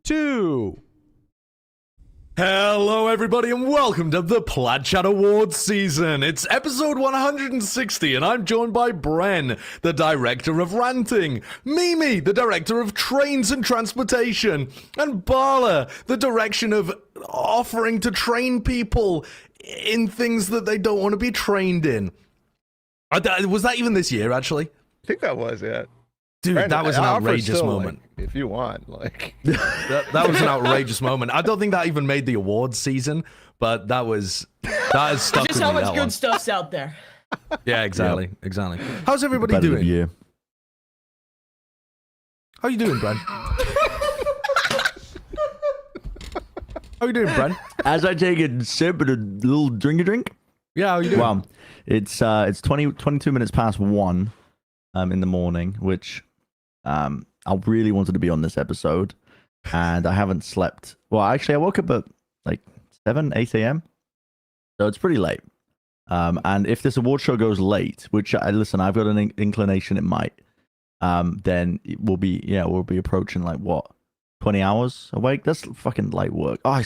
2. Hello everybody and welcome to the Plat Chat Awards season. It's episode 160 and I'm joined by Bren, the director of ranting, Mimi, the director of trains and transportation, and Bala, the direction of offering to train people in things that they don't want to be trained in. Was that even this year, actually? I think that was it. Dude, Brandon, that was an outrageous still, moment. Like, if you want, like... that was an outrageous moment. I don't think that even made the awards season, but that is stuck Just with how me, much that good one. stuff's out there. Yeah, exactly, exactly. How's everybody Better doing? year. How you doing, Bren? How you doing, Bren? As I take a sip and a little drink. Yeah, how you doing? Well, it's 22 minutes past 1 in the morning, which I really wanted to be on this episode, and I haven't slept. Well, actually, I woke up at like 8 a.m. So it's pretty late. And if this award show goes late, which listen, I've got an inclination it might, then we'll be approaching like what, 20 hours awake? That's fucking light work. Oh,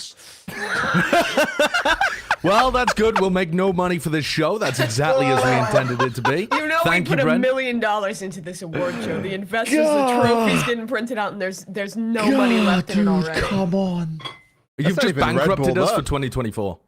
well, that's good. We'll make no money for this show. That's exactly as we intended it to be. You know, Thank we put you, Bren. $1 million into this award show. The investors, the trophies getting printed out, and there's no money left in it already. Come on. You've not just even Red bankrupted Bulled us up. for 2024.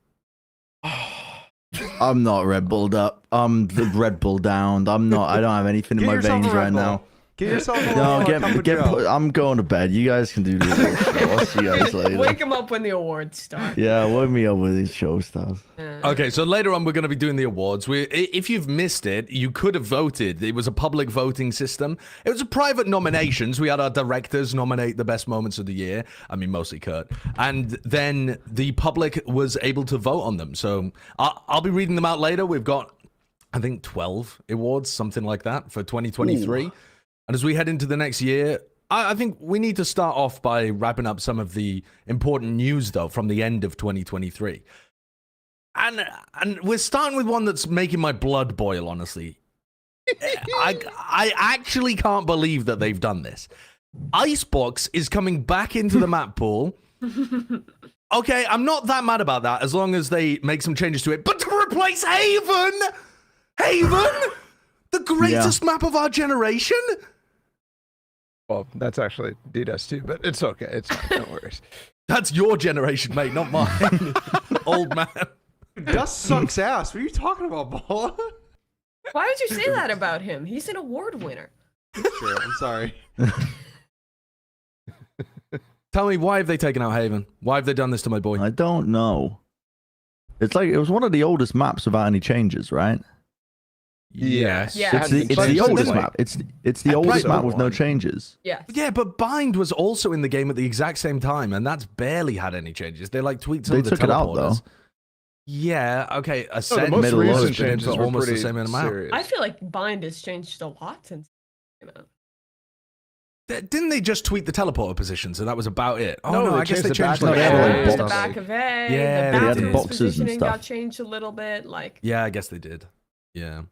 I'm not Red Bulled up. I'm the Red Bull down. I don't have anything in Get my yourself a veins Red right Bull. now. Get yourself a No, little I'm going to bed. You guys can do this. I'll see you guys later. Wake them up when the awards start. Yeah, wake me up with these show stuff. Okay, so later on we're going to be doing the awards. If you've missed it, you could have voted. It was a public voting system. It was a private nominations. We had our directors nominate the best moments of the year. I mean, mostly Kurt. And then the public was able to vote on them. So I'll be reading them out later. We've got, I think, 12 awards, something like that, for 2023. Ooh. And as we head into the next year, I think we need to start off by wrapping up some of the important news, though, from the end of 2023. And we're starting with one that's making my blood boil, honestly. I actually can't believe that they've done this. Icebox is coming back into the map pool. Okay, I'm not that mad about that, as long as they make some changes to it. But to replace Haven? The greatest map of our generation? Well, that's actually DDoS too, but it's okay. It's fine. No worries. That's your generation, mate, not mine. Old man. Dust sucks ass. What are you talking about, Bala? Why would you say that about him? He's an award winner. Sure, I'm sorry. Tell me, why have they taken out Haven? Why have they done this to my boy? I don't know. It's like it was one of the oldest maps without any changes, right? Yes. Yeah. It's the oldest map. It's the oldest map with no changes. Yeah. Yeah, but Bind was also in the game at the exact same time, and that's barely had any changes. They like tweaked some of the took it out though. teleporters. Yeah, okay. No, the Ascent most middle recent load changes for were almost the pretty same amount. serious. I feel like Bind has changed a lot since it came out. Didn't they just tweak the teleporter position, so that was about it? Oh, No, no, they I guess changed they the changed back the of the Yeah, boxes. the back of A, Yeah, the they had bathroom's boxes and positioning stuff. got changed a little bit. Like, Yeah, I guess they did. Yeah.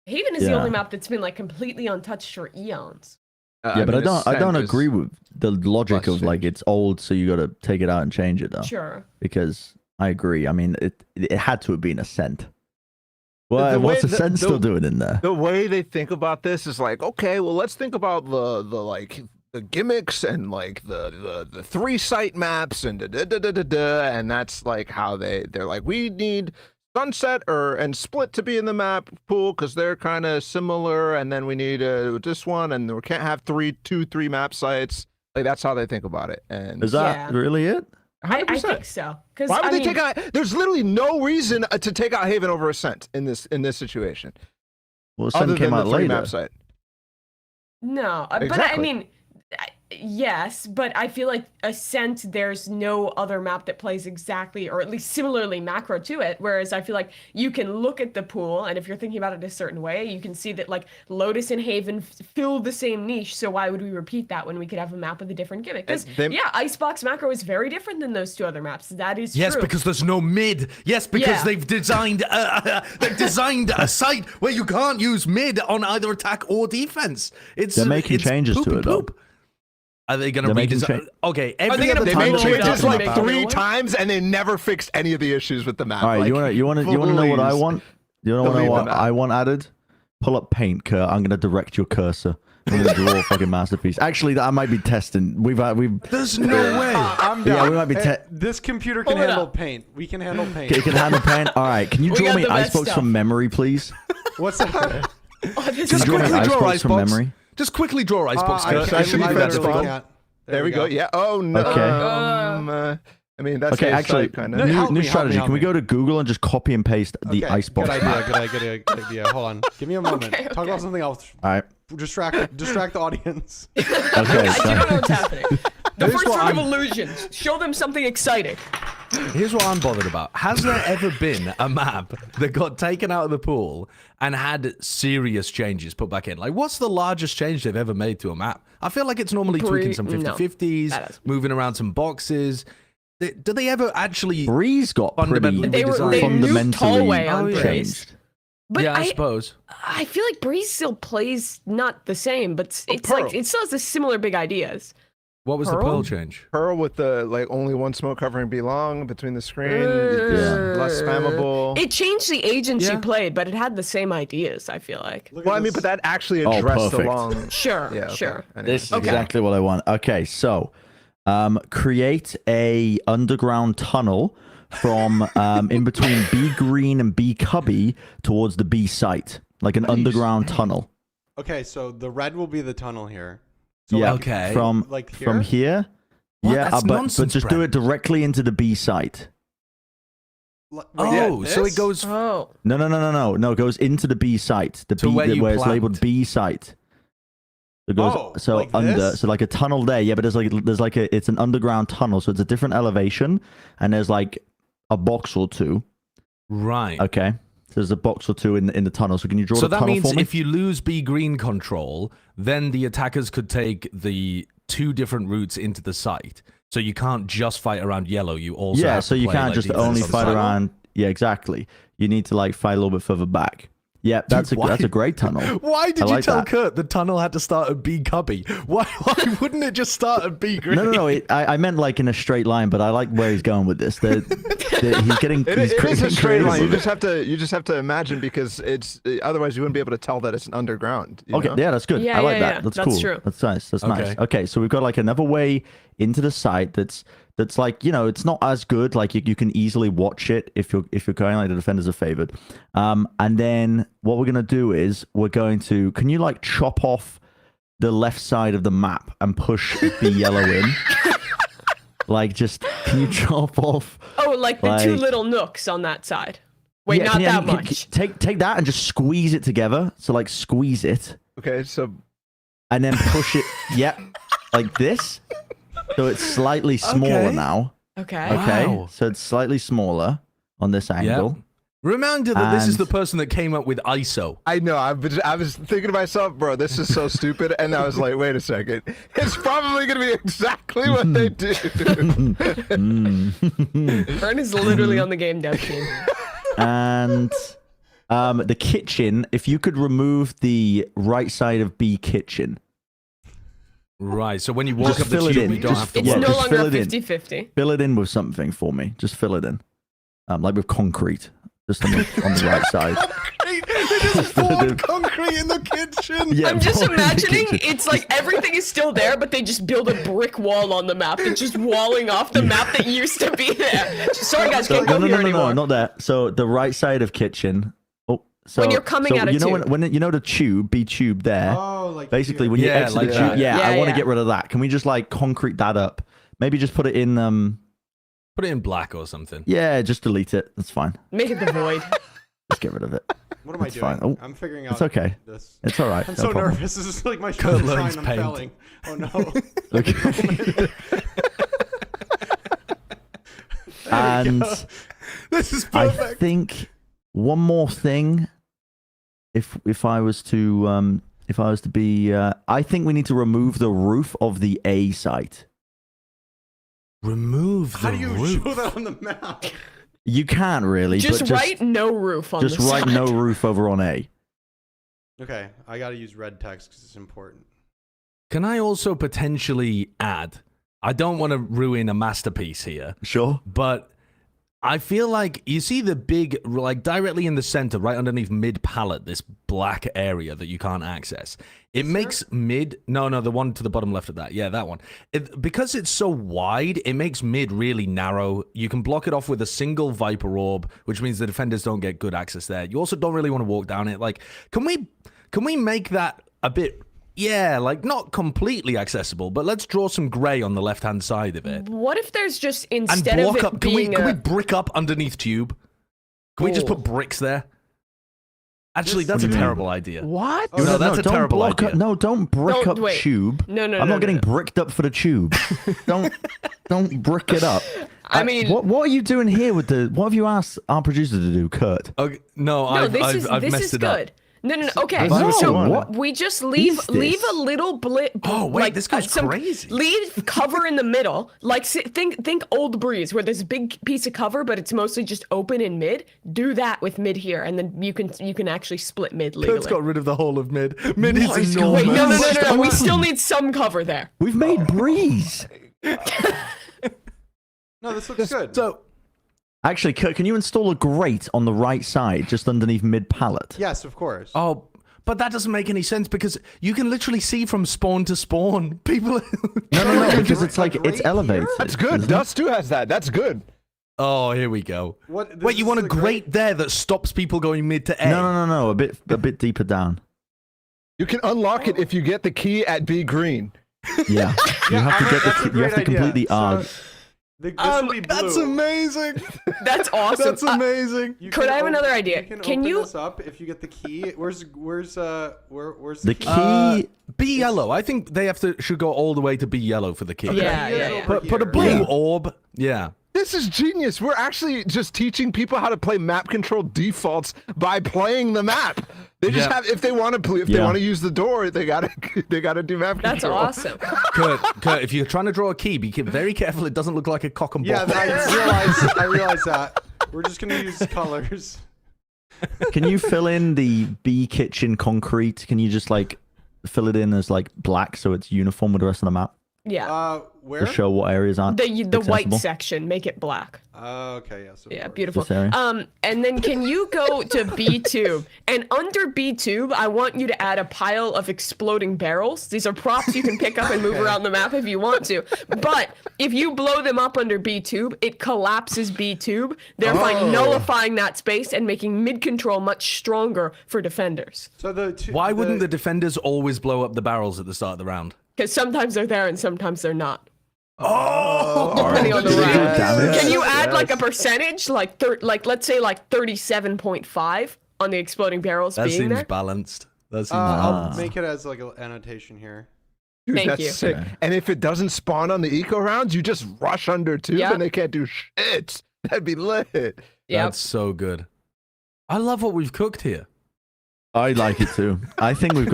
Haven is the Yeah. only map that's been like completely untouched for eons. Yeah, but I don't Ascent is- agree with the logic of less like changed. it's old, so you got to take it out and change it though. Sure. Because I agree. I mean, it had to have been Ascent. Well, The way what's Ascent still doing in there? The way they think about this is like, okay, well, let's think about the gimmicks and like the 3-site maps and and that's like how they're like, we need Sunset and Split to be in the map pool because they're kind of similar, and then we need this one, and we can't have three map sites. Like that's how they think about it. And Is that Yeah. really it? I 100%. think so. Because Why would they take out? There's literally no reason to take out Haven over Ascent in this situation. Well, Other Ascent came than out the 3 later. map site. No, but I Exactly. mean, yes, but I feel like Ascent, there's no other map that plays exactly, or at least similarly macro to it, whereas I feel like you can look at the pool, and if you're thinking about it a certain way, you can see that, like, Lotus and Haven fill the same niche, so why would we repeat that when we could have a map with a different gimmick? Because, yeah, Icebox macro is very different than those two other maps. That is Yes, true. because there's no mid. Yes, because Yeah. they've designed a site where you can't use mid on either attack or defense. They're making changes to it, though. poop. Are they going to They're making redesign? Okay, they every gonna other They blow made it time up changes and like make a new 3 one? times, and they never fixed any of the issues with the map. All right, like, you want to know what I please. want? You want to know Delete what the map. I want added? Pull up Paint, Kurt. I'm gonna direct your cursor. I'm gonna draw a fucking masterpiece. Actually, I might be testing. We've. There's no way. I'm Yeah, down. we might be This computer can Pull it handle up. paint. We can handle paint. Okay, you can handle Paint. All right, can you We draw got me the best Icebox stuff. from memory, please? What's that? Oh, this Just is draw me quickly draw Icebox from Icebox. memory. Just quickly draw Icebox. Kurt. I should be that's literally fun. can't. There we go. Yeah. Oh no. Okay. I mean, that's Okay, actually, kind No, of. help new me, help strategy. me, help Can we me. go to Google and just copy and paste the Okay, Icebox good map? idea. Good idea. Hold on. Give me a moment. Okay, Talk okay. about something else. All right. Distract the audience. Okay. I So, don't know what's happening. The Here's first what round of I'm- illusions. Show them something exciting. Here's what I'm bothered about. Has there ever been a map that got taken out of the pool and had serious changes put back in? Like, what's the largest change they've ever made to a map? I feel like it's normally tweaking some No, 50-50s, that is- moving around some boxes. Do they ever actually... Breeze got pretty Fundamentally They were redesigned. they nuked fundamentally hallway on Oh, yeah. Breeze. changed. But yeah, I suppose. I feel like Breeze still plays not the same, but it's Pearl. like it still has the similar big ideas. What was the Pearl? Pearl change? Pearl with the like only one smoke covering belong between the screen, Yeah. less spammable. It changed the agents Yeah. you played, but it had the same ideas, I feel like. Look Well, at I mean, this. but that actually Oh, addressed the perfect. long. Sure, Yeah. Okay. sure. Anyway. This is Okay. exactly what I want. Okay, so create a underground tunnel from in between B green and B cubby towards the B site, like an underground tunnel. Okay, so the red will be the tunnel here. So Yeah. like, Okay. From like here? from here. What? Yeah, That's but nonsense, just do Brent. it directly into the B site. Wait, Oh, so this? it goes... Oh, No. It goes into the B site. The To B where you where it's planned. labeled B site. It goes Oh, so like under, this? so like a tunnel there. Yeah, but there's like a it's an underground tunnel, so it's a different elevation, and there's like a box or two. Right. Okay, so there's a box or two in the tunnel. So can you draw So the that tunnel means for me? if you lose B green control, then the attackers could take the 2 different routes into the site. So you can't just fight around yellow. You also Yeah, have so to you play, can't like, just defense only on the fight side. around. Yeah, exactly. You need to like fight a little bit further back. Yeah, that's why- a great tunnel. Why did I you like tell that. Kurt the tunnel had to start at B cubby? Why wouldn't it just start at B green? No. I meant like in a straight line, but I like where he's going with this. He's getting. It, he's it is a straight creative line. You with it. just have to imagine because it's otherwise you wouldn't be able to tell that it's an underground. You Okay, know? yeah, that's good. Yeah, I like yeah, that. yeah. That's That's cool. true. That's nice. That's nice. Okay. Okay, so we've got like another way into the site that's like, you know, it's not as good. Like you can easily watch it if you're going like the defenders are favored. And then what we're gonna do is can you like chop off the left side of the map and push the yellow in? Like just can you chop off? oh, like the 2 Like- little nooks on that side. Wait, Yeah, not can you- that can- much. Take that and just squeeze it together. So like squeeze it. Okay, so And then push it, yep, like this. So it's slightly smaller Okay. now. Okay. Okay, Wow. so it's slightly smaller on this angle. Reminder that this is And- the person that came up with ISO. I know I was thinking to myself, bro, this is so stupid, and I was like, wait a second, it's probably gonna be exactly what they do. Vern is literally on the game dev team. And the kitchen, if you could remove the right side of B kitchen. Right, so when you walk Just up the fill it tube, in. you don't Just- have to It's Yeah, no just longer fill a it in. 50-50. Fill it in with something for me. Just fill it in. Like with concrete. Just on the right side. They just poured concrete in the kitchen. Yeah, I'm just pour it in the imagining kitchen. it's like everything is still there, but they just build a brick wall on the map. It's just walling off the map that used to be there. Sorry guys, So, can't go here no, anymore. not that. So the right side of kitchen. Oh, so When you're coming out of you know tube. when you know the tube, B tube there. Oh, like Basically, here. when you Yeah, exit like the that. tube, yeah, Yeah, I want to yeah. get rid of that. Can we just like concrete that up? Maybe just put it in. Put it in black or something. Yeah, just delete it. That's fine. Make it the void. Just get rid of it. What am I It's doing? fine. Oh, I'm figuring out it's okay. this. It's all right. I'm no so problem. nervous. This is like my Kurt sign. learns I'm paint. failing. Oh no. Okay. And This is I perfect. think one more thing. If I was to be, I think we need to remove the roof of the A site. Remove the How do you roof. show that on the map? You can't really, Just but write no roof on just the write side. no roof over on A. Okay, I gotta use red text because it's important. Can I also potentially add? I don't want to ruin a masterpiece here, Sure. but I feel like you see the big, like directly in the center, right underneath mid pallet, this black area that you can't access. It makes mid. No, the one to the bottom left of that. Yeah, that one. Because it's so wide, it makes mid really narrow. You can block it off with a single Viper orb, which means the defenders don't get good access there. You also don't really want to walk down it. Like, can we make that a bit? Yeah, like not completely accessible, but let's draw some gray on the left-hand side of it. What if there's just And instead of block it up. Can we being brick up underneath tube? Can we just put bricks there? Actually, that's a What do you mean? terrible idea. What? Oh, no, that's a don't terrible block idea. No, don't brick Don't- up wait. tube. No, I'm not getting no. bricked up for the tube. don't brick it up. I mean- what are you doing here with the? What have you asked our producer to do, Kurt? Okay, no, No, I've this messed is it up. good. No. Okay, No, so what we just is leave this? a little blip. Oh, wait, like, this goes some- crazy. Leave cover in the middle, like think Old Breeze, where there's a big piece of cover, but it's mostly just open in mid. Do that with mid here, and then you can actually split mid legally. Kurt's got rid of the whole of mid. Mid What is is enormous. Wait, no. Come We on. still need some cover there. We've made breeze. No, this looks good. So, Actually, Kurt, can you install a grate on the right side, just underneath mid pallet? Yes, of course. oh, but that doesn't make any sense because you can literally see from spawn to spawn. People. No, because it's like Like it's right elevated. here? That's good. isn't it? Dust 2 has that. That's good. Oh, here we go. What? This Wait, you is want a the grate there that stops people going mid to A? No. A bit deeper down. You can unlock it if you get the key at B green. Yeah, you have to get That's a the. You have great to complete idea. the arc. So, this will be blue. That's amazing. That's awesome. That's amazing. You Could can I have open- another idea? Can Can open you- this up if you get the key? Where's the The key? key. Be yellow. I think they should go all the way to be yellow for the key. Yeah, He is yeah. over Put a here. blue Yeah. orb. Yeah. This is genius. We're actually just teaching people how to play map control defaults by playing the map. They just Yeah. have, if they want to, they want to use the door, they gotta do map That's control. awesome. Kurt, if you're trying to draw a key, be very careful. It doesn't look like a cock and Yeah, ball. I realize that. We're just gonna use colors. Can you fill in the B kitchen concrete? Can you just like fill it in as like black so it's uniform with the rest of the map Yeah. Where? to show what areas aren't The white accessible? section, make it black. Okay, yes. of Yeah, course. beautiful. This area? And then can you go to B tube? And under B tube, I want you to add a pile of exploding barrels. These are props you can pick up and move around the map if you want to. But if you blow them up under B tube, it collapses B tube, thereby nullifying that space and making mid control much stronger for defenders. So Why wouldn't the defenders always blow up the barrels at the start of the round? Because sometimes they're there and sometimes they're not. Oh, Depending on the Yes. round. Damage. Can you add like a percentage, like let's say like 37.5 on the exploding barrels that being seems there? balanced. That seems I'll balanced. make it as like an annotation here. Dude, Thank that's you. sick. Yeah. And if it doesn't spawn on the eco rounds, you just rush under tube Yep. and they can't do shit. That'd be lit. Yep. That's so good. I love what we've cooked here. I like it too. I think we're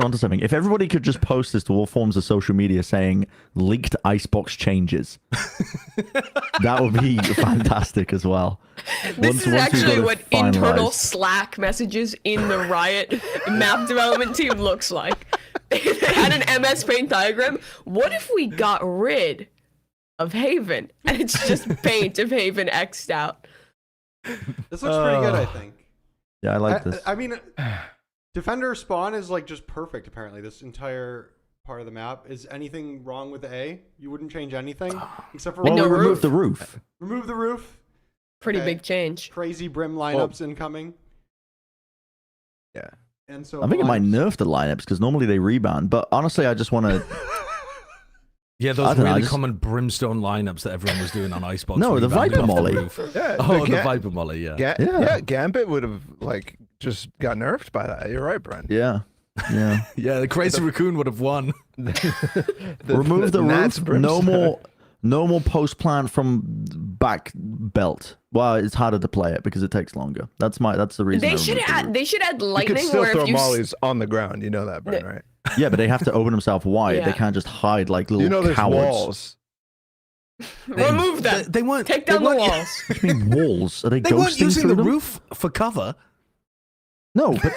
onto something. If everybody could just post this to all forms of social media saying leaked Icebox changes, that would be fantastic as well. This is we've got actually it what internal finalized. Slack messages in the Riot map development team looks like. They had an MS Paint diagram. What if we got rid of Haven? And it's just paint of Haven X'd out. This looks pretty good, I think. Yeah, I like this. I mean, defender spawn is like just perfect. Apparently, this entire part of the map. Is anything wrong with A? You wouldn't change anything except for Well, no we roof. removed the roof. remove the roof. Pretty Okay. big change. Crazy brim lineups incoming. Yeah. And so I think it might lineups- nerf the lineups because normally they rebound. But honestly, I just want to. Yeah, I those don't know, I really just- common brimstone lineups that everyone was doing on Icebox. No, the rebounding Viper off the Molly. roof. Yeah, Oh, the Ga- Viper Molly, yeah. Ga- Yeah. yeah, Gambit would have like just got nerfed by that. You're right, Brent. Yeah. Yeah, the Crazy Raccoon would have won. Remove the Gnats roof. brimstone. No more post plant from back belt. Well, it's harder to play it because it takes longer. That's the reason. I They should removed the add roof. they should add You could lightning still where throw if you mollies on the ground. You know that, Brent, right? Yeah, but they have to open themselves wide. Yeah. They can't just hide like little You know there's cowards. walls. remove them. They weren't. Take they down the weren't- walls. What do you mean walls? Are they, They weren't ghosting using through the them? roof for cover. No, but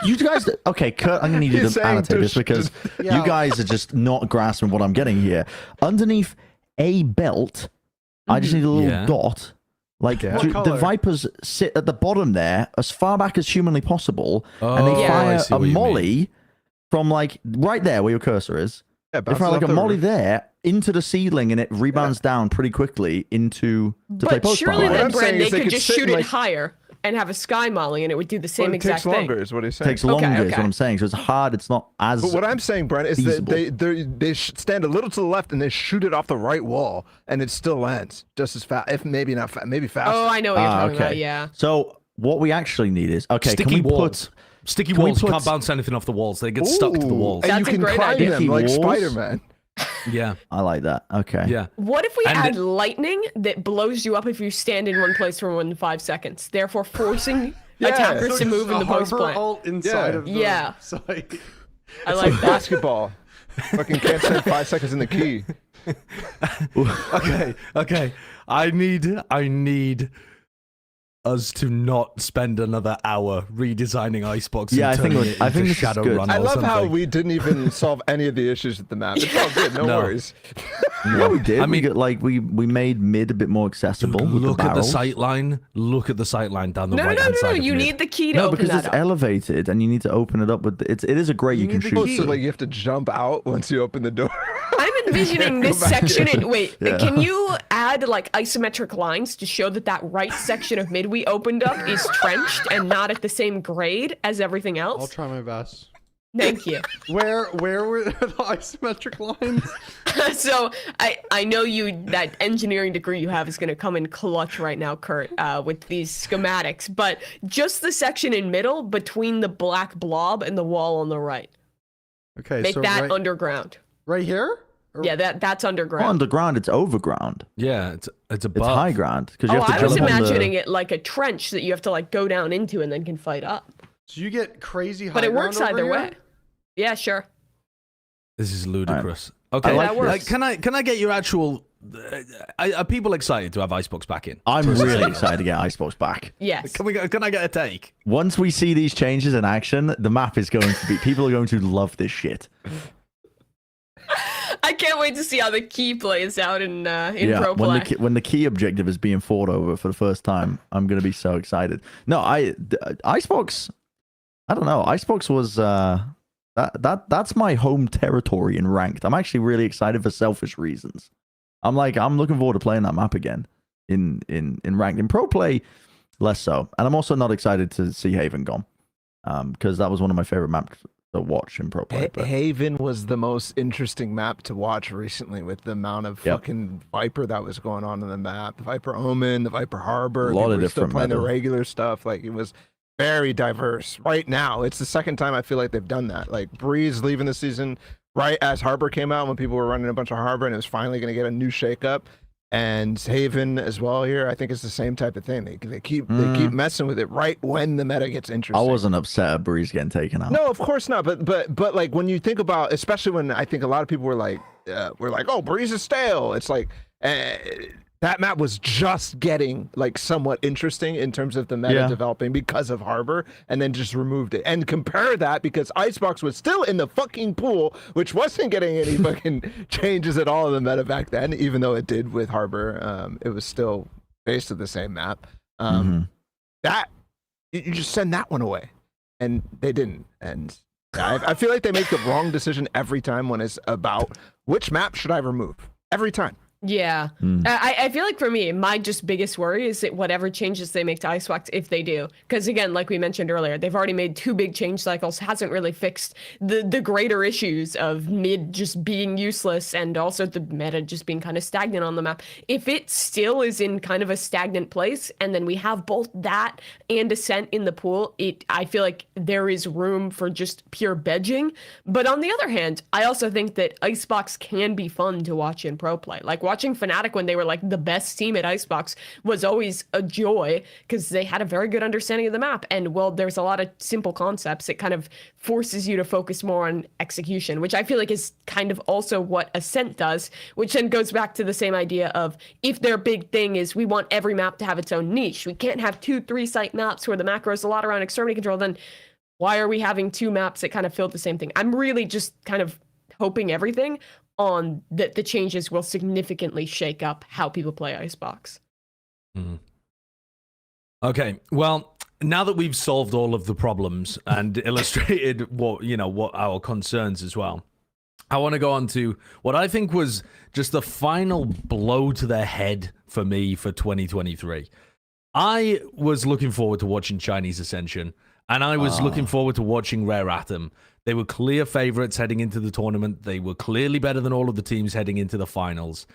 you guys, okay, Kurt, I'm going to need you He's to saying annotate this because Yeah. you guys are just not grasping what I'm getting here. Underneath a belt, I just need a little Yeah. dot. Like, Yeah. What the color? Vipers sit at the bottom there, as far back as humanly possible, and they Oh, I fire see a what you mean. molly from, like, right there where your cursor is. Yeah, They bounce fire it like off a the molly roof. there into the ceiling, and it rebounds down pretty quickly to play But post surely What then, I'm saying Brand, they is they could could just sit shoot in, it like- higher and have a sky molly, and it would do the same But it exact takes thing. longer, is what he's saying. takes longer, is okay. what I'm saying. So it's hard. It's not as. But what I'm saying, Brent, is feasible. that they stand a little to the left and they shoot it off the right wall, and it still lands just as fast, if maybe not, maybe faster. Oh, I know what you're talking okay. about. Yeah. So what we actually need is okay. Sticky can we walls. Sticky can we walls. You put- can't bounce anything off the walls. They get stuck to the Ooh, walls. and That's a you can great climb idea. them like Walls? Spider-Man. Yeah, I like that. Okay. yeah. What if we And add lightning that blows you up if you stand in one place for more than 5 seconds, therefore forcing attackers to So move in the just a post harbor plant? ult inside Yeah. of the Yeah. site. I like that. Basketball. Fucking can't stand 5 seconds in the key. Okay. I need us to not spend another hour redesigning Icebox. Yeah, I and think turning it- it I into think this is good. Shadowrun I or love how something. we didn't even solve any of the issues with the map. It's all good, no No. worries. Yeah, we did. I I mean- mean, we made mid a bit more accessible. with Look the at the barrels. sight line. Look at the sight line down the No, no, right no, hand no, no. side. of You mid. need the key to No, open because that it's up. elevated, and you need to open it up with. It is a grate you can need the Oh, key. shoot. so like you have to jump out once you open the door. I'm envisioning this section. Wait, Yeah. can you add like isometric lines to show that that right section of mid we opened up is trenched and not at the same grade as everything I'll else? try my best. Thank you. Where were the isometric lines? So I know that engineering degree you have is going to come in clutch right now, Kurt, with these schematics. But just the section in middle between the black blob and the wall on the right, Okay, make so that underground. right here? Or- Yeah, that's Not underground. underground, it's overground. Yeah, it's It's above. high ground because you Oh, have to I was jump on imagining the. it like a trench that you have to like go down into and then can fight up. So you get crazy high But it ground works over either here? way. Yeah, sure. This is ludicrous. Okay, like that works. Can I get your actual? Are people excited to have Icebox back in? I'm really excited to get Icebox back. Yes. Can I get a take? Once we see these changes in action, the map is going to be. People are going to love this shit. I can't wait to see how the key plays out in Yeah, pro play. when the key objective is being fought over for the first time, I'm going to be so excited. No, Icebox. I don't know. Icebox was that's my home territory in ranked. I'm actually really excited for selfish reasons. I'm looking forward to playing that map again in ranked. In pro play, less so. And I'm also not excited to see Haven gone, because that was one of my favorite maps to watch in pro play. But Haven was the most interesting map to watch recently with the amount of Yep. fucking Viper that was going on in the map. The Viper Omen, the Viper Harbor. A lot people of were still different playing the meta. regular stuff. Like it was very diverse. Right now, it's the second time I feel like they've done that. Like Breeze leaving the season right as Harbor came out when people were running a bunch of Harbor and it was finally going to get a new shakeup. And Haven as well here, I think it's the same type of thing. They keep messing with it right when the meta gets I interesting. wasn't upset at Breeze getting taken out. No, of course not. But like when you think about, especially when I think a lot of people were like, oh, Breeze is stale. It's like that map was just getting like somewhat interesting in terms of the meta Yeah. developing because of Harbor, and then just removed it. And compare that because Icebox was still in the fucking pool, which wasn't getting any fucking changes at all in the meta back then, even though it did with Harbor. It was still based on the same map. That you just send that one away, and they didn't. And I feel like they make the wrong decision every time when it's about which map should I remove. Every time. Yeah. I feel like for me, my just biggest worry is that whatever changes they make to Icebox, if they do, because again, like we mentioned earlier, they've already made 2 big change cycles, hasn't really fixed the greater issues of mid just being useless and also the meta just being kind of stagnant on the map. If it still is in kind of a stagnant place, and then we have both that and Ascent in the pool, I feel like there is room for just pure bedging. But on the other hand, I also think that Icebox can be fun to watch in pro play. Like watching Fnatic when they were like the best team at Icebox was always a joy because they had a very good understanding of the map. And well, there's a lot of simple concepts. It kind of forces you to focus more on execution, which I feel like is kind of also what Ascent does, which then goes back to the same idea of if their big thing is we want every map to have its own niche. We can't have 2-3 site maps where the macro is a lot around extremity control. Then why are we having 2 maps that kind of fill the same thing? I'm really just kind of hoping everything on that the changes will significantly shake up how people play Icebox. Okay, well, now that we've solved all of the problems and illustrated what our concerns as well, I want to go on to what I think was just the final blow to the head for me for 2023. I was looking forward to watching Chinese Ascension, and I was looking forward to watching Rare Atom. They were clear favorites heading into the tournament. They were clearly better than all of the teams heading into the finals.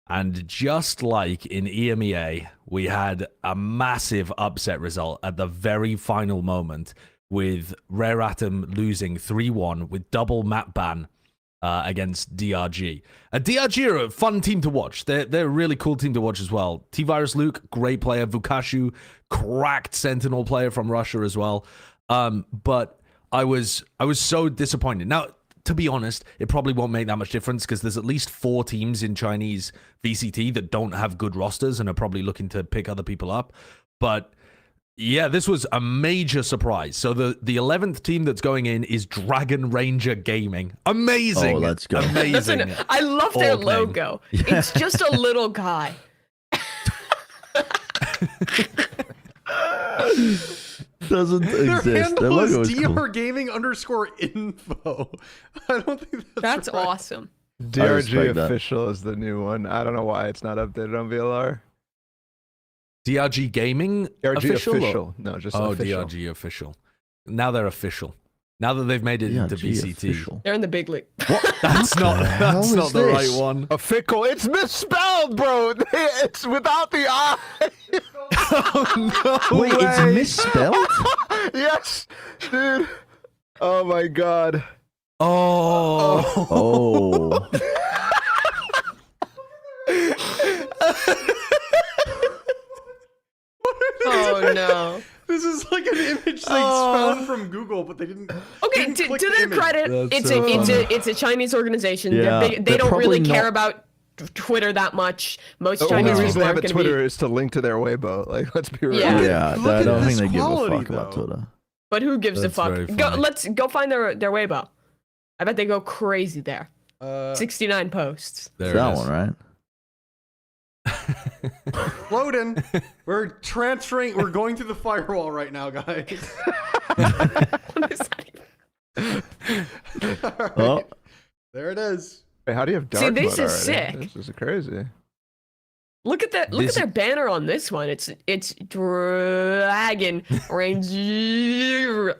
And just like in EMEA, we had a massive upset result at the very final moment with Rare Atom losing 3-1 with double map ban against DRG. DRG are a fun team to watch. They're a really cool team to watch as well. T-Virus Luke, great player. Vukashu, cracked Sentinel player from Russia as well. But I was so disappointed. Now, to be honest, it probably won't make that much difference because there's at least 4 teams in Chinese VCT that don't have good rosters and are probably looking to pick other people up. But yeah, this was a major surprise. So the 11th team that's going in is Dragon Ranger Gaming. Amazing. Oh, let's go. Amazing. I love their Old name. logo. It's just a little guy. Doesn't Their exist. Their handle logo is is cool. DR_info. I don't think That's right. awesome. DRG respect that. official is the new one. I don't know why it's not updated on VLR. DRG Gaming DRG official? official. No, just Oh, official. DRG official. Now they're official. Now that they've made it into DRG VCT. official. They're in the big league. That's not hell that's is not the right this? one. A fickle. It's misspelled, bro. It's without the I. Oh, no Wait, it's way. misspelled? Yes, dude. Oh my god. Oh. Oh. Oh no. This is like an image they found from Google, but they didn't. Okay, didn't to click their the image. credit, That's it's a Chinese organization. Yeah, They they're don't really probably care not- about Twitter that much. Most The Chinese only people reason they have aren't a going to Twitter be. is to link to their Weibo. Like, let's be real. Yeah. Yeah, Look I at don't this think they give a quality, fuck about though. Twitter. But who gives That's a fuck? very Go, funny. let's go find their Weibo. I bet they go crazy there. 69 posts. There It's that it is. one, right? Loading. We're transferring. We're going through the firewall right now, guys. What is that even? All right. Oh, There it is. Wait, how do you have dark See, this mode is already? sick. This is crazy. Look at that! Look This- at their banner on this one. It's Dragon Ranger.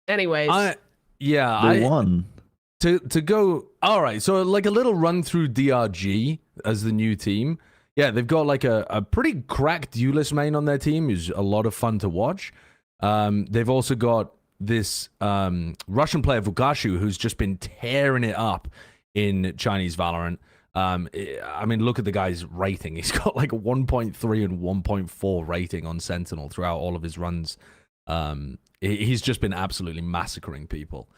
Anyways, they I won. to go. All right, so like a little run through DRG as the new team. Yeah, they've got like a pretty cracked duelist main on their team, who's a lot of fun to watch. They've also got this Russian player Vukashu, who's just been tearing it up in Chinese Valorant. I mean, look at the guy's rating. He's got like a 1.3 and 1.4 rating on Sentinel throughout all of his runs. He's just been absolutely massacring people.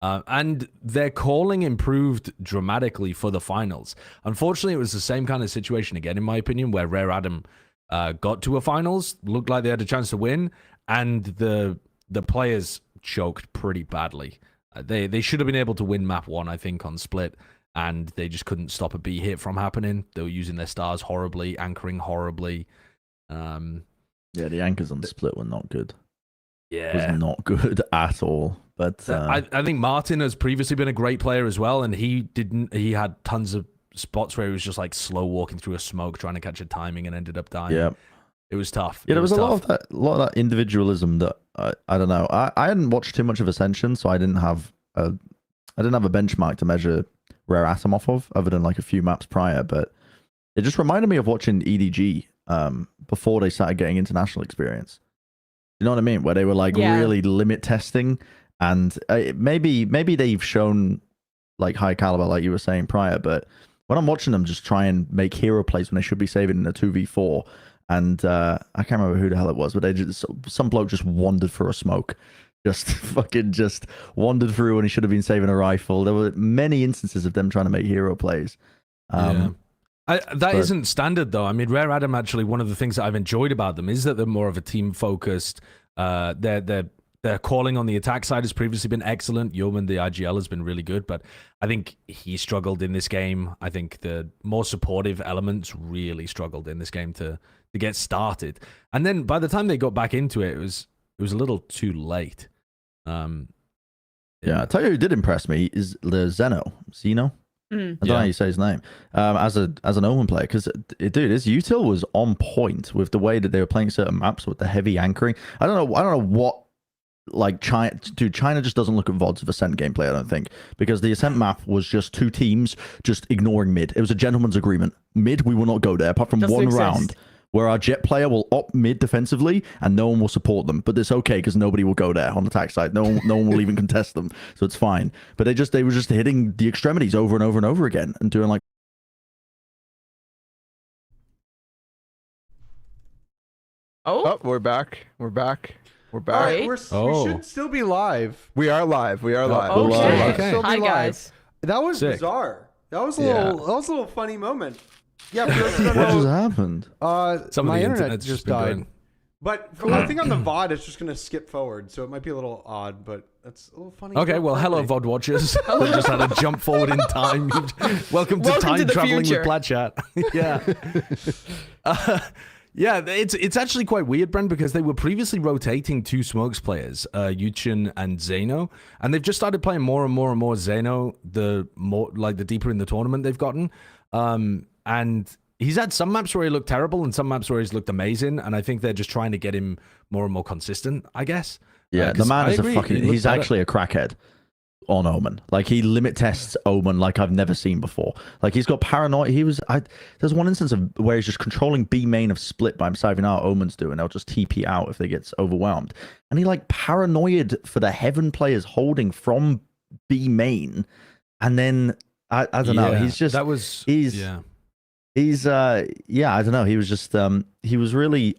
And their calling improved dramatically for the finals. Unfortunately, it was the same kind of situation again, in my opinion, where Rare Atom got to a finals, looked like they had a chance to win, and the players choked pretty badly. They should have been able to win map 1, I think, on split, and they just couldn't stop a B hit from happening. They were using their stars horribly, anchoring horribly. Yeah, the anchors on split were not good. Yeah. Was not good at all. But I think Martin has previously been a great player as well, and he had tons of spots where he was just like slow walking through a smoke trying to catch a timing and ended up dying. yeah, It was tough. yeah, It there was a lot tough. of that individualism that I don't know. I hadn't watched too much of Ascension, so I didn't have a benchmark to measure Rare Atom off of, other than like a few maps prior. But it just reminded me of watching EDG before they started getting international experience. You know what I mean? Where they were like Yeah. really limit testing And maybe they've shown like high caliber, like you were saying prior, but when I'm watching them just try and make hero plays when they should be saving in a 2v4, and I can't remember who the hell it was, but some bloke just wandered for a smoke. Just fucking just wandered through when he should have been saving a rifle. There were many instances of them trying to make hero plays. That isn't standard though. I mean, Rare Adam actually, one of the things that I've enjoyed about them is that they're more of a team focused. Their calling on the attack side has previously been excellent. Yeoman, the IGL, has been really good, but I think he struggled in this game. I think the more supportive elements really struggled in this game to get started. And then by the time they got back into it, it was a little too late. Yeah, I tell you who did impress me is the Zeno. I don't know how you say his name. As an Omen player, because dude, his util was on point with the way that they were playing certain maps with the heavy anchoring. I don't know what. Like China just doesn't look at VODs of Ascent gameplay, I don't think, because the Ascent map was just two teams just ignoring mid. It was a gentleman's agreement. Mid, we will not go there, apart from one round where our jet player will op mid defensively and no one will support them. But it's okay because nobody will go there on the attack side. No one will even contest them, so it's fine. But they were just hitting the extremities over and over and over again and doing like. Oh, we're back. We're back. All right, we Oh. should still be live. We are live. We are live. Okay. Okay. Still be Hi, live. guys. That was Sick. bizarre. That was a Yeah. little funny moment. Yeah, for those who don't What just know, happened? Some my of the internet internet's just been died. going. But I think on the VOD, it's just going to skip forward, so it might be a little odd, but that's a little funny. Okay, well, hello, VOD watchers. We just had a jump forward in time. Welcome to Welcome time to the traveling future. with Plat Chat. Yeah. Yeah, it's actually quite weird, Brent, because they were previously rotating two Smokes players, Yuchin and Zeno, and they've just started playing more and more and more Zeno, the deeper in the tournament they've gotten. And he's had some maps where he looked terrible and some maps where he's looked amazing, and I think they're just trying to get him more and more consistent, I guess. Yeah, the 'Cause man I is agree, a he fucking. looked He's better. actually a crackhead on Omen. Like he limit tests Omen like I've never seen before. Like he's got paranoia. There's one instance of where he's just controlling B main of split by himself. You know how Omen's doing. They'll just TP out if they get overwhelmed. And he like paranoid for the Heaven players holding from B main, and then I don't know. Yeah, He's just that was I don't know. He was just he was really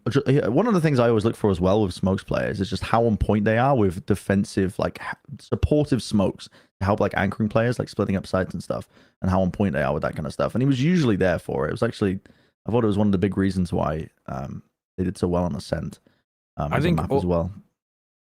one of the things I always look for as well with Smokes players is just how on point they are with defensive, like supportive smokes to help like anchoring players, like splitting up sides and stuff, and how on point they are with that kind of stuff. And he was usually there for it. It was actually, I thought it was one of the big reasons why they did so well on Ascent. I think map as well.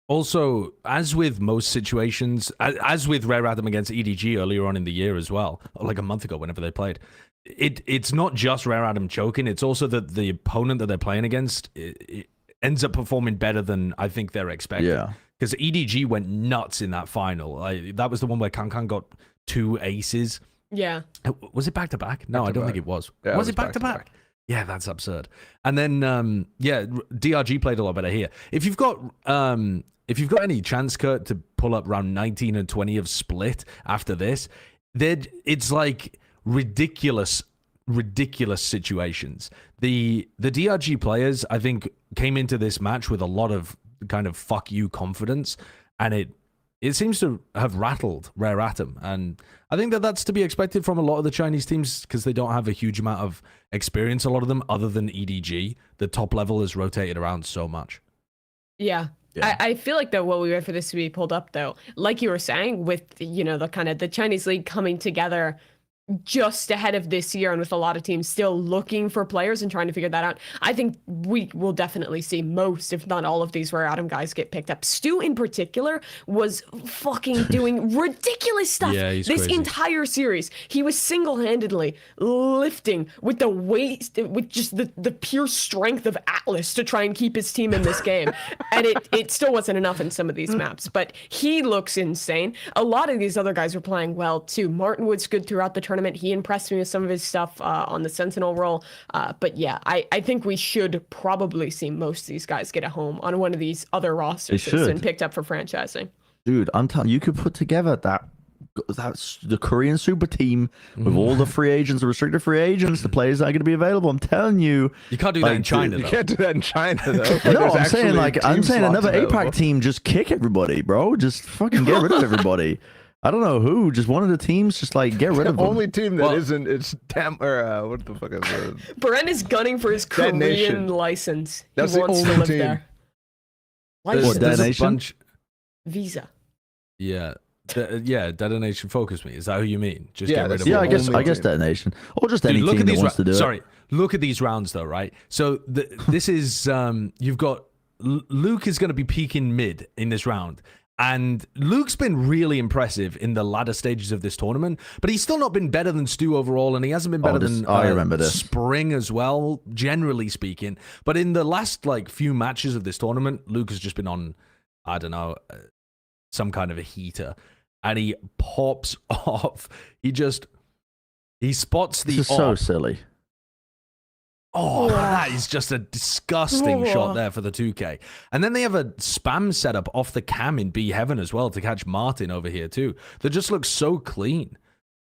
Also, as with most situations, as with Rare Adam against EDG earlier on in the year as well, like a month ago, whenever they played, it's not just Rare Adam choking. It's also that the opponent that they're playing against it ends up performing better than I think they're expecting. Yeah. Because EDG went nuts in that final. That was the one where Kankan got 2 aces. Yeah. Was it back to back? No, I don't think it was. Yeah, Was it back to back? Yeah, that's absurd. And then DRG played a lot better here. If you've got any chance, Kurt, to pull up round 19 and 20 of split after this, it's like ridiculous situations. The DRG players, I think, came into this match with a lot of kind of fuck you confidence, and it seems to have rattled Rare Atom, and I think that's to be expected from a lot of the Chinese teams because they don't have a huge amount of experience, a lot of them, other than EDG. The top level has rotated around so much. Yeah. I feel like, though, what we wait for this to be pulled up, though, like you were saying, with, the kind of the Chinese league coming together just ahead of this year and with a lot of teams still looking for players and trying to figure that out, I think we will definitely see most, if not all of these Rare Atom guys get picked up. Stu in particular was fucking doing ridiculous stuff this crazy. entire series. He was single-handedly lifting with the weight, with just the pure strength of Atlas to try and keep his team in this game. And it still wasn't enough in some of these maps, but he looks insane. A lot of these other guys are playing well too. Martinwood's good throughout the tournament. He impressed me with some of his stuff on the Sentinel role. But yeah, I think we should probably see most of these guys get a home on one of these other rosters that's been picked up for franchising. Dude, I'm telling you, could put together that that's the Korean super team with all the free agents, the restricted free agents, the players that are going to be available. I'm telling you, You can't do that in China, You though. can't do that in China though. no, I'm saying another APAC APAC team just kick everybody, bro. Just fucking get rid of everybody. I don't know who. Just one of the teams, just like get rid The of them. only team that Well- not it's what the fuck is it? Brent is gunning for his Korean Detonation. license. That's he the wants to only live team. there. There's, License. there's a Detonation? bunch. Visa. Yeah. Detonation Focus Me. Is that who you mean? Just Yeah, get rid that's of the all Yeah, of them. I guess Detonation, or just any Dude, team that wants to do it. Sorry, look at these rounds though, right? So this is you've got Luke is going to be peaking mid in this round, and Luke's been really impressive in the latter stages of this tournament, but he's still not been better than Stu overall, and he hasn't been better than I remember this. Spring as well, generally speaking. But in the last like few matches of this tournament, Luke has just been on, I don't know, some kind of a heater. And he pops off. He spots the This is so op. silly. Oh, that is just a disgusting shot there for the 2K. And then they have a spam setup off the cam in B Heaven as well to catch Martin over here too. That just looks so clean.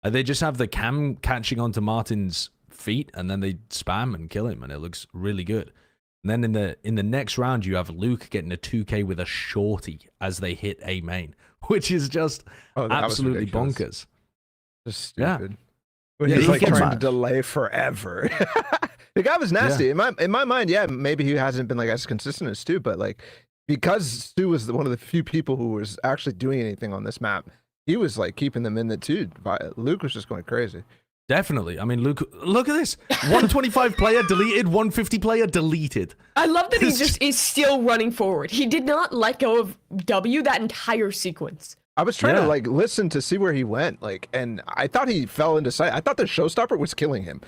They just have the cam catching onto Martin's feet and then they spam and kill him and it looks really good. And then in the next round you have Luke getting a 2K with a shorty as they hit A main, which is just That was absolutely ridiculous. bonkers. Just Yeah. stupid. When Yeah, he's he like gets trying to mad. delay forever. The guy was nasty. In my mind, yeah, maybe he hasn't been like as consistent as Stu, but like because Stu was one of the few people who was actually doing anything on this map, he was like keeping them in the too. Luke was just going crazy. Definitely. I mean, Luke, look at this. 125 player deleted, 150 player deleted. I love that he It's just is still running forward. He did not let go of W that entire sequence. I was trying to Yeah. like listen to see where he went, like, and I thought he fell into sight. I thought the showstopper was killing him,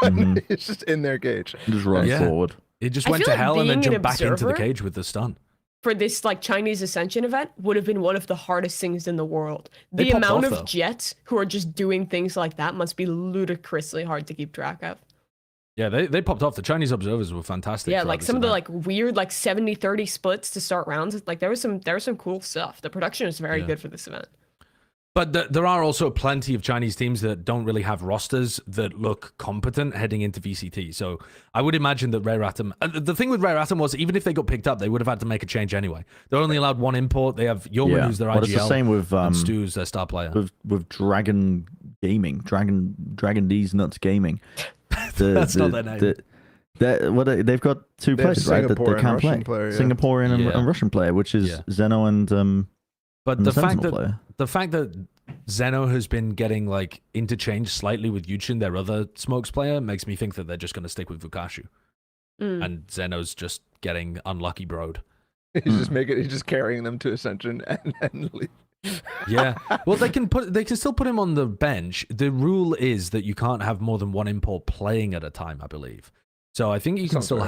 but it's just in their cage. Just run Yeah. forward. It just I went feel to like hell and then being an jumped back into the observer- cage with the stun. For this like Chinese Ascension event would have been one of the hardest things in the world. They The popped amount off, of though. jets who are just doing things like that must be ludicrously hard to keep track of. Yeah, they popped off. The Chinese observers were fantastic. Yeah, throughout like this some of the event. like weird like 70-30 splits to start rounds. Like there was some cool stuff. The production is very Yeah. good for this event. But there are also plenty of Chinese teams that don't really have rosters that look competent heading into VCT. So I would imagine that Rare Atom... the thing with Rare Atom was even if they got picked up, they would have had to make a change anyway. They're only allowed one import. They have Yeoman, who's their IGL, But it's the same with and Stu's their star player. with Dragon Gaming, Dragon D's Nuts Gaming. That's not their name. They've got two They have players, right? That Singapore they and can't Russian play. player, yeah. Singaporean and, Yeah. and Russian player, which is Yeah. Zeno and But and the the fact Sentinel that player. the fact that Zeno has been getting like interchanged slightly with Yuchin, their other smokes player, makes me think that they're just going to stick with Vukashu. Mm. And Zeno's just getting unlucky broed. He's just carrying them to Ascension and leave. Yeah. Well, they can still put him on the bench. The rule is that you can't have more than one import playing at a time, I believe. So I think you can Sounds still fair.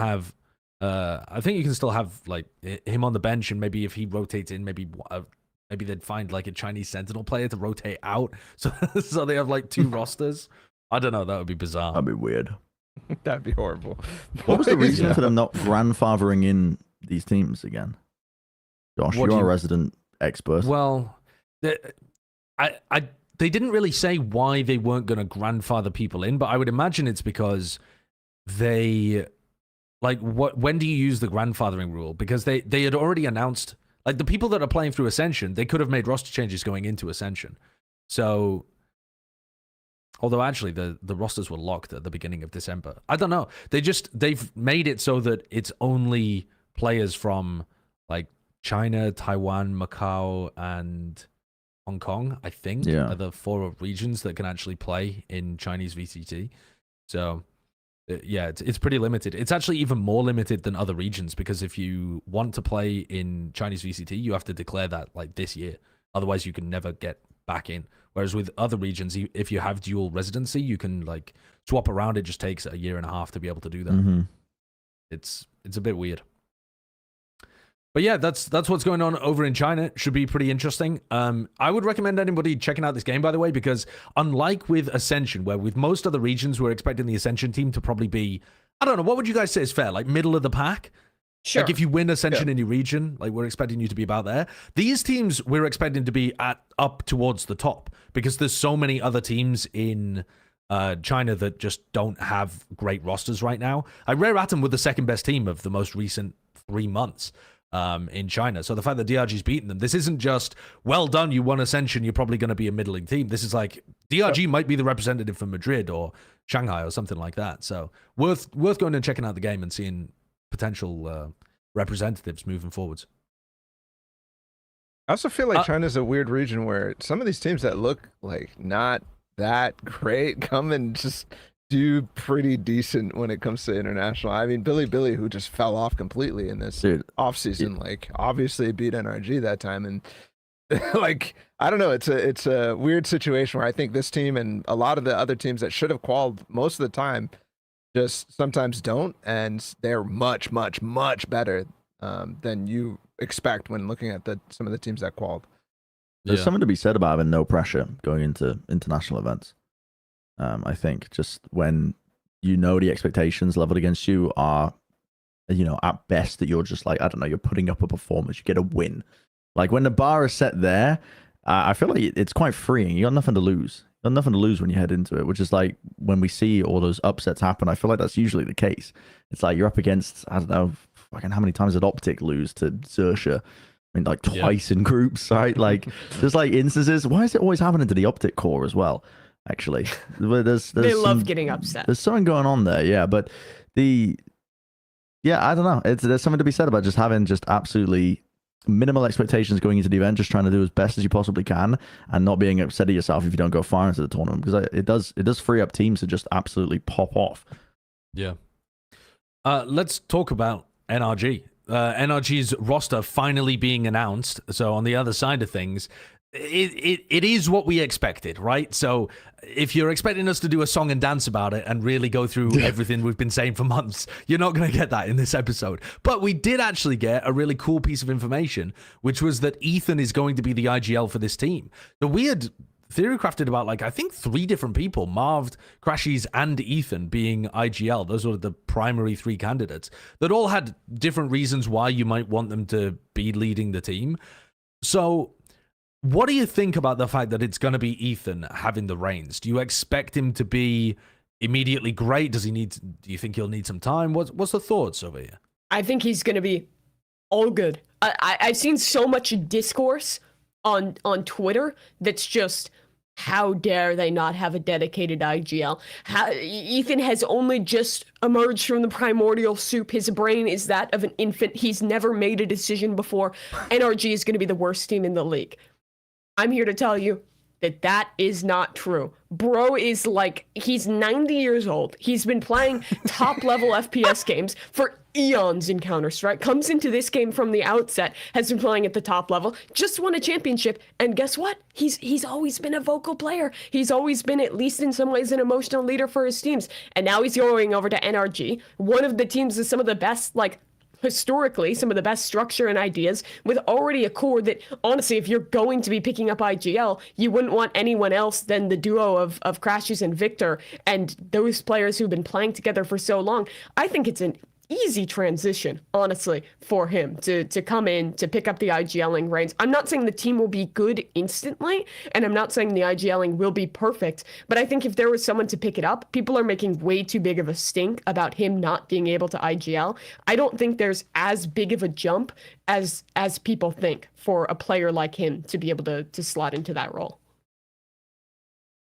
have like him on the bench, and maybe if he rotates in, maybe they'd find like a Chinese Sentinel player to rotate out, so they have like two rosters. I don't know. That would be bizarre. That'd be weird. That'd be horrible. What was the reason Yeah. for them not grandfathering in these teams again? Josh, What do you're a you- resident expert. Well, they didn't really say why they weren't going to grandfather people in, but I would imagine it's because they when do you use the grandfathering rule? Because they had already announced, like, the people that are playing through Ascension, they could have made roster changes going into Ascension. So, although actually the rosters were locked at the beginning of December. I don't know. They've made it so that it's only players from like China, Taiwan, Macau, and Hong Kong, I think, Yeah. are the 4 regions that can actually play in Chinese VCT. So, yeah, it's pretty limited. It's actually even more limited than other regions, because if you want to play in Chinese VCT, you have to declare that like this year. Otherwise, you can never get back in. Whereas with other regions, if you have dual residency, you can like swap around. It just takes a year and a half to be able to do that. Mhm. It's a bit weird. But yeah, that's what's going on over in China. Should be pretty interesting. I would recommend anybody checking out this game, by the way, because unlike with Ascension, where with most other regions we're expecting the Ascension team to probably be, I don't know, what would you guys say is fair? Like middle of the pack? Sure. Like if you win Ascension in your region, like we're expecting you to be about there. These teams we're expecting to be up towards the top because there's so many other teams in China that just don't have great rosters right now. Rare Atom were the second best team of the most recent 3 months in China. So the fact that DRG's beaten them, this isn't just, well done, you won Ascension, you're probably going to be a middling team. This is like, DRG might be the representative for Madrid or Shanghai or something like that. So worth going and checking out the game and seeing potential representatives moving forwards. I also feel like China's a weird region where some of these teams that look like not that great come and just do pretty decent when it comes to international. I mean, Billy, who just fell off completely in this offseason, like obviously beat NRG that time. And like, I don't know, it's a weird situation where I think this team and a lot of the other teams that should have qualified most of the time just sometimes don't, and they're much better than you expect when looking at some of the teams that qualified. There's something to be said about having no pressure going into international events. I think just when you know the expectations leveled against you are, at best that you're just like, I don't know, you're putting up a performance, you get a win. Like when the bar is set there, I feel like it's quite freeing. You got nothing to lose. You got nothing to lose when you head into it, which is like when we see all those upsets happen, I feel like that's usually the case. It's like you're up against, I don't know, fucking how many times did Optic lose to Xerxia? I mean, like twice in groups, right? Like there's like instances. Why is it always happening to the Optic core as well? Actually, they love getting upset. There's something going on there, yeah. But I don't know. There's something to be said about just having just absolutely minimal expectations going into the event, just trying to do as best as you possibly can, and not being upset at yourself if you don't go far into the tournament, because it does free up teams to just absolutely pop off. Yeah. Let's talk about NRG. NRG's roster finally being announced. So on the other side of things, it is what we expected, right? So if you're expecting us to do a song and dance about it and really go through everything we've been saying for months, you're not going to get that in this episode. But we did actually get a really cool piece of information, which was that Ethan is going to be the IGL for this team. The weird theory crafted about, like, I think 3 different people, Marved, Crashies, and Ethan being IGL. Those were the primary 3 candidates that all had different reasons why you might want them to be leading the team. So what do you think about the fact that it's going to be Ethan having the reins? Do you expect him to be immediately great? Do you think he'll need some time? What's the thoughts over here? I think he's going to be all good. I've seen so much discourse on Twitter that's just, how dare they not have a dedicated IGL? Ethan has only just emerged from the primordial soup. His brain is that of an infant. He's never made a decision before. NRG is going to be the worst team in the league. I'm here to tell you that is not true. Bro is like, he's 90 years old. He's been playing top level FPS games for eons in Counter-Strike, comes into this game from the outset, has been playing at the top level, just won a championship, and guess what? He's always been a vocal player. He's always been, at least in some ways, an emotional leader for his teams. And now he's going over to NRG, one of the teams with some of the best, like, historically, some of the best structure and ideas, with already a core that, honestly, if you're going to be picking up IGL, you wouldn't want anyone else than the duo of Crashies and Victor, and those players who've been playing together for so long. I think it's an easy transition, honestly, for him to come in, to pick up the IGLing reins. I'm not saying the team will be good instantly, and I'm not saying the IGLing will be perfect, but I think if there was someone to pick it up, people are making way too big of a stink about him not being able to IGL. I don't think there's as big of a jump as people think for a player like him to be able to slot into that role.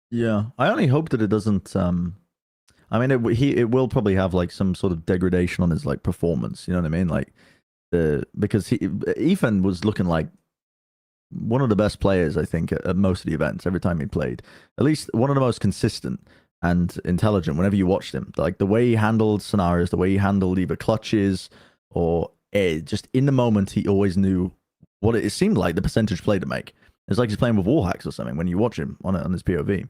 Yeah, I only hope that it doesn't I mean, it will probably have like some sort of degradation on his like performance. You know what I mean? Like because Ethan was looking like one of the best players, I think, at most of the events. Every time he played, at least one of the most consistent and intelligent. Whenever you watched him, like the way he handled scenarios, the way he handled either clutches or just in the moment, he always knew what it seemed like the percentage play to make. It's like he's playing with wall hacks or something when you watch him on his POV.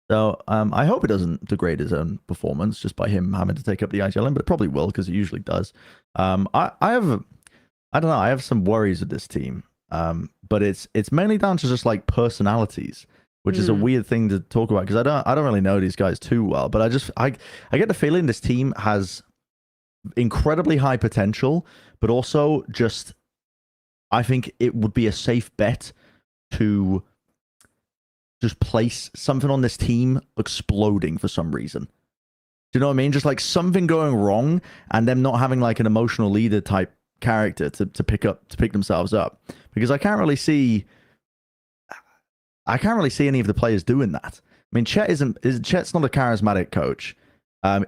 So I hope it doesn't degrade his own performance just by him having to take up the IGL, but it probably will because it usually does. I have some worries with this team, but it's mainly down to just like personalities, which is a weird thing to talk about because I don't really know these guys too well. But I get the feeling this team has incredibly high potential, but also just I think it would be a safe bet to just place something on this team exploding for some reason. Do you know what I mean? Just like something going wrong and them not having like an emotional leader type character to pick themselves up. Because I can't really see any of the players doing that. I mean, Chet's not a charismatic coach.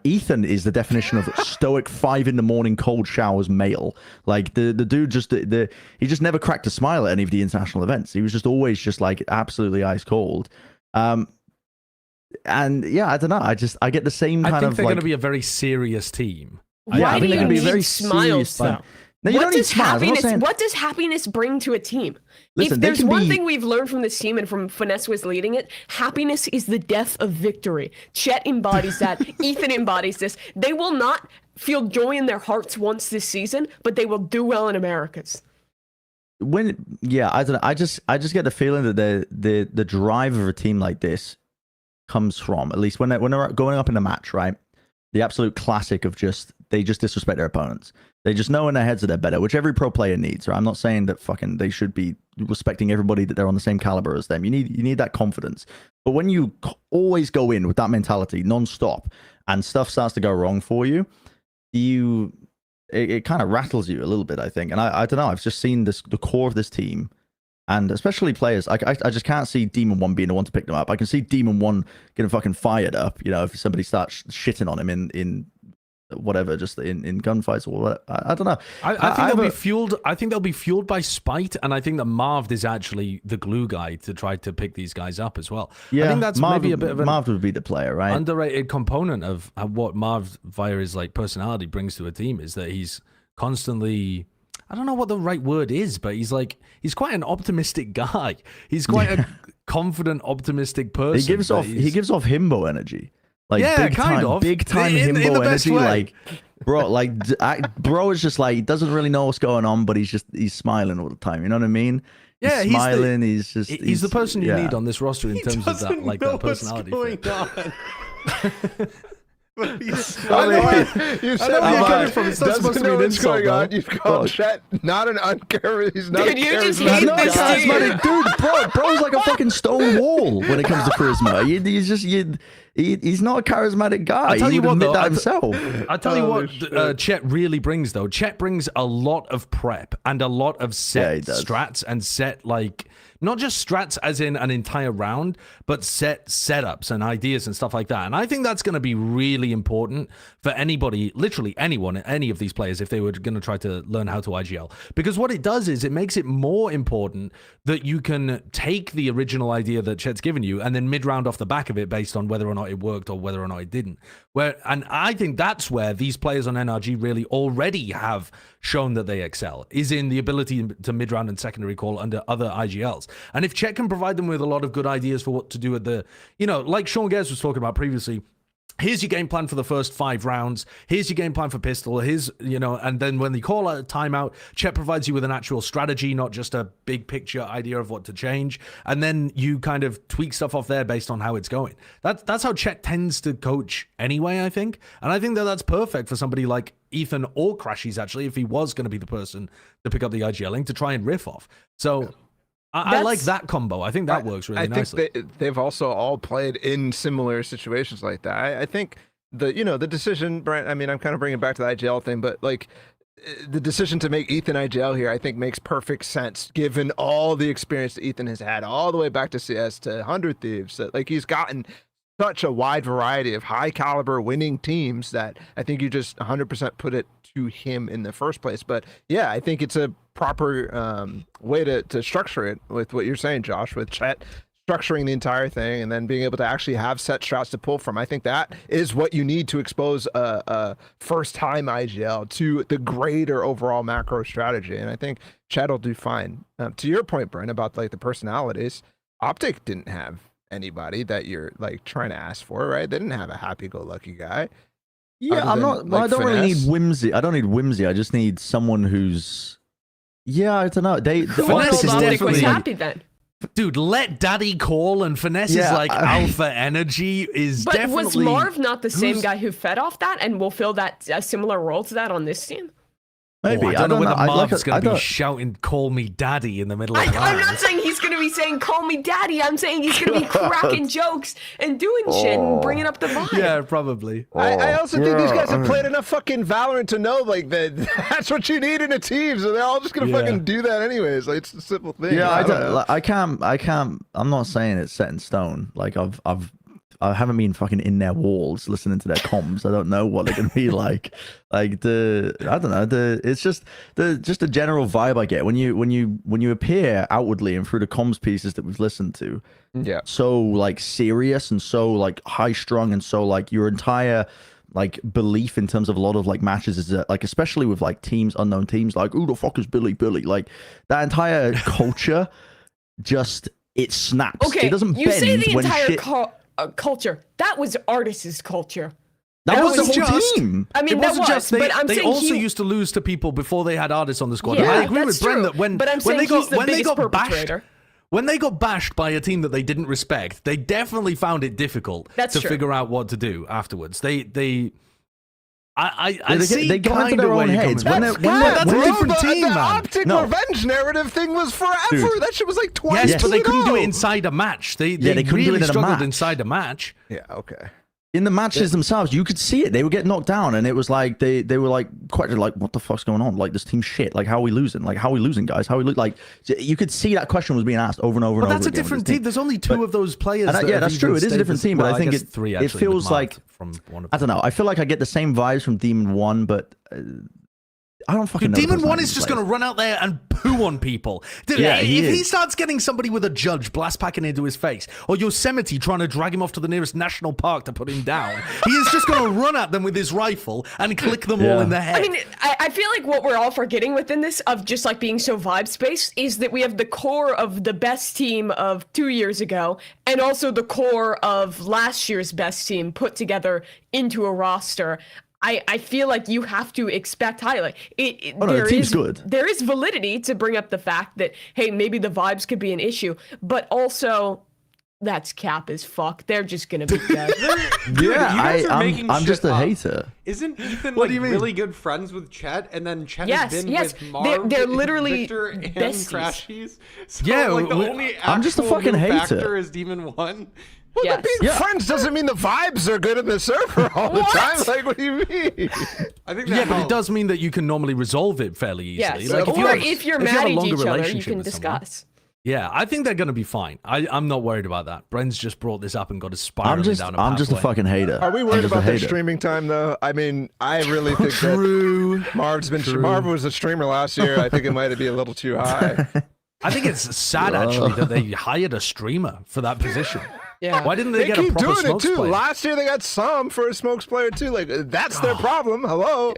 Ethan is the definition of stoic 5 a.m. cold showers male. Like the dude he just never cracked a smile at any of the international events. He was just always just like absolutely ice cold. And yeah, I don't know. I get the same kind of. I think they're like, going to be a very serious team. Why do you be a need very smiles serious though? team. No, you don't need smiles. I'm not saying... What does happiness bring to a team? Listen, if they there's can one be- thing we've learned from this team and from Finesse was leading it, happiness is the death of victory. Chet embodies that. Ethan embodies this. They will not feel joy in their hearts once this season, but they will do well in Americas. I don't know. I just get the feeling that the drive of a team like this comes from, at least when they're going up in a match, right? The absolute classic of they just disrespect their opponents. They just know in their heads that they're better, which every pro player needs. Right? I'm not saying that they should be respecting everybody, that they're on the same caliber as them. You need that confidence. But when you always go in with that mentality non-stop and stuff starts to go wrong for you, it kind of rattles you a little bit, I think. And I don't know. I've just seen the core of this team, and especially players. I just can't see Demon 1 being the one to pick them up. I can see Demon 1 getting fucking fired up. You know, if somebody starts shitting on him in whatever, just in gunfights or whatever. I don't know. I think they'll be fueled. I think they'll be fueled by spite, and I think that Marv is actually the glue guy to try to pick these guys up as well. Yeah, I think that's maybe a bit of an Marv would be the player, right? underrated component of what Marv via his like personality brings to a team is that he's constantly. I don't know what the right word is, but he's quite an optimistic guy. He's quite a confident, optimistic person. He gives off himbo energy. Like Yeah, big kind time of. In himbo the best energy. way. Like bro is just like, he doesn't really know what's going on, but he's smiling all the time. You know what I mean? Yeah, he's smiling. He's the person you yeah. need on this roster in terms of that, like that personality. What's going on? But he's You said where you're he coming from. It's not supposed to be an insult, though. You've called Chet not an uncharismatic. He's not Dude, a you just charismatic hate Not a this guy. team. charismatic dude, bro's like a fucking stone wall when it comes to charisma. He's not a charismatic guy. I tell He you would what, admit though, that I himself. I tell you Oh, what, shit. Chet really brings though. Chet brings a lot of prep and a lot of Yeah, set he does. strats and set like not just strats as in an entire round, but setups and ideas and stuff like that. And I think that's going to be really important for anybody, literally anyone, any of these players, if they were going to try to learn how to IGL. Because what it does is it makes it more important that you can take the original idea that Chet's given you and then mid-round off the back of it based on whether or not it worked or whether or not it didn't. And I think that's where these players on NRG really already have shown that they excel, is in the ability to mid-round and secondary call under other IGLs. And if Chet can provide them with a lot of good ideas for what to do at the, like Sean Gers was talking about previously, here's your game plan for the first 5 rounds. Here's your game plan for pistol. Here's, and then when they call a timeout, Chet provides you with an actual strategy, not just a big picture idea of what to change. And then you kind of tweak stuff off there based on how it's going. That's how Chet tends to coach anyway, I think. And I think that that's perfect for somebody like Ethan or Crashies, actually, if he was going to be the person to pick up the IGLing to try and riff off. So I like that combo. I think that works really nicely. Think they've also all played in similar situations like that. I think the decision, Brent. I mean, I'm kind of bringing it back to the IGL thing, but like the decision to make Ethan IGL here, I think makes perfect sense given all the experience that Ethan has had, all the way back to CS to 100 Thieves. That like he's gotten such a wide variety of high caliber winning teams that I think you just 100% put it to him in the first place. But yeah, I think it's a proper way to structure it with what you're saying, Josh, with Chet structuring the entire thing and then being able to actually have set strats to pull from. I think that is what you need to expose a first-time IGL to the greater overall macro strategy. And I think Chet will do fine. To your point, Brent, about like the personalities, Optic didn't have anybody that you're like trying to ask for, right? They didn't have a happy-go-lucky guy. Yeah, Other than, like, I don't really finesse. need whimsy. I don't need whimsy. I just need someone who's. Yeah, I don't know. Who Finesse told is Optic was definitely- happy then? Dude, let Daddy call and Finesse is like alpha energy is But definitely. was Marv not the same who's- guy who fed off that and will fill that a similar role to that on this team? Maybe. I don't know whether I Marv's going to be don't- shouting "Call me Daddy" in the middle of the I'm round. not saying he's going to be saying "Call me Daddy." I'm saying he's going to be cracking jokes and doing shit and bringing up the vibe. Yeah, probably. I also think these guys have Yeah. played enough fucking Valorant to know like that that's what you need in a team, so they're all just gonna fucking do that anyways. Like it's a simple thing. Yeah, I don't don't. know. Like, I can't. I'm not saying it's set in stone. Like I haven't been fucking in their walls listening to their comms. I don't know what they're gonna be like. Like I don't know. It's just the general vibe I get when you appear outwardly and through the comms pieces that we've listened to. Yeah. So like serious and so like high strung and so like your entire like belief in terms of a lot of like matches is that, like, especially with like teams, unknown teams, like who the fuck is Billy? Like that entire culture just it snaps. Okay, It doesn't you bend say the when entire shit. culture. That was Artis' culture. That was the was whole just- team. I mean, It that wasn't was, just they. but I'm they saying also he, used to lose to people before they had artists on the squad. Yeah, I agree that's with Bren true. that when But I'm when they saying he's got the when they biggest got bashed. perpetrator. When they got bashed by a team that they didn't respect, they definitely found it difficult That's to true. figure out what to do afterwards. I They see they got into kinda their where own you're heads. coming When from. they're- when Yeah, they're- that's a when they're- different team, the man. optic No. revenge narrative thing was forever. Dude. That shit was like 20 Yes, but they couldn't do it in. inside a match. They they couldn't do really it in a struggled match. inside a match. Yeah, okay. In the matches themselves, you could see it. They would get knocked down, and it was like they were like quite like, what the fuck's going on? Like this team's shit. Like how are we losing? Like how are we losing, guys? How are we like? You could see that question was being asked over and over But and over. that's a again with different this team. There's only two But- of those players. And that yeah, have that's even true. It is a stayed different this- team, but well, I think guess it- three. it Actually, with feels Marv like- from one of I don't know. I feel like I get the same vibes from Demon One, but I don't fucking Dude, know. the Demon One personality is of just the going to run out there and poo on people. Dude, Yeah, if he he is. starts getting somebody with a judge blast packing into his face, or Yosemite trying to drag him off to the nearest national park to put him down, he is just going to run at them with his rifle and click them all Yeah. in the head. I mean, I feel like what we're all forgetting within this of just like being so vibe space is that we have the core of the best team of 2 years ago and also the core of last year's best team put together into a roster. I feel like you have to expect high. Like no, the team's good. There is validity to bring up the fact that, hey, maybe the vibes could be an issue, but also that's cap as fuck. They're just gonna be dead. Dude, you guys are making I'm shit just a up. hater. Isn't Ethan What like do you mean? really good friends with Chet, and then Chet Yes, has been yes. with Marv, They're and literally Victor, and besties. Crashies? So, Yeah, like the we- only I'm just a actual fucking new hater. factor is Demon One. Well, Yes. the being Yeah. friends doesn't mean the vibes are good in the server all the What? time. Like, what do you mean? I think that yeah, but it helps. does mean that you can normally resolve it fairly easily. Yes. Like, Or have- if you're you have mad a at longer each other, you relationship can with someone- discuss. Yeah, I think they're going to be fine. I'm not worried about that. Bren's just brought this up and got us spiraling down a I'm just a pathway. fucking hater. Are we I'm worried just a about their hater. streaming time though? I mean, I really think that True. Marv was a streamer last year. I think it might be a little too high. I think it's sad actually that they hired a streamer for that position. Yeah. Why didn't they, They get a keep proper doing it smokes too. player? Last year they got some for a smokes player too. Like that's their problem. Hello.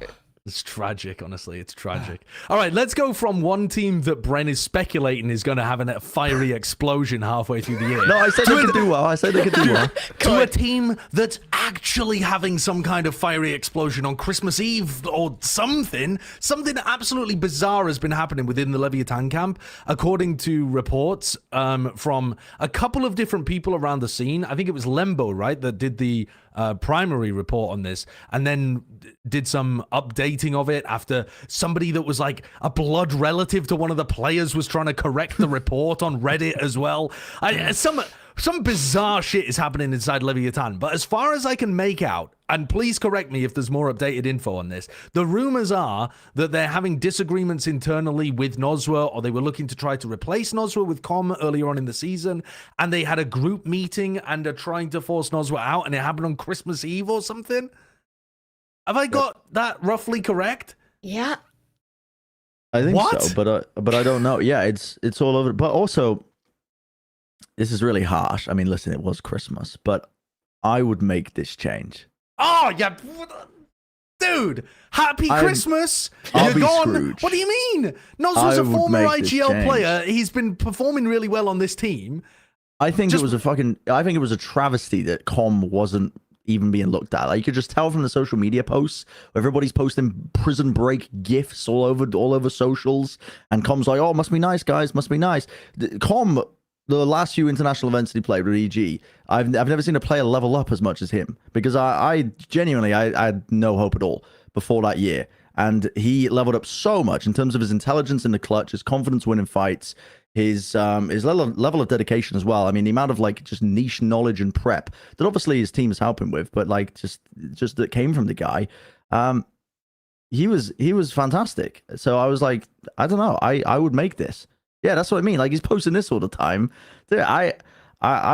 It's tragic, honestly. It's tragic. All right, let's go from one team that Bren is speculating is going to have a fiery explosion halfway through the year. No, I said they could do well. I said they could do well. To a team that's actually having some kind of fiery explosion on Christmas Eve or something. Something absolutely bizarre has been happening within the Leviatán camp, according to reports from a couple of different people around the scene. I think it was Lembo, right, that did the primary report on this, and then did some updating of it after somebody that was like a blood relative to one of the players was trying to correct the report on Reddit as well. Some bizarre shit is happening inside Leviatán, but as far as I can make out, and please correct me if there's more updated info on this, the rumors are that they're having disagreements internally with Nozwa, or they were looking to try to replace Nozwa with Com earlier on in the season, and they had a group meeting and are trying to force Nozwa out, and it happened on Christmas Eve or something? Have I got that roughly correct? Yeah. I think What? so, but I don't know. Yeah, it's all over. But also, this is really harsh. I mean, listen, it was Christmas, but I would make this change. Oh, yeah. Dude, happy Christmas. I'll You're be gone. Scrooge. What do you mean? Nozwa's I a would former make this IGL change. player. He's been performing really well on this team. I think Just- it was I think it was a travesty that Com wasn't even being looked at. Like you could just tell from the social media posts, everybody's posting prison break gifs all over socials, and Com's like, "Oh, must be nice, guys, must be nice." Com the last few international events he played with EG, I've never seen a player level up as much as him, because I genuinely I had no hope at all before that year, and he leveled up so much in terms of his intelligence in the clutch, his confidence winning fights, his level of dedication as well. I mean, the amount of like just niche knowledge and prep that obviously his team is helping with, but like just that came from the guy. He was fantastic. So I was like, I don't know, I would make this. Yeah, that's what I mean. Like, he's posting this all the time. Dude, I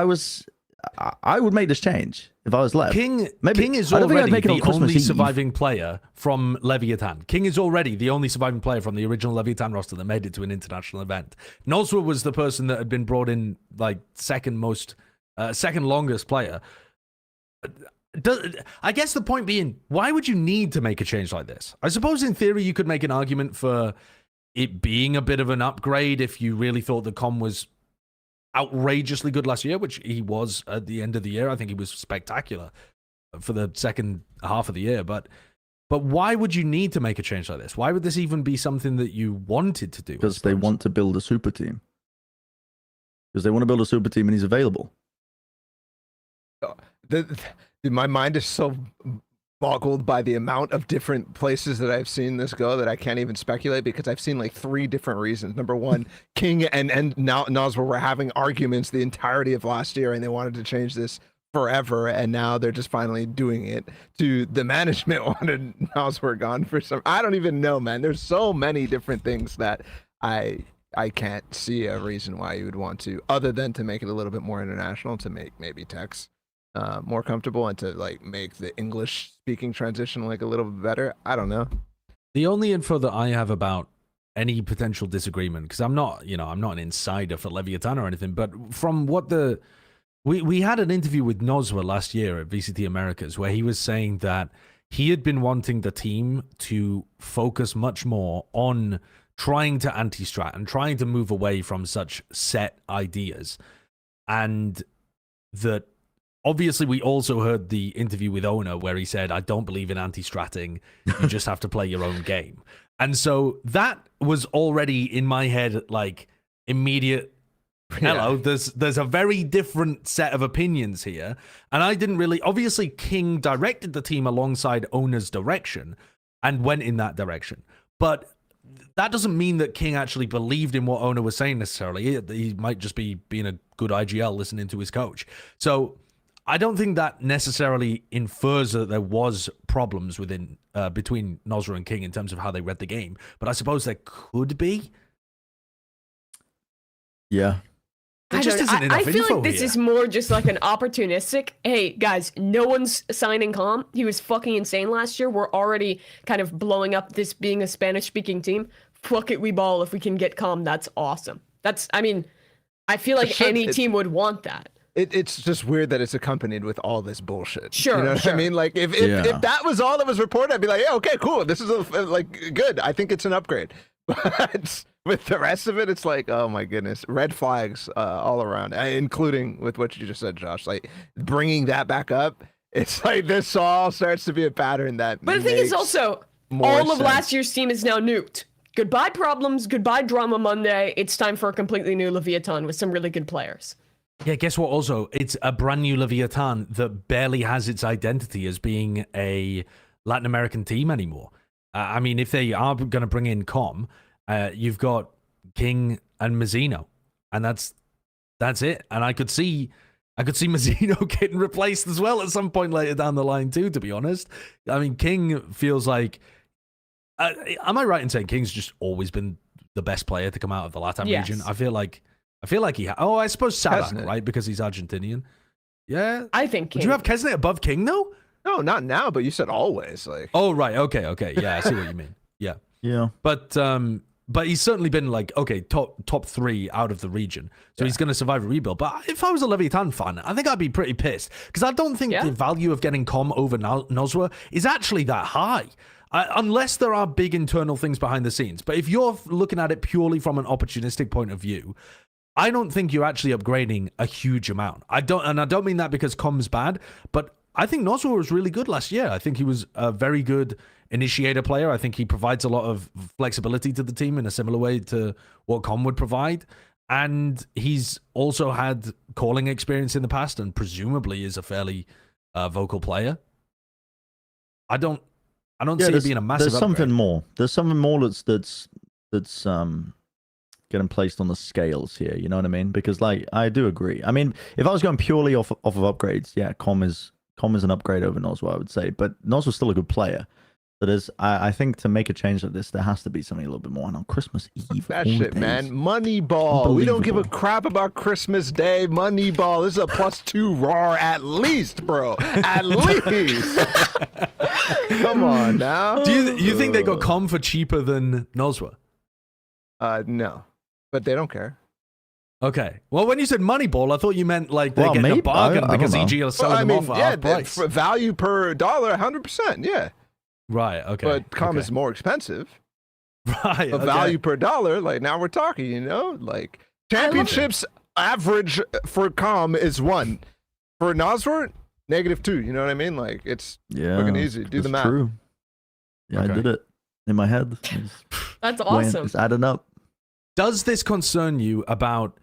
would make this change if I was left. King is already the only surviving player from Leviatán. King is already the only surviving player from the original Leviatán roster that made it to an international event. Nosra was the person that had been brought in like second longest player. I guess the point being, why would you need to make a change like this? I suppose in theory you could make an argument for it being a bit of an upgrade if you really thought the com was outrageously good last year, which he was at the end of the year. I think he was spectacular for the second half of the year. But why would you need to make a change like this? Why would this even be something that you wanted to do? Because they want to build a super team. Because they want to build a super team and he's available. My mind is so boggled by the amount of different places that I've seen this go that I can't even speculate, because I've seen like 3 different reasons. Number one, King and now Nosra were having arguments the entirety of last year, and they wanted to change this forever, and now they're just finally doing it. To the management wanted Nosra gone for some. I don't even know, man. There's so many different things that I can't see a reason why you would want to, other than to make it a little bit more international, to make maybe Trexx more comfortable, and to like make the English speaking transition like a little bit better. I don't know. The only info that I have about any potential disagreement, because I'm not an insider for Leviatán or anything, but from what we had an interview with Nosra last year at VCT Americas where he was saying that he had been wanting the team to focus much more on trying to anti-strat and trying to move away from such set ideas, and that obviously, we also heard the interview with Owner where he said, I don't believe in anti-stratting. You just have to play your own game. And so that was already in my head, like, immediate, hello, there's a very different set of opinions here. And I didn't really, obviously, King directed the team alongside Owner's direction and went in that direction. But that doesn't mean that King actually believed in what Owner was saying necessarily. He might just be being a good IGL listening to his coach. So I don't think that necessarily infers that there was problems between Nosra and King in terms of how they read the game, but I suppose there could be. Yeah. There just isn't enough I feel info like this here. is more just like an opportunistic, hey guys, no one's signing Calm. He was fucking insane last year. We're already kind of blowing up this being a Spanish-speaking team. Fuck it, we ball. If we can get Calm, that's awesome. I feel like any team would want that. It's just weird that it's accompanied with all this bullshit. Sure, you know what I mean? Like if that was all that was reported, I'd be like, yeah, okay, cool. This is like good. I think it's an upgrade. But with the rest of it, it's like, oh my goodness, red flags all around, including with what you just said, Josh. Like bringing that back up, it's like this all starts to be a pattern that. But the thing is also, all of last year's team is now nuked. Goodbye problems. Goodbye drama Monday. It's time for a completely new Leviatán with some really good players. Yeah, guess what? Also, it's a brand new Leviatán that barely has its identity as being a Latin American team anymore. I mean, if they are going to bring in Com, you've got King and Mazzino, and that's it. And I could see Mazzino getting replaced as well at some point later down the line too. To be honest, I mean, King feels like. Am I right in saying King's just always been the best player to come out of the Latam region? I feel like he. I suppose Sadak, right? Because he's Argentinian. Yeah, I think. King. Would you have Kesnet above King though? No, not now. But you said always. Like. Oh right. Okay. Yeah, I see what you mean. Yeah. But he's certainly been like top 3 out of the region, so he's going to survive a rebuild. But if I was a Leviatán fan, I think I'd be pretty pissed because I don't think the value of getting Com over Nosra is actually that high. Unless there are big internal things behind the scenes. But if you're looking at it purely from an opportunistic point of view, I don't think you're actually upgrading a huge amount. I don't mean that because Com's bad, but I think Nosra was really good last year. I think he was a very good initiator player. I think he provides a lot of flexibility to the team in a similar way to what Com would provide. and he's also had calling experience in the past, and presumably is a fairly vocal player. I don't see it being a massive. There's something upgrade. more. There's something more that's getting placed on the scales here. You know what I mean? Because like I do agree. I mean, if I was going purely off of upgrades, yeah, Com is an upgrade over Noswa, I would say. But Noswa's still a good player. So there's, I think to make a change like this, there has to be something a little bit more. And on Christmas Eve, That all shit, days, man. Moneyball. We don't give a Unbelievable. crap about Christmas Day. Moneyball. This is a +2 raw at least, bro. At least. Come on now. Do you think they got Com for cheaper than Noswa? No, but they don't care. Okay. Well, when you said Moneyball, I thought you meant like they're Well, getting a maybe. bargain I don't because know. EG are selling them off at half price. for value per dollar, 100%. Yeah, Right. Okay. but Com okay. is more expensive. right. But okay. value per dollar, like now we're talking. Like championships average for Com is 1. For Noswort, -2. You know what I mean? Like it's Yeah, fucking easy. Do the it's math. True. Yeah, Okay. I did it in my head. It's That's weighing- awesome. It's adding up. Does this concern you about?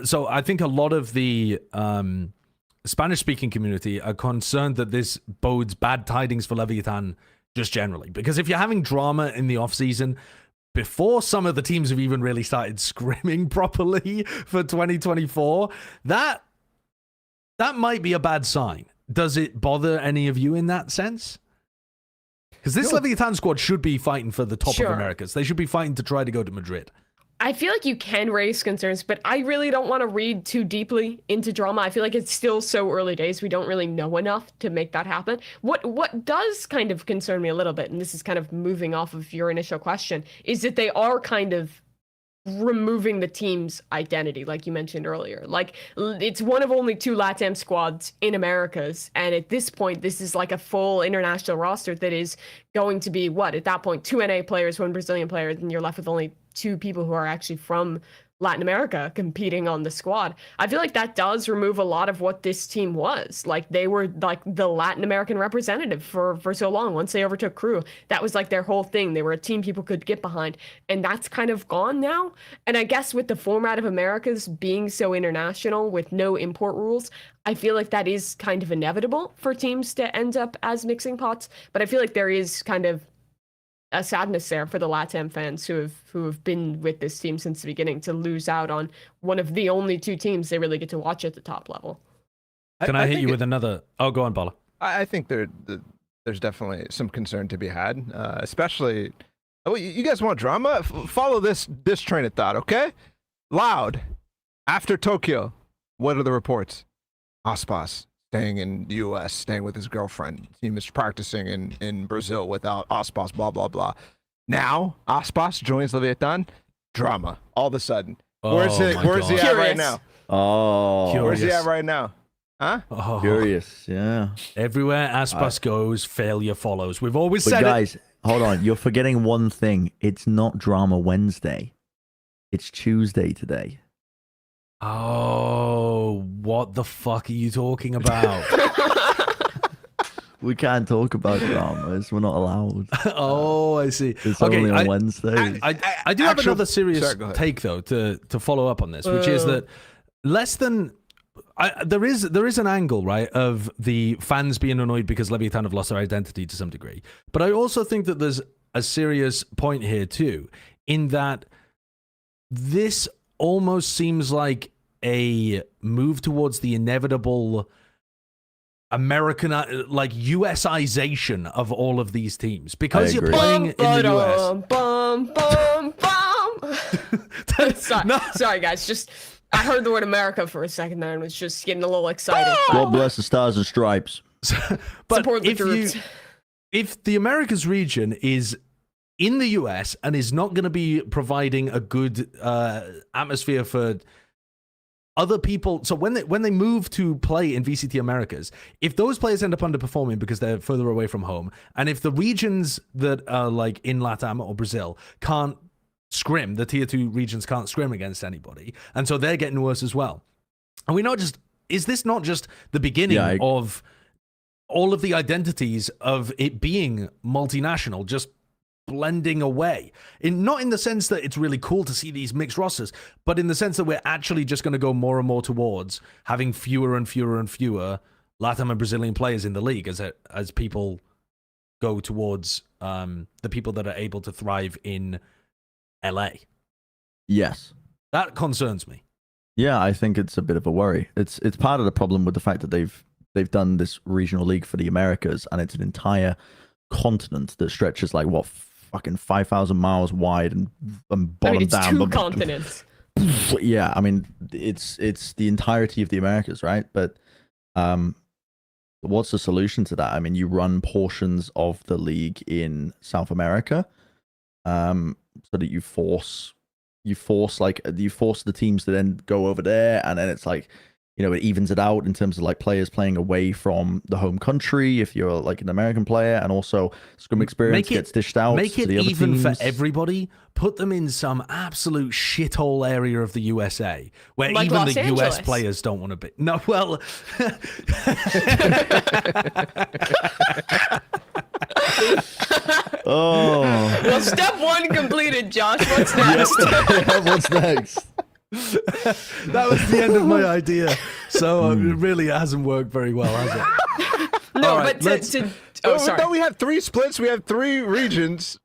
So I think a lot of the Spanish-speaking community are concerned that this bodes bad tidings for Leviatán just generally. Because if you're having drama in the off-season, before some of the teams have even really started scrimming properly for 2024, that might be a bad sign. Does it bother any of you in that sense? Because this Leviatán squad should be fighting for the top Sure. of Americas. They should be fighting to try to go to Madrid. I feel like you can raise concerns, but I really don't want to read too deeply into drama. I feel like it's still so early days. We don't really know enough to make that happen. What does kind of concern me a little bit, and this is kind of moving off of your initial question, is that they are kind of removing the team's identity, like you mentioned earlier. Like, it's one of only 2 LATAM squads in Americas, and at this point, this is like a full international roster that is going to be, at that point, 2 NA players, 1 Brazilian player, and you're left with only 2 people who are actually from Latin America competing on the squad. I feel like that does remove a lot of what this team was. Like, they were like the Latin American representative for so long. Once they overtook Crew, that was like their whole thing. They were a team people could get behind, and that's kind of gone now. And I guess with the format of Americas being so international with no import rules, I feel like that is kind of inevitable for teams to end up as mixing pots. But I feel like there is kind of a sadness there for the LATAM fans who have been with this team since the beginning, to lose out on one of the only 2 teams they really get to watch at the top level. Can I hit think you with another? Oh, go on, Bala. I think there's definitely some concern to be had, especially. Oh, you guys want drama? Follow this train of thought, okay? Loud. After Tokyo, what are the reports? Aspas staying in the U.S., staying with his girlfriend. He was practicing in Brazil without Aspas, blah, blah, blah. Now, Aspas joins Leviatán. Drama. All of a sudden. Where's he my at God. right Curious. now? Oh, Curious. Where's he at right now? Huh? Oh, curious. Yeah. everywhere Aspas goes, failure follows. We've always But said guys, hold on. You're forgetting one thing. It's not Drama Wednesday. It's Tuesday today. Oh, what the fuck are you talking about? We can't talk about dramas. We're not allowed. Oh, I see. It's Okay, only on I Wednesdays. do have Actual- another serious Sorry, go ahead. take though to follow up on this, which is that there is an angle, right, of the fans being annoyed because Leviatán have lost their identity to some degree, but I also think that there's a serious point here too, in that this almost seems like a move towards the inevitable American, like USization of all of these teams, because you're agree. playing in the US. Bum, bum, bum. Sorry, guys. Just I heard the word America for a second there and was just getting a little excited. God bless the Stars and Stripes. But Support the if troops. if the Americas region is in the US and is not going to be providing a good atmosphere for other people, so when they move to play in VCT Americas, if those players end up underperforming because they're further away from home, and if the regions that are like in LATAM or Brazil can't scrim, the tier 2 regions can't scrim against anybody, and so they're getting worse as well. And is this not just the beginning of all of the identities of it being multinational just blending away. Not in the sense that it's really cool to see these mixed rosters, but in the sense that we're actually just going to go more and more towards having fewer and fewer and fewer Latin and Brazilian players in the league as people go towards the people that are able to thrive in LA. Yes. That concerns me. Yeah, I think it's a bit of a worry. It's part of the problem with the fact that they've done this regional league for the Americas, and it's an entire continent that stretches like what, fucking 5,000 miles wide and bottom it's down. two continents. Yeah, I mean it's the entirety of the Americas, right? But what's the solution to that? I mean, you run portions of the league in South America, so that you force the teams to then go over there, and then it's like, you know, it evens it out in terms of like players playing away from the home country if you're like an American player, and also scrum experience gets dished out. Make to it the other even for teams. everybody. Put them in some absolute shithole area of the USA where Like even Los the Angeles. US players don't want to be. No, well. Oh, Well, step one completed, Josh. What's next? what's next? That was the end of my idea. So really, it hasn't worked very well, has it? No, All right, but oh, sorry. No, we have 3 splits. We have 3 regions.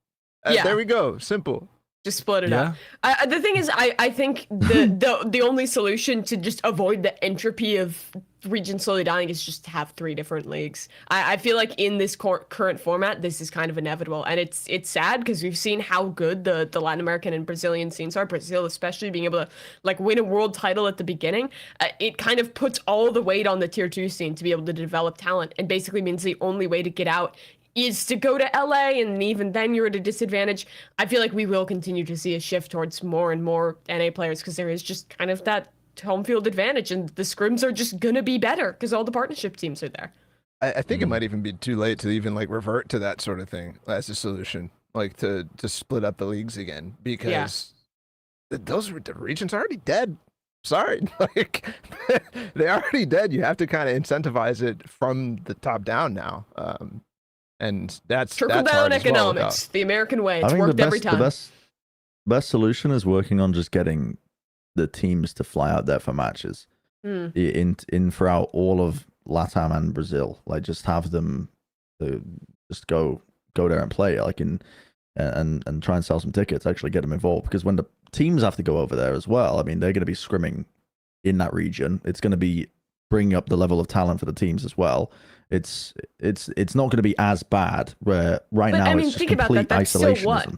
Yeah. There we go. Simple. Just split it Yeah. up. The thing is, I think the only solution to just avoid the entropy of regions slowly dying is just to have 3 different leagues. I feel like in this current format, this is kind of inevitable, and it's sad because we've seen how good the Latin American and Brazilian scenes are. Brazil, especially, being able to like win a world title at the beginning, it kind of puts all the weight on the tier 2 scene to be able to develop talent, and basically means the only way to get out is to go to LA, and even then you're at a disadvantage. I feel like we will continue to see a shift towards more and more NA players because there is just kind of that home field advantage, and the scrims are just gonna be better because all the partnership teams are there. I think it might even be too late to even like revert to that sort of thing as a solution, like to split up the leagues again, because the regions are already dead. Sorry, like they're already dead. You have to kind of incentivize it from the top down now. And that's Trickle hard down as well, economics, the American way. I It's think worked every time. the best solution is working on just getting the teams to fly out there for matches in throughout all of LATAM and Brazil. Like, just have them just go there and play, like and try and sell some tickets, actually get them involved, because when the teams have to go over there as well, I mean, they're going to be scrimming in that region. It's going to be bringing up the level of talent for the teams as well. It's not going to be as bad, where right now it's just think about complete that. That's still isolationism. what,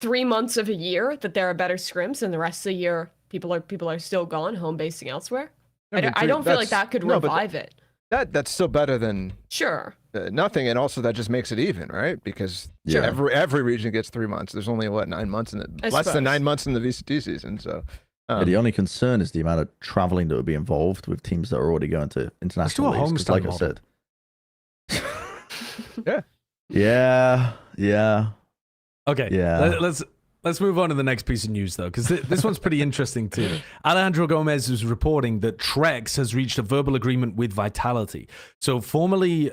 3 months of a year that there are better scrims, and the rest of the year people are still gone home basing elsewhere. I don't feel like that could revive it. That's still better than Sure. nothing, and also that just makes it even, right? Because Yeah. every region gets 3 months. There's only 9 months in I less suppose. than 9 months in the VCT season. So Yeah, the only concern is the amount of traveling that would be involved with teams that are already going to international Let's do a leagues, 'cause homestand like I model. said. Yeah. Yeah. Okay. Yeah. Let's move on to the next piece of news, though, because this one's pretty interesting too. Alejandro Gomez is reporting that Trexx has reached a verbal agreement with Vitality. So formerly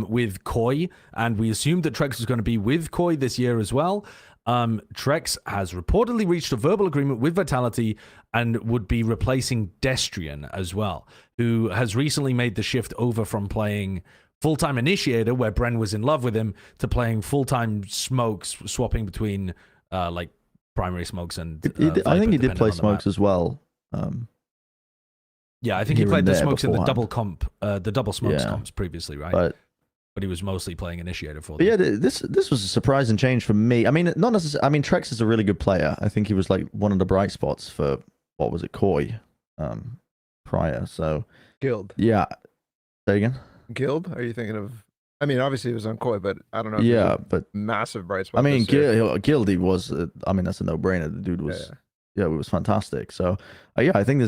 with Koi, and we assumed that Trexx was going to be with Koi this year as well. Trexx has reportedly reached a verbal agreement with Vitality and would be replacing Destrian as well, who has recently made the shift over from playing full-time Initiator, where Bren was in love with him, to playing full-time Smokes, swapping between like primary Smokes and I think he did Viper, play depending on the Smokes as well. Yeah, I think he here played and the there Smokes in the beforehand. the double Smokes Yeah. comps previously, right? But But he was mostly playing Initiator for But them. yeah, this was a surprising change for me. I mean, not necessarily. I mean, Trexx is a really good player. I think he was like one of the bright spots for what was it, Koi, prior. So Guild. yeah, say again. Guild? Are you thinking of? I mean, obviously it was on Koi, but I don't know. If Yeah, it was a but massive bright spot. I mean, this year. Gildy was. I mean, that's a no-brainer. The dude was. Yeah, it was fantastic. So yeah, I think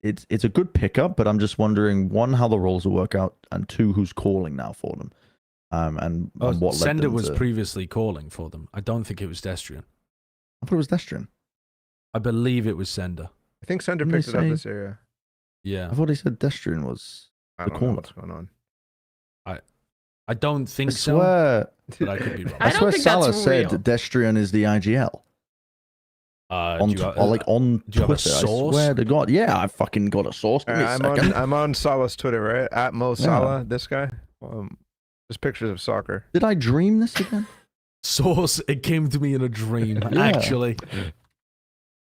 it's a good pickup. But I'm just wondering, one, how the roles will work out, and two, who's calling now for them. And what led Sender them was to... previously calling for them. I don't think it was Destrian. I thought it was Destrian. I believe it was Sender. I think Sender Didn't picked they it up say- this year. Yeah. I thought he said Destrian was. I The don't know corner. what's going on. I don't think I so, swear, but I could be wrong. I I don't swear think that's Salah said real. Destrian is the IGL. On Do you have- on do you have a Twitter. I source? swear to God. Yeah, I fucking got a source. Give me a I'm second. on Salah's Twitter, right? At Mo Yeah. Salah, this guy. Just pictures of soccer. Did I dream this again? Source, it came to me in a dream, Yeah. actually.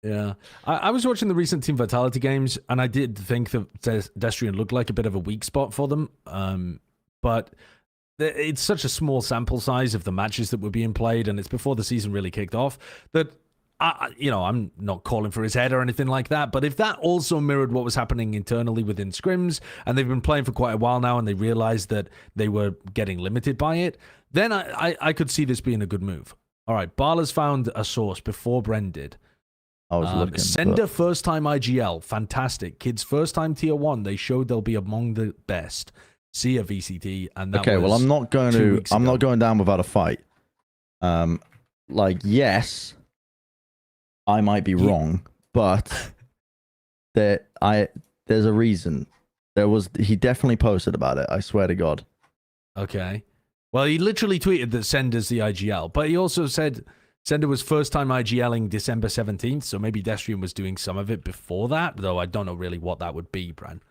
Yeah. I was watching the recent Team Vitality games, and I did think that Destrian looked like a bit of a weak spot for them. But it's such a small sample size of the matches that were being played, and it's before the season really kicked off, that I'm not calling for his head or anything like that, but if that also mirrored what was happening internally within scrims, and they've been playing for quite a while now, and they realized that they were getting limited by it, then I could see this being a good move. All right, Barla's found a source before Bren did. I was looking. Sender first time IGL, fantastic. Kids first time tier 1, they showed they'll be among the best. See a VCT, and that Okay, well, was I'm not going 2 to. weeks I'm ago. not going down without a fight. Yes, I might be wrong, but there's a reason. He definitely posted about it. I swear to God. Okay. Well, he literally tweeted that Sender's the IGL, but he also said Sender was first time IGLing December 17th, so maybe Destrian was doing some of it before that, though I don't know really what that would be, Bran.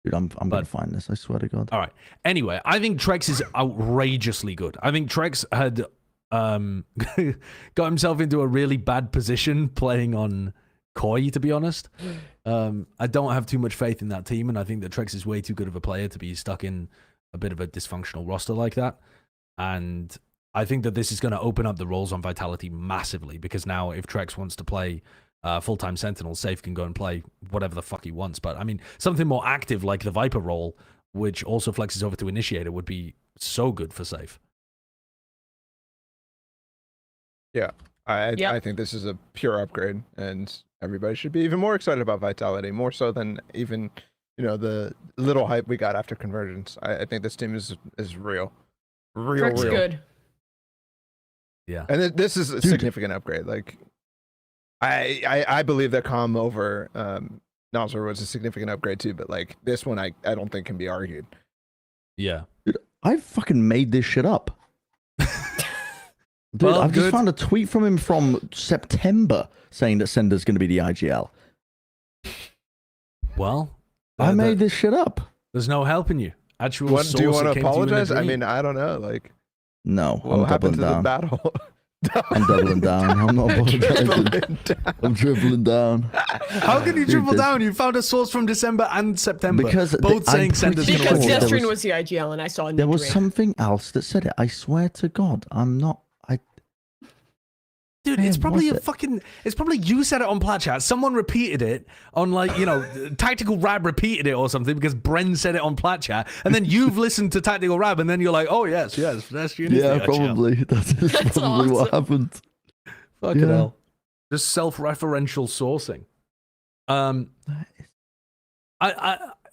Dude, I'm going to find this. I swear to God. All right. Anyway, I think Trexx is outrageously good. I think Trexx had got himself into a really bad position playing on Koi, to be honest. I don't have too much faith in that team, and I think that Trexx is way too good of a player to be stuck in a bit of a dysfunctional roster like that. And I think that this is going to open up the roles on Vitality massively, because now if Trexx wants to play full-time Sentinel, Safe can go and play whatever the fuck he wants. But I mean, something more active like the Viper role, which also flexes over to Initiator, would be so good for Safe. Yeah, I think this is a pure upgrade, and everybody should be even more excited about Vitality, more so than even the little hype we got after Convergence. I think this team is real, Trexx real. good. Yeah. And this is a significant upgrade. Like, I believe that Calm over Nozzer was a significant upgrade too, but like this one, I don't think can be argued. Yeah. Dude, I fucking made this shit up. Dude, Well, I've just good. found a tweet from him from September saying that Sender's going to be the IGL. Well, I made this shit up. there's no helping you. Actual Do you source want that to came you in a apologize? I dream. mean, I don't know. Like, No, what I'm happened doubling to the down. battle? I'm doubling down. I'm not apologizing. Dribbling down. I'm dribbling down. How can you Dude, dribble this- down? You found a source from December and September. Because both I'm saying Sender's pretty going to Because sure win. there Destrian was- was the IGL, and I saw a new There was dream. something else that said it. I swear to God, I'm not. Dude, Man, it's probably was a it? fucking. It's probably you said it on Plat Chat. Someone repeated it on Tactical Rab repeated it or something because Bren said it on Plat Chat, and then you've listened to Tactical Rab, and then you're like, oh yes, that's you. Yeah, probably. That's probably what awesome. happened. Fucking Yeah. hell. Just self-referential sourcing.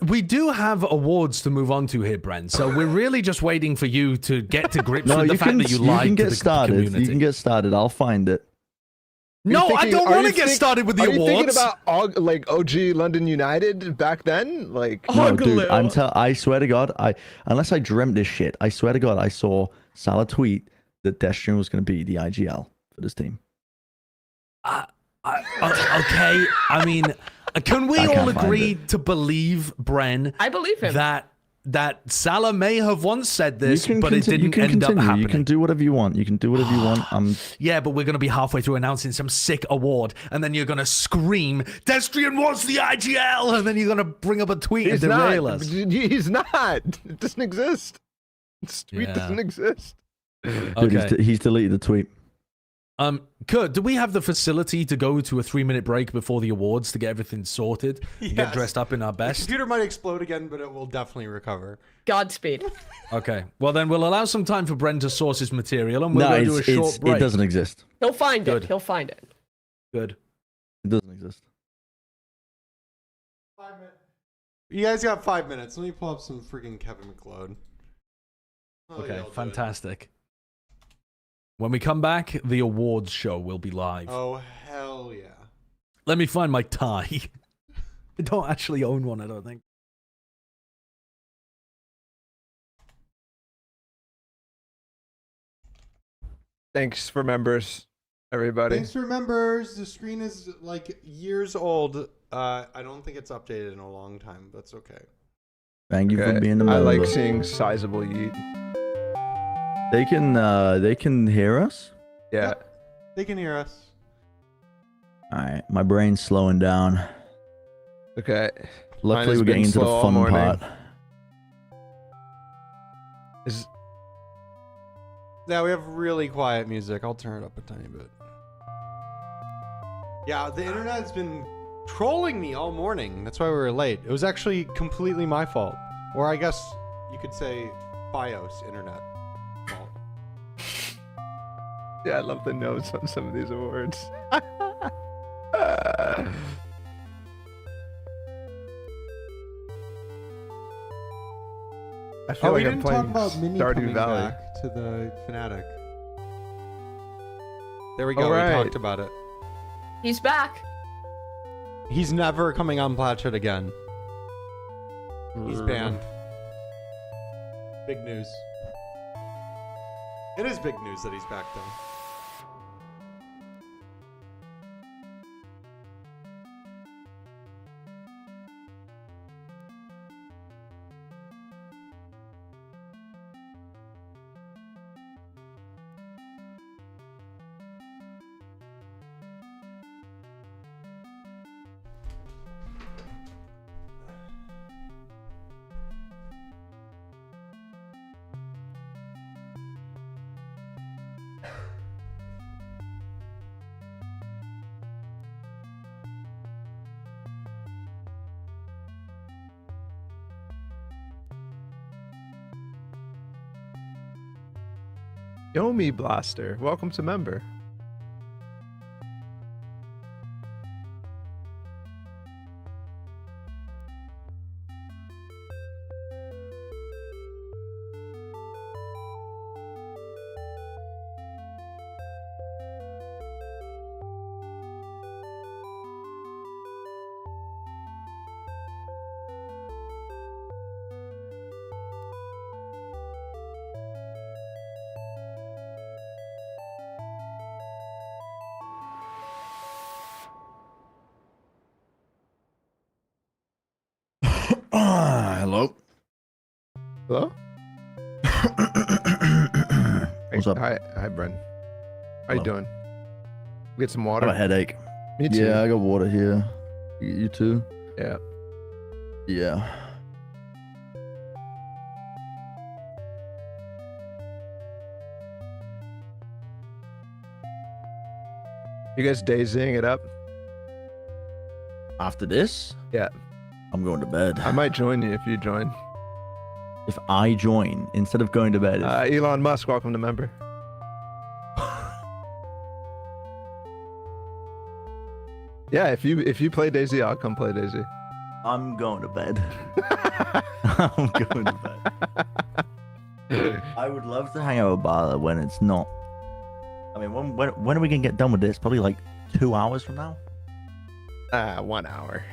We do have awards to move on to here, Bren. So we're really just waiting for you to get to grips No, with the you fact can. that you You lied can to get the started. community. You can get started. I'll find it. No, I don't want to get think- started with the Are you thinking awards. about OG London United back then? Like, No, dude, Glue. I swear to God, unless I dreamt this shit, I swear to God, I saw Salah tweet that Destrian was going to be the IGL for this team. Okay, I mean, can we I all can't find agree it. to believe, Bren, I believe him. that Salah may have once said this, but it you didn't can end up continue. happening? You can do whatever you want. You can do whatever you want. Yeah, but we're going to be halfway through announcing some sick award, and then you're going to scream, Destrian wants the IGL, and then you're going to bring up a tweet he's and not. derail us. He's not. It doesn't exist. This tweet Yeah. doesn't exist. Dude, Okay. he's deleted the tweet. Kurt, do we have the facility to go to a 3-minute break before the awards to get everything sorted and get Yes. dressed up in our The best? computer might explode again, but it will definitely recover. Godspeed. Okay. Well, then we'll allow some time for Bren to source his material, and we'll No, go do a short break. it doesn't exist. He'll find Good. it. He'll find it. Good. It doesn't exist. 5 minutes. You guys got 5 minutes. Let me pull up some freaking Kevin McLeod. Oh, yeah, Okay, I'll do it. fantastic. When we come back, the awards show will be live. Oh, hell yeah. Let me find my tie. I don't actually own one, I don't think. Thanks for members, everybody. Thanks for members. The screen is like years old. I don't think it's updated in a long time. That's okay. Thank you for being a I member. like seeing sizable yeet. They can hear us. Yeah. Yep, they can hear us. All right, my brain's slowing down. Okay. Luckily, has we're getting been into the slow all fun morning. part. Yeah, we have really quiet music. I'll turn it up a tiny bit. Yeah, the internet's been trolling me all morning. That's why we were late. It was actually completely my fault. Or I guess you could say BIOS internet fault. Yeah, I love the notes on some of these awards. I feel We like I'm didn't playing talk about Mini Stardew coming Valley. back to the Fnatic. There we go. Alright. We talked about it. He's back. He's never coming on Plat again. He's banned. Big news. It is big news that he's back though. Yomi Blaster, welcome to member. Hello. Hello? What's up? Hi, Bren. How you Hello. doing? Get some I water. have a headache. Me too. Yeah, I got water here. You too? Yeah. Yeah. You guys DayZing it up? After this, Yeah. I'm going to bed. I might join you if you join. If I join instead of going to bed, Elon Musk, welcome to member. Yeah, if you play DayZ, I'll come play DayZ. I'm going to bed. I'm going to bed. I would love to hang out with Bala when it's not. I mean, when are we gonna get done with this? Probably like 2 hours from now. 1 hour.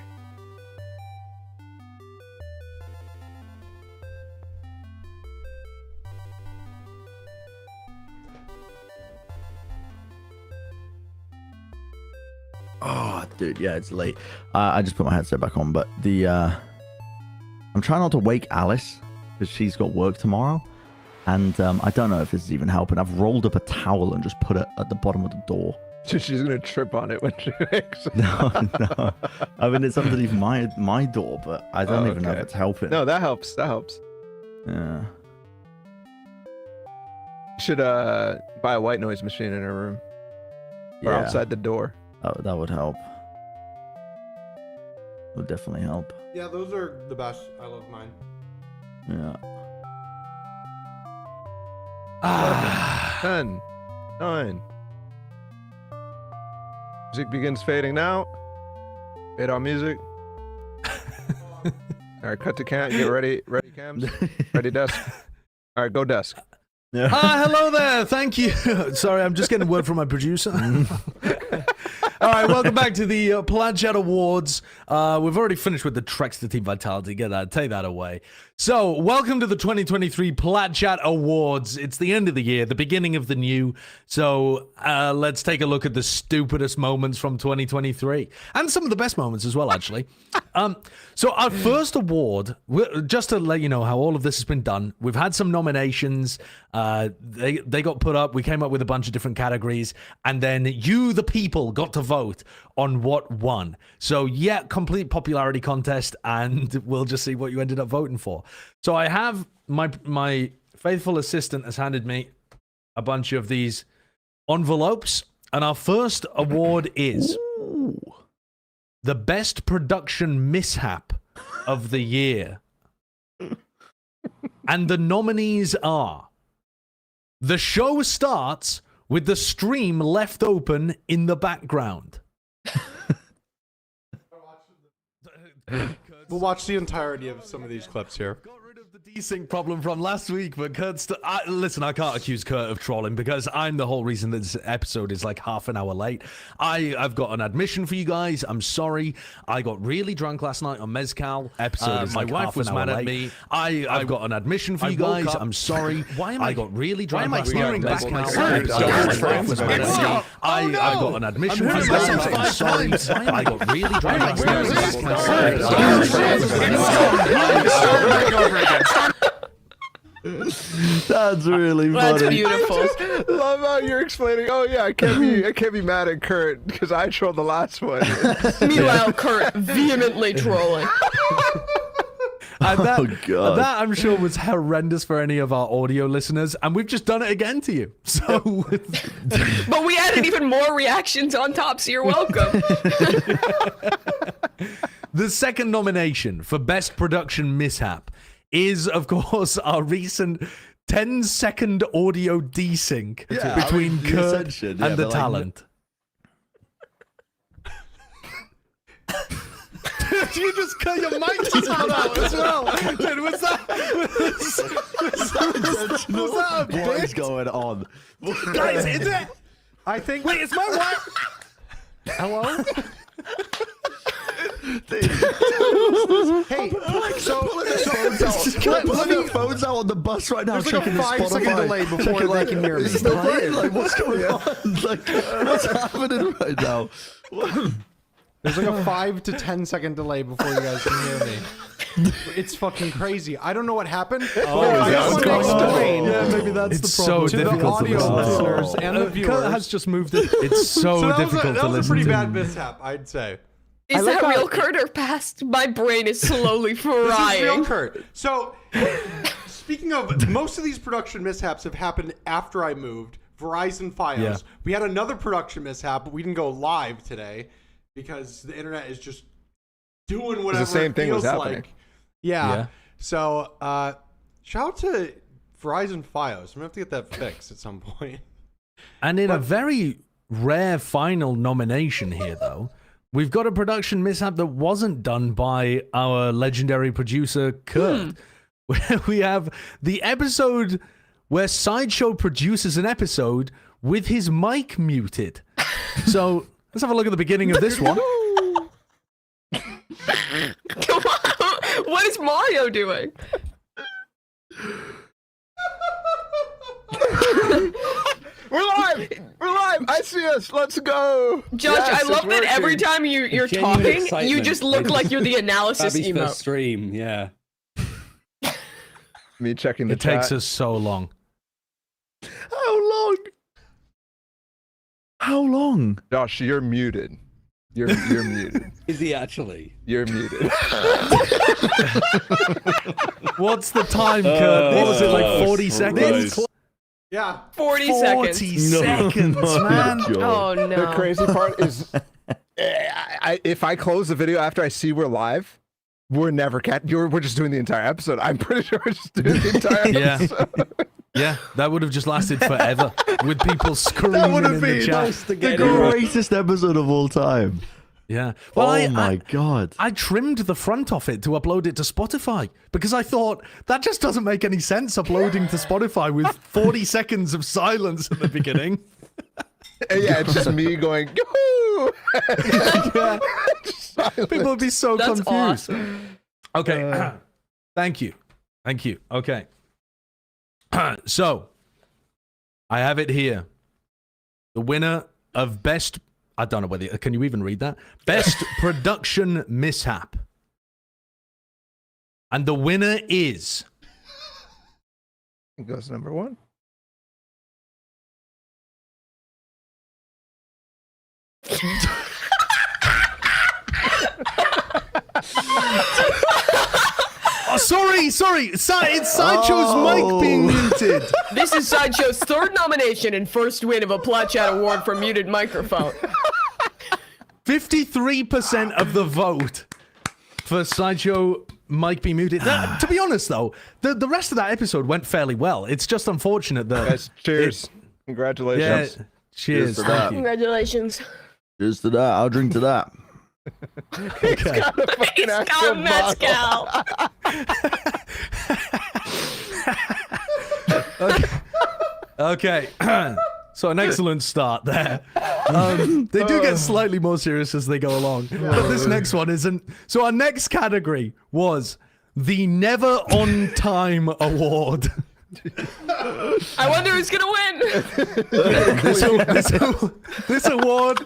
Oh, dude, yeah, it's late. I just put my headset back on, but I'm trying not to wake Alice because she's got work tomorrow, and I don't know if this is even helping. I've rolled up a towel and just put it at the bottom of the door. She's gonna trip on it when she wakes. No. I mean, it's underneath my door, but I don't even know if okay. it's helping. No, that helps. That helps. Yeah. You should buy a white noise machine in her room or Yeah. outside the door. That would help. Would definitely help. Yeah, those are the best. I love mine. Yeah. 10, 9. Music begins fading now. Fade our music. All right, cut to cam. Get ready. Ready cams. Ready desk. All right, go desk. Hello there. Thank you. Sorry, I'm just getting word from my producer. All right, welcome back to the Plat Chat Awards. We've already finished with the Trexx to Team Vitality. Take that away. So, welcome to the 2023 Plat Chat Awards. It's the end of the year, the beginning of the new. So, let's take a look at the stupidest moments from 2023 and some of the best moments as well, actually. So, our first award, just to let you know how all of this has been done, we've had some nominations. They got put up. We came up with a bunch of different categories, and then you, the people, got to vote on what won. So, yeah, complete popularity contest, and we'll just see what you ended up voting for. So I have my faithful assistant has handed me a bunch of these envelopes, and our first award is the best production mishap of the year. And the nominees are: the show starts with the stream left open in the background. We'll watch the entirety of some of these clips here. Got rid of the desync problem from last week, but Kurt's... listen, I can't accuse Kurt of trolling because I'm the whole reason that this episode is like half an hour late. I've got an admission for you guys. I'm sorry. I got really drunk last night on Mezcal. Episode is my like wife half was an hour mad at late. me. I've got an admission for you woke guys. up- I'm sorry. Why am I I- got really why drunk am I last night on hearing Mezcal. Mezcal? My wife was mad at me. I've got an admission for you guys. I'm sorry. I got really drunk last night on Mezcal. That's really That's funny. beautiful. Love how you're explaining. Oh yeah, I can't be mad at Kurt because I trolled the last one. Meanwhile, Kurt vehemently trolling. And that, Oh, God. that I'm sure was horrendous for any of our audio listeners, and we've just done it again to you. So, But we added even more reactions on top, so you're welcome. the second nomination for Best Production Mishap is, of course, our recent 10-second audio desync Yeah, between I mean, the Kurt Ascension, yeah, and the they're like- talent. You just cut your mic just cut out as well. Dude, was that a What bit? is going on? Guys, is it? I think. Wait, it's my wife. Hello? Hey, so Pulling their phones out on the bus right now. there's like a checking the 5-second Spotify. delay before Checking, they can hear me. Is that right? Like, what's going on? Like, what's happening right now? There's like a 5 to 10 second delay before you guys can hear me. It's fucking crazy. I don't know what happened. I just want to explain Yeah, maybe that's It's to so the difficult to audio listen to. listeners and the viewers. Kurt has just moved it. It's so, So that difficult was to a listen pretty to. bad mishap, I'd say. Is like that how- real Kurt or past? My brain is slowly This is real frying. Kurt. So, speaking of, most of these production mishaps have happened after I moved. Verizon Fios. Yeah. We had another production mishap, but we didn't go live today because the internet is just doing whatever same it thing was feels happening. like. Yeah. Yeah. So, shout out to Verizon Fios. I'm gonna have to get that fixed at some point. And in a very rare final nomination here, though, we've got a production mishap that wasn't done by our legendary producer, Kurt. We have the episode where Sideshow produces an episode with his mic muted. So let's have a look at the beginning of this one. What is Mario doing? We're live. We're live. I see us. Let's go. Josh, Yes, I love it's that every working. time you're Genuine talking, you excitement. just look like you're the analysis Babby's emote. first stream, yeah. Me checking the It takes chat. us so long. How long? How long? Josh, you're muted. You're muted. Is he actually? You're muted. What's the time, Kurt? What was it, like 40 Christ. seconds? Yeah. 40 40 seconds. seconds, man. Oh no. The crazy part is, if I close the video after I see we're live, we're never we're just doing the entire episode. I'm pretty sure we're just doing the entire Yeah. episode. Yeah, that would have just lasted forever with people screaming would have in the been chat. to The get it right. greatest episode of all time. Yeah. Well, Oh my god. I trimmed the front of it to upload it to Spotify because I thought that just doesn't make any sense uploading to Spotify with 40 seconds of silence at the beginning. Yeah, it's just me going, yoo-hoo! People would be so That's confused. awesome. Okay. Thank you. Thank you. Okay. So, I have it here. The winner of best... I don't know whether... Can you even read that? Best production mishap. And the winner is... It goes number 1. Oh, sorry. It's Sideshow's mic being muted. This is Sideshow's third nomination and first win of a Plat Chat award for muted microphone. 53% of the vote for Sideshow mic being muted. To be honest, though, the rest of that episode went fairly well. It's just unfortunate that... Guys, cheers. Yeah, Congratulations. cheers. to Thank that. you. Congratulations. Cheers to that. I'll drink to that. He's got a fucking He's actual got bottle. mezcal. Okay. So an excellent start there. They do get slightly more serious as they go along. But this next one isn't. So our next category was the Never On Time Award. I wonder who's gonna win. This award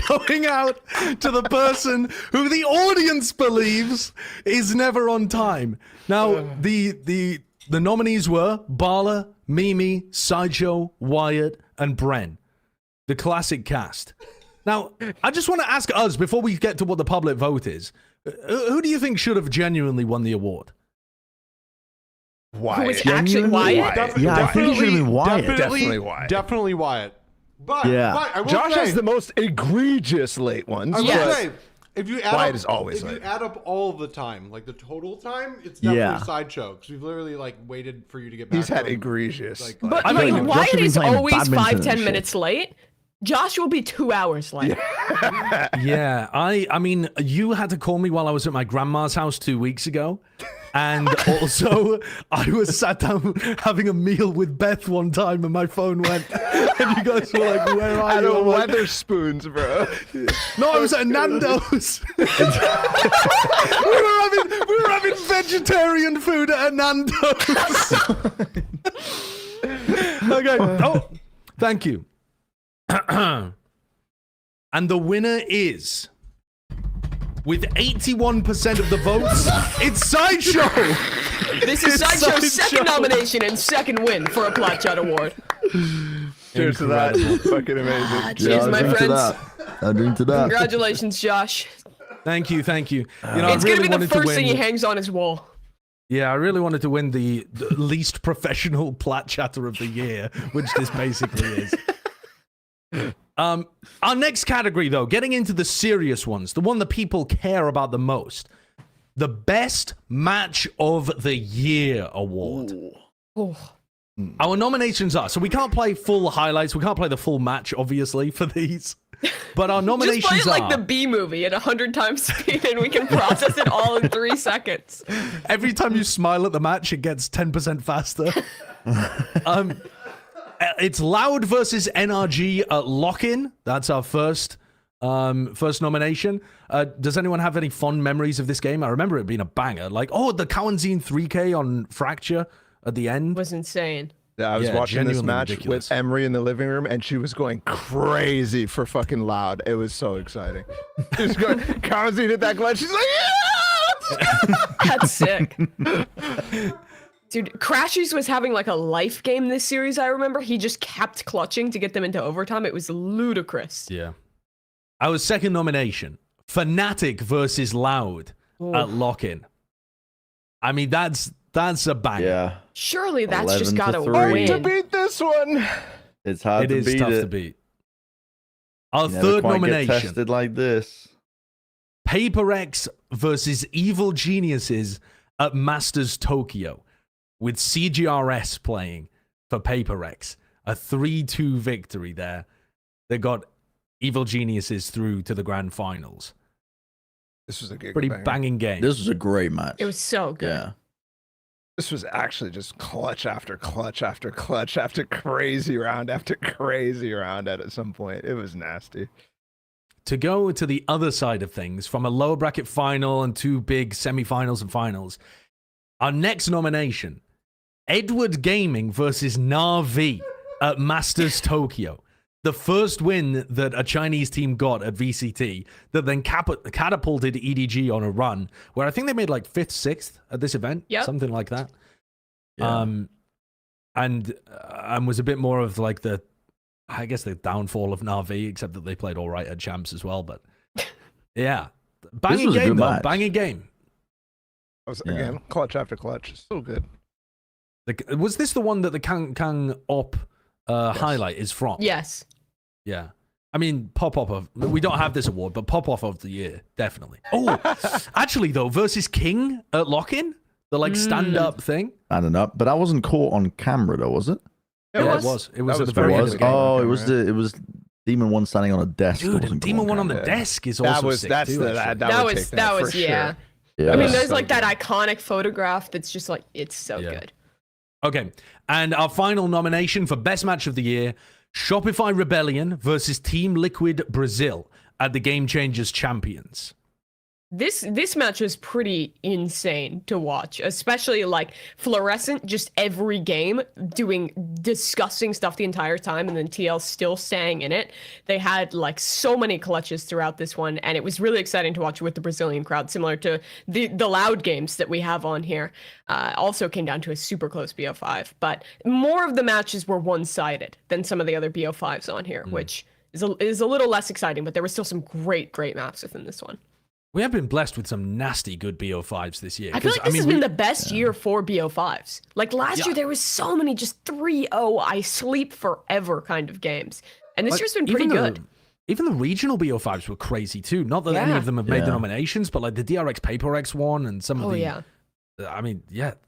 going out to the person who the audience believes is never on time. Now, the nominees were Bala, Mimi, Sideshow, Wyatt, and Bren. The classic cast. Now, I just want to ask us, before we get to what the public vote is, who do you think should have genuinely won the award? Wyatt. Who was actually Wyatt? Yeah, I think it should have been Wyatt. Definitely Wyatt. Definitely Wyatt. But, Yeah. but I will Josh say, has the most egregious late ones. I will Yes. say, if you add Wyatt up, is always if you late. add up all the time, like the total time, it's definitely Yeah. Sideshow. Because we've literally like waited for you to get back. He's had from, egregious. like, But I mean, like, Josh Wyatt has been is playing always badminton 5-10 and minutes late. Josh will be 2 hours late. Yeah, I mean, you had to call me while I was at my grandma's house 2 weeks ago. And also, I was sat down having a meal with Beth one time and my phone went. And you guys were like, where are I you? don't I'm like, Weatherspoons, bro. no, I was at Nando's. we were having vegetarian food at a Nando's. Okay. Oh, thank you. And the winner is, with 81% of the votes, it's Sideshow. This is It's Sideshow's Sideshow. second nomination and second win for a Plat Chat award. Cheers to that. Fucking amazing. Cheers, I'll my drink to friends. that. I'll drink to that. Congratulations, Josh. Thank you. You know, It's I really gonna be the wanted to first win. thing he hangs on his wall. Yeah, I really wanted to win the least professional Plat Chatter of the year, which this basically is. Our next category, though, getting into the serious ones, the one that people care about the most, the Best Match of the Year award. Oh. Our nominations are, so we can't play full highlights, we can't play the full match, obviously, for these. But our nominations Just play it like are, the B movie at 100 times speed and we can process it all in 3 seconds. every time you smile at the match, it gets 10% faster. It's Loud versus NRG at Lock-In. That's our first nomination. Does anyone have any fond memories of this game? I remember it being a banger. Like, oh, the Cowanzine 3K on Fracture at the end. Was insane. Yeah, I was Yeah, watching this genuinely match ridiculous. with Emery in the living room, and she was going crazy for fucking Loud. It was so exciting. She was going, Kazi did that glitch. She's like, yeah! That's sick. Dude, Crashies was having like a life game this series, I remember. He just kept clutching to get them into overtime. It was ludicrous. Yeah. Our second nomination, Fnatic versus Loud at Lock-In. I mean, that's a banger. Yeah, Surely that's just 11 to gotta 3. win. To beat this one. it's hard It to is beat tough it. to beat. Our Never third quite get nomination, tested like this. Paper X versus Evil Geniuses at Masters Tokyo, with CGRS playing for Paper X. A 3-2 victory there. They got Evil Geniuses through to the grand finals. This was a good Pretty banging game. This was a great match. It was so good. Yeah. This was actually just clutch after clutch after clutch after crazy round after crazy round at some point. It was nasty. To go to the other side of things, from a lower bracket final and 2 big semifinals and finals, our next nomination, Edward Gaming versus Na'Vi at Masters Tokyo. The first win that a Chinese team got at VCT that then catapulted EDG on a run where I think they made like 5th, 6th at this event, something like that. Yeah. And was a bit more of like the downfall of Na'Vi, except that they played all right at Champs as well. But yeah, banging game though, banging game. Again, clutch after clutch, so good. Was this the one that the Kang Op highlight is from? Yes. Yeah. I mean, we don't have this award, but pop-off of the year, definitely. Oh, actually, though, versus King at lock-in, the like stand-up thing. Standing up, but that wasn't caught on camera, though, was it? It was. It was at the very end of the game. Oh, it was Demon One standing on a desk. Dude, Demon One on the desk is also sick too. That was yeah. Yeah. I mean, there's like that iconic photograph that's just like, it's so good. Okay, and our final nomination for Best Match of the Year, Shopify Rebellion versus Team Liquid Brazil at the Game Changers Champions. This match was pretty insane to watch, especially like Fluorescent just every game doing disgusting stuff the entire time, and then TL still staying in it. They had like so many clutches throughout this one, and it was really exciting to watch with the Brazilian crowd, similar to the loud games that we have on here. Also came down to a super close BO5, but more of the matches were one-sided than some of the other BO5s on here, which is a little less exciting, but there were still some great maps within this one. We have been blessed with some nasty good BO5s this year. I feel like this has been the best year for BO5s. Like last year, there was so many just 3-0, I sleep forever kind of games. And this year's been pretty good. Even the regional BO5s were crazy too. Not that any of them have made the nominations, but like the DRX PaperX one and some of the... I mean,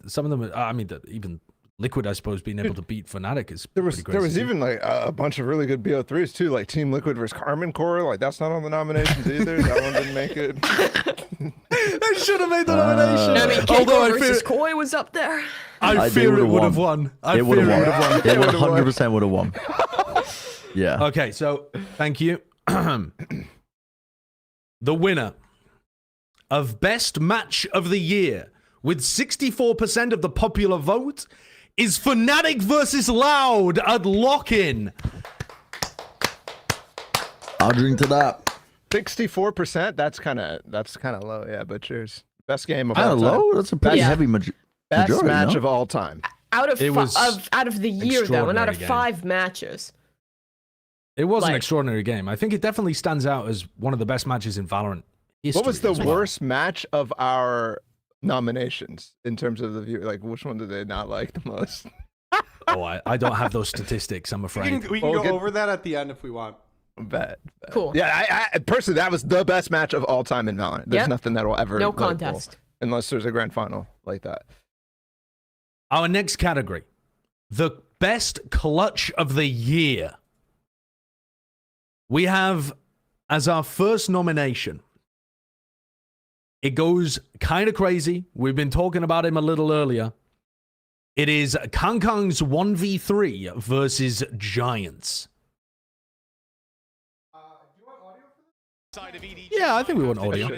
some of them... I mean, even Liquid, I suppose, being able to beat Fnatic is pretty crazy. There was even like a bunch of really good BO3s too, like Team Liquid versus Carmen Core. Like that's not on the nominations either. That one didn't make it. They should have made the nomination. I mean, Keiko versus Koi was up there. I fear it would have won. It would have won. It 100% would have won. Yeah. Okay, so thank you. The winner of Best Match of the Year with 64% of the popular vote is Fnatic versus Loud at Lock-In. I'll drink to that. 64%. That's kind of low. Yeah, but cheers. Best game of all time. Low? That's a pretty heavy majority. Best match of all time. Out of the year though, and out of 5 matches. It was an extraordinary game. I think it definitely stands out as one of the best matches in Valorant history. What was the worst match of our nominations in terms of the view? Like, which one did they not like the most? I don't have those statistics, I'm afraid. We can go over that at the end if we want. Bet. Cool. Yeah, I personally, that was the best match of all time in Valorant. There's nothing that will ever no contest unless there's a grand final like that. Our next category, the best clutch of the year. We have as our first nomination. It goes kind of crazy. We've been talking about him a little earlier. It is Kangkang's 1v3 versus Giants. Yeah, I think we want audio.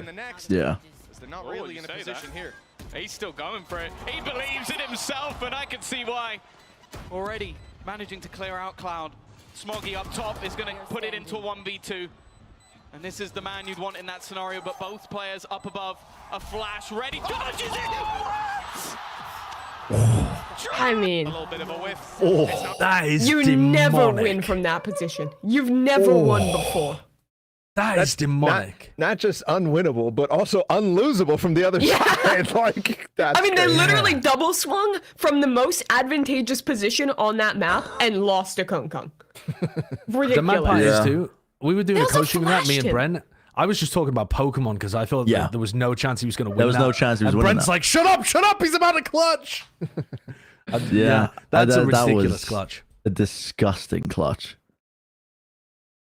Yeah. They're not really in a position here. He's still going for it. He believes in himself, and I can see why. Already managing to clear out Cloud. Smoggy up top is going to put it into a 1v2. And this is the man you'd want in that scenario, but both players up above. A flash ready. Dodges it! I mean, a little bit of a whiff. That is you demonic. never win from that position. You've never won before. That's demonic. Not just unwinnable, but also unlosable from the other side. Like, that's I mean, they literally double swung from the most advantageous position on that map and lost to Kangkang. Ridiculous. The mad part is too. We were doing They a also coaching that, me and flashed Brent. I was just talking about Pokemon because I thought that there was no chance he was going to win. There was that. no chance he was and winning Brent's that. like, shut up, he's about to clutch. That's a ridiculous clutch. A disgusting clutch.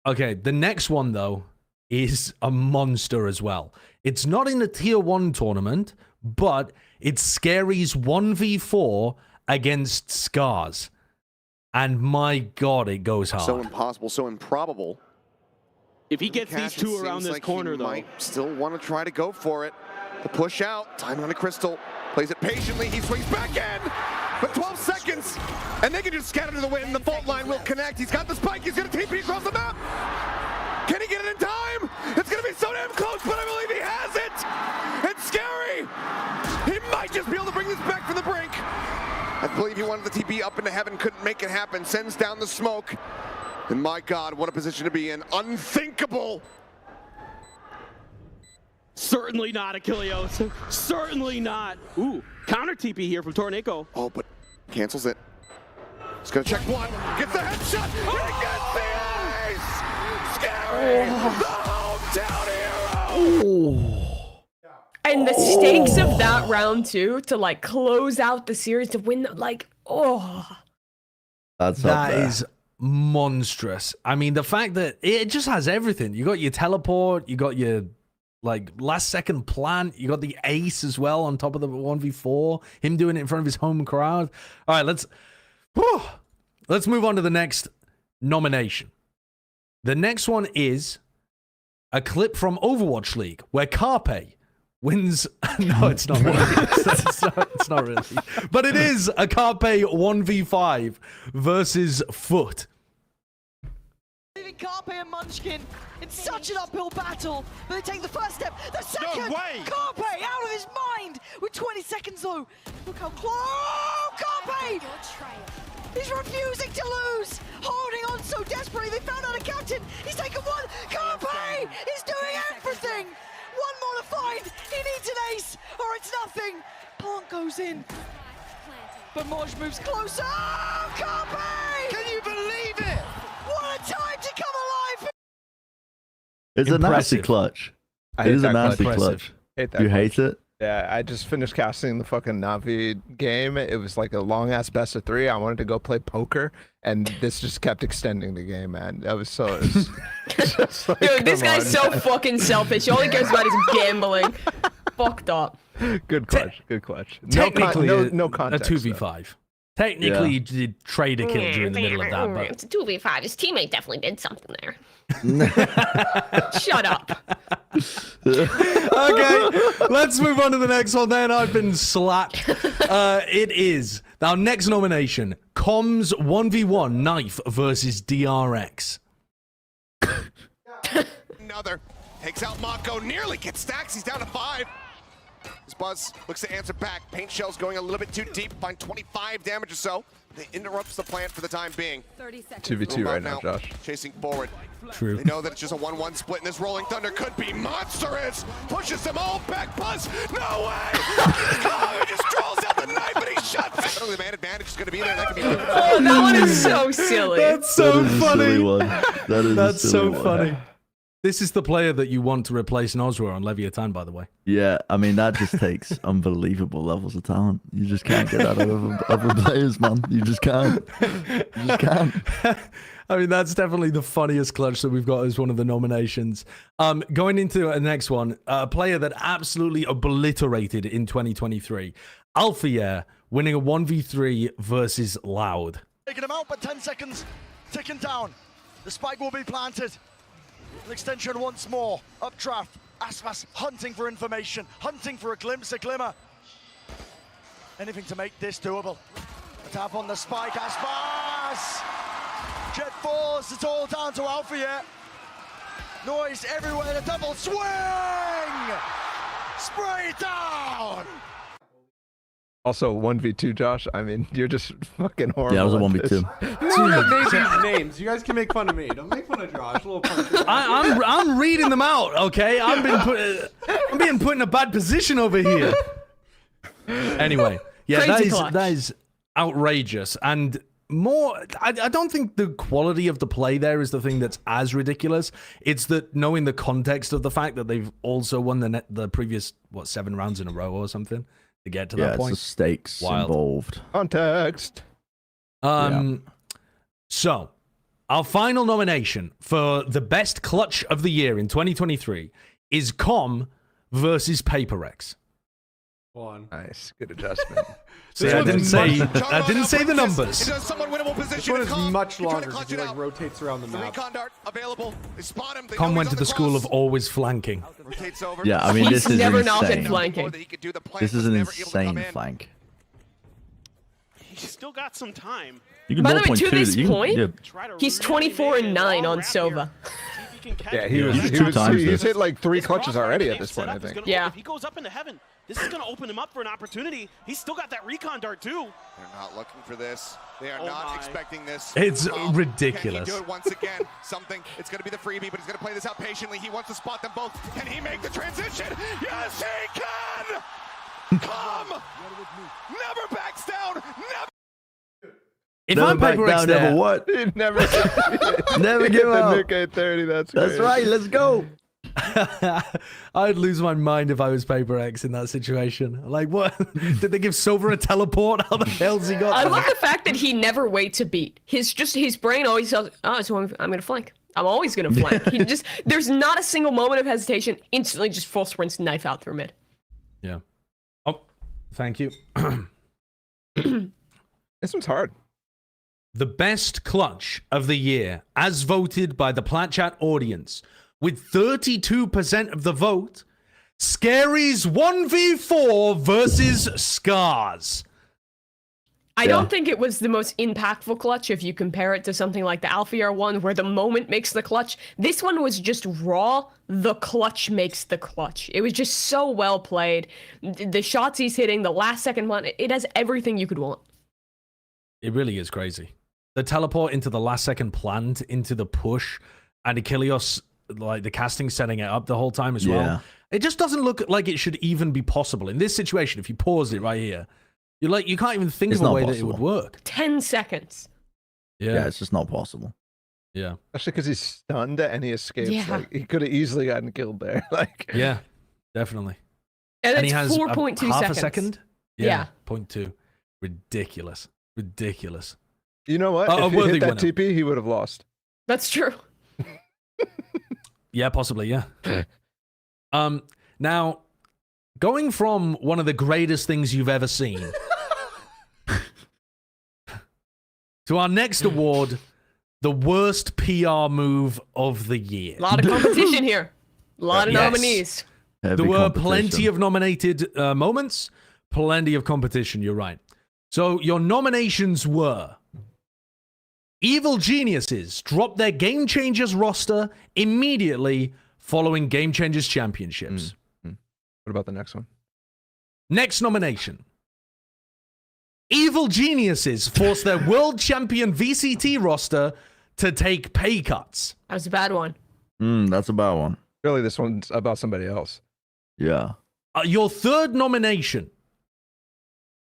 Okay, the next one, though, is a monster as well. It's not in the Tier 1 tournament, but It's Scary's 1v4 against Scars. And my God, it goes hard. So impossible, so improbable. If he gets these two around this corner, though, might still want to try to go for it. The push out, time on the crystal, plays it patiently. He swings back in with 12 seconds, and they can just scatter to the wind. The fault line will connect. He's got the spike. He's going to TP across the map. Can he get it in time? It's going to be so damn close, but I believe he has it. It's Scary. He might just be able to bring this back from the brink. I believe he wanted the TP up into heaven, couldn't make it happen. Sends down the smoke. And my God, what a position to be in. Unthinkable. certainly not Achilleos. Certainly not. Ooh, counter TP here from Tornico. Oh, but cancels it. He's gonna check one. Gets the headshot. He gets the ace. Scary. The hometown hero. And the stakes of that round too, to like close out the series, to win, that is monstrous. I mean, the fact that it just has everything. You got your teleport, you got your like last second plant, you got the ace as well on top of the 1v4. Him doing it in front of his home crowd. All right, let's move on to the next nomination. The next one is a clip from Overwatch League where Carpe wins. No, it's not really. It's not really. But it is a Carpe 1v5 versus Foot. Leaving Carpe and Munchkin in such an uphill battle, but they take the first step. The second! No way! Carpe out of his mind with 20 seconds though. Look how close! Oh, Carpe! He's refusing to lose! Holding on so desperately, they found out a captain! He's taken one! Carpe is doing everything! One more to find! He needs an ace, or it's nothing! Plant goes in. But Moj moves closer! Oh, Carpe! Can you believe it? What a time to come alive! It's a nasty clutch. It is a nasty clutch. Hate that You clutch. hate it? Yeah, I just finished casting the fucking Navi game. It was like a long ass best of 3. I wanted to go play poker, and this just kept extending the game, man. That was so. Just like, Dude, this come guy's on. so fucking selfish. All he cares about is gambling. Fucked up. Good clutch. Good clutch. Technically, no a context. 2v5. Technically, you did trade a kill during the middle of that, but It's a 2v5. His teammate definitely did something there. Shut up. okay, let's move on to the next one then. I've been slapped. It is our next nomination, Comms 1v1 Knife versus DRX. Another. Takes out Mako, nearly gets stacks. He's down to 5. His Buzz looks to answer back. Paint shell's going a little bit too deep. Find 25 damage or so. It interrupts the plant for the time being. 30 seconds. 2v2 right now, Josh. Chasing forward. True. They know that it's just a 1-1 split, and this Rolling Thunder could be monstrous. Pushes them all back. Buzz, no way! Oh, he just draws out the knife, but he shuts it. I don't know the man advantage is going to be there. That could be. Oh, that one is so silly. That's so That is a funny. silly one. That is That's a silly so one. funny. This is the player that you want to replace Nozra on Leviatán, by the way. Yeah, I mean, that just takes unbelievable levels of talent. You just can't get that out of other players, man. You just can't. You just can't. I mean, that's definitely the funniest clutch that we've got as one of the nominations. Going into the next one, a player that absolutely obliterated in 2023. Alphier winning a 1v3 versus Loud. Taking him out, but 10 seconds ticking down. The spike will be planted. An extension once more. Updraft. Aspas hunting for information, hunting for a glimpse, a glimmer. Anything to make this doable. A tap on the spike, Aspas! Jet Force, it's all down to Alpha. Noise everywhere, the double swing! Spray down! Also 1v2, Josh. I mean, you're just fucking horrible. Yeah, it was a at this. 1v2. Names. You guys can make fun of me. Don't make fun of Josh. A little punch. I'm reading them out, okay? I'm being put in a bad position over here. Anyway, yeah, Crazy clutch. that is outrageous. And more, I don't think the quality of the play there is the thing that's as ridiculous. It's that knowing the context of the fact that they've also won the previous, 7 rounds in a row or something to get to Yeah, that it's point. the stakes Wild. involved. Context. So, our final nomination for the best clutch of the year in 2023 is Com versus Paper Rex. Hold on. Nice, good adjustment. See, I didn't say the numbers. This one is much longer because he like rotates around the map. Con went to the school of always flanking. Yeah, I mean, He's this is never not been insane. flanking. This is an insane flank. He's still got some time. You can By the way, 1.2 to this you can- point, yeah. he's 24 and 9 on Sova. Yeah, He's 2 times he's this. hit like 3 clutches already at this point, I think. Yeah. If he goes up into heaven, this is going to open him up for an opportunity. He's still got that recon dart too. They're not looking for this. They are not expecting this. It's Can ridiculous. he do it once again? Something. It's going to be the freebie, but he's going to play this out patiently. He wants to spot them both. Can he make the transition? Yes, he can! Come! Never backs down! Never! If Never I'm back Paper down, X never there, what? Never, Never give the up. Nick 830. That's That's great. right. Let's go. I'd lose my mind if I was Paper X in that situation. Like, what? Did they give Silver a teleport? How the hell's he got I that? love the fact that he never waits a beat. His brain always says, "Oh, so I'm gonna flank. I'm always gonna flank." There's not a single moment of hesitation. Instantly, just full sprints, knife out through mid. Yeah. Oh, thank you. This one's hard. The best clutch of the year, as voted by the Plat Chat audience, with 32% of the vote, Scary's 1v4 versus Scars. I don't think it was the most impactful clutch if you compare it to something like the Alphiar one, where the moment makes the clutch. This one was just raw. The clutch makes the clutch. It was just so well played. The shots he's hitting, the last second one, it has everything you could want. It really is crazy. The teleport into the last second plant, into the push, and Achilles, like the casting, setting it up the whole time as well. It just doesn't look like it should even be possible. In this situation, if you pause it right here, you're like, you can't even think of a way that it would work. 10 seconds. Yeah, it's just not possible. Yeah. Especially because he's stunned and he escapes. Yeah. Like, he could have easily gotten killed there. Like, Yeah, definitely. And And he it's has 4.2 seconds. half a second? Yeah. 0.2. Ridiculous. Ridiculous. you know what? A If he worthy hit that winner. TP, he would have lost. That's true. Yeah, possibly, yeah. Now, going from one of the greatest things you've ever seen to our next award, the worst PR move of the year. A lot of competition here. A lot of Yes. nominees. There were plenty of nominated moments, plenty of competition, you're right. So your nominations were Evil Geniuses drop their Game Changers roster immediately following Game Changers Championships. What about the next one? Next nomination. Evil Geniuses force their world champion VCT roster to take pay cuts. That was a bad one. That's a bad one. Really, this one's about somebody else. Yeah. Your third nomination.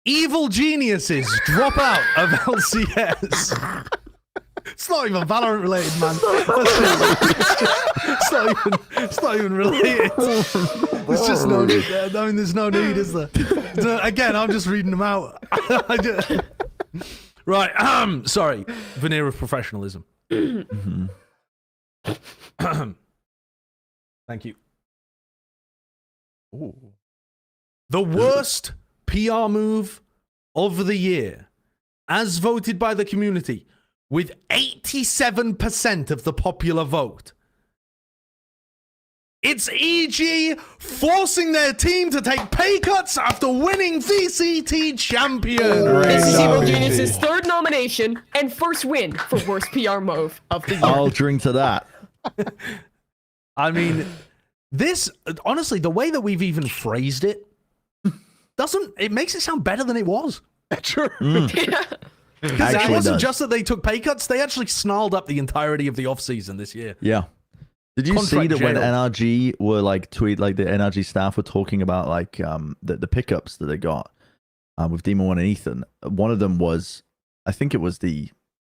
Evil Geniuses drop out of LCS. It's not even Valorant related, man. It's not even related. There's just no need. I mean, there's no need, is there? Again, I'm just reading them out. Right. Sorry. Veneer of professionalism. Thank you. Ooh. The worst PR move of the year, as voted by the community, with 87% of the popular vote. It's EG forcing their team to take pay cuts after winning VCT champion. This is Evil Genius's third nomination and first win for worst PR move of the year. I'll drink to that. I mean, this, honestly, the way that we've even phrased it, it makes it sound better than it was. True. Because it Actually wasn't does. just that they took pay cuts, they actually snarled up the entirety of the offseason this year. Yeah. Did you see Contract that when jail. NRG were like the NRG staff were talking about like the pickups that they got with Demon One and Ethan? One of them was, I think it was the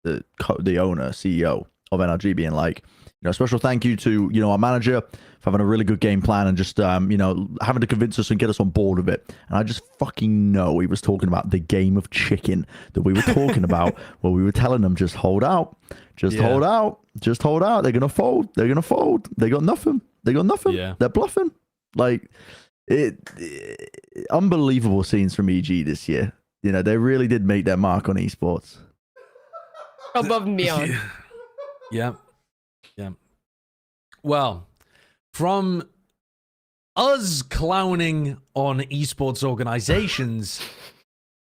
owner, CEO of NRG being like, special thank you to, our manager for having a really good game plan and just, having to convince us and get us on board with it. And I just fucking know he was talking about the game of chicken that we were talking about where we were telling them, just hold out, hold out, just hold out. They're going to fold. They're going to fold. They got nothing. Yeah. They're bluffing. Like, Unbelievable scenes from EG this year. You know, they really did make their mark on esports. Above and beyond. Yeah. Yeah. Well, from us clowning on esports organizations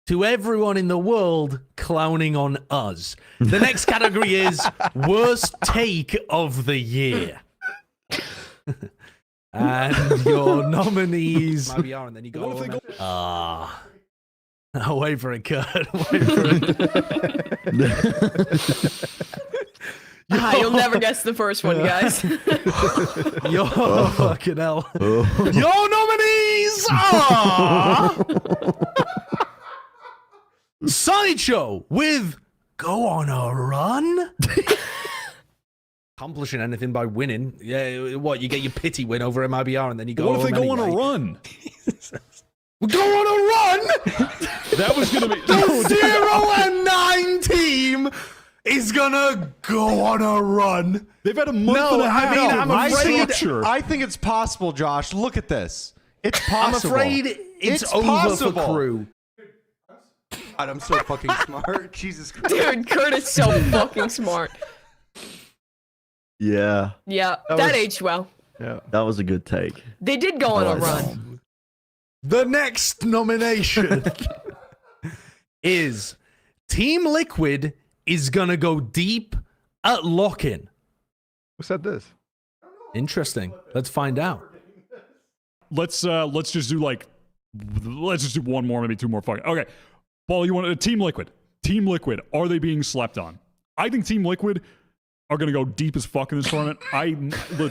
to everyone in the world clowning on us. The next category is worst take of the year. And your nominees. and then you go. Wait for it, Kurt. Wait for it. You'll never guess the first one, guys. Yo, fucking hell. Your nominees are Sideshow with Go On a Run. Accomplishing anything by winning. Yeah, what? You get your pity win over MIBR and then you go. What if they go on a run? Go on a run? That was going to be... The 0 and 9 team is gonna go on a run. They've had a month and a half. I think it's possible, Josh. Look at this. It's possible. I'm afraid it's over possible. for crew. God, I'm so fucking smart. Jesus Christ. Dude, Kurt is so fucking smart. Yeah. Yeah, that aged well. Yeah. That was a good take. They did go on a run. The next nomination is Team Liquid is gonna go deep at lock-in. Who said this? Interesting. Let's find out. Let's just do one more, maybe two more. Okay, Paul, you want Team Liquid? Team Liquid, are they being slept on? I think Team Liquid are going to go deep as fuck in this tournament.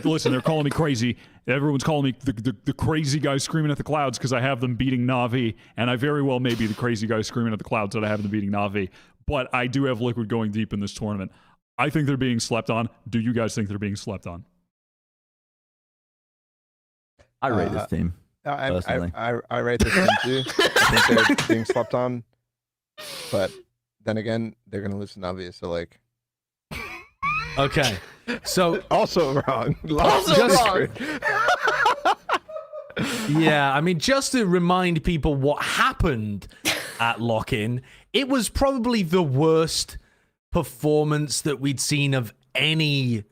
Listen, they're calling me crazy. Everyone's calling me the crazy guy screaming at the clouds because I have them beating Na'Vi, and I very well may be the crazy guy screaming at the clouds that I have them beating Na'Vi. But I do have Liquid going deep in this tournament. I think they're being slept on. Do you guys think they're being slept on? I rate this team. Personally. I rate this team too. I think they're being slept on. But then again, they're going to lose to Na'Vi, so like... Okay, so also wrong. Wrong. Yeah, I mean, just to remind people what happened at lock-in, it was probably the worst performance that we'd seen of any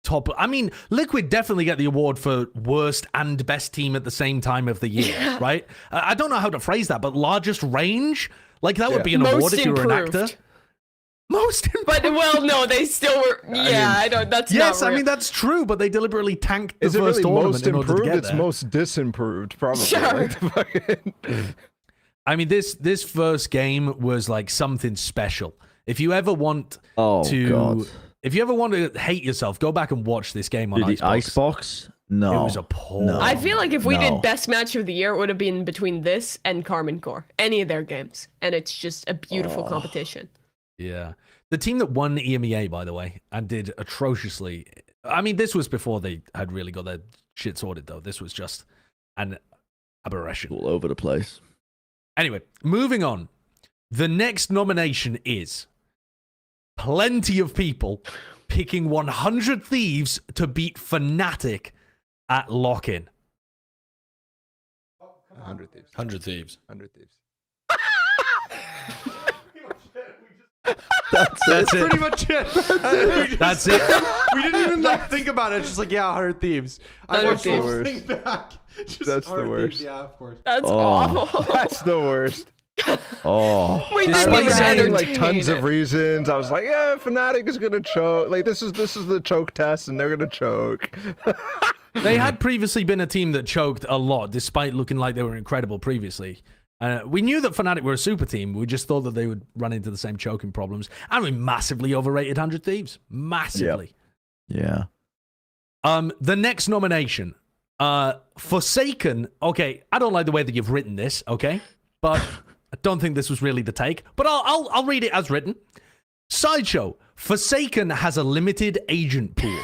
top. I mean, Liquid definitely get the award for worst and best team at the same time of the year, right? I don't know how to phrase that, but largest range, like that would be an award if you were an actor. Most improved. But, well, no, they still were... Yeah, I don't... That's yes, not I real. mean, that's true, but they deliberately tanked the Is it first really tournament most in order to improved? get It's there. most disimproved, probably. Sure. I mean, this first game was like something special. If you ever want if you ever want to hate yourself, go back and watch this game on Dude, the Icebox? No. It was appalling. No. I feel like if we did best match of the year, it would have been between this and Carmen Core. Any of their games. And it's just a beautiful competition. Yeah. The team that won EMEA, by the way, and did atrociously. I mean, this was before they had really got their shit sorted, though. This was just an aberration. All over the place. Anyway, moving on. The next nomination is plenty of people picking 100 Thieves to beat Fnatic at lock-in. 100 Thieves. 100 Thieves. 100 Thieves. That's pretty much it. That's it. We didn't even think about it. It's just like, yeah, 100 Thieves. I 100 watched the whole Thieves. thing back. Just That's the 100 worst. Thieves, yeah, of course. That's awful. That's the worst. Oh. We Despite didn't even saying, Like tons entertain of reasons. I was like, yeah, Fnatic is gonna choke. Like this is the choke test, and they're gonna choke. They had previously been a team that choked a lot, despite looking like they were incredible previously. We knew that Fnatic were a super team. We just thought that they would run into the same choking problems. And we massively overrated 100 Thieves. Massively. Yeah. The next nomination. Forsaken. Okay, I don't like the way that you've written this, okay? But I don't think this was really the take. But I'll read it as written. Sideshow. Forsaken has a limited agent pool.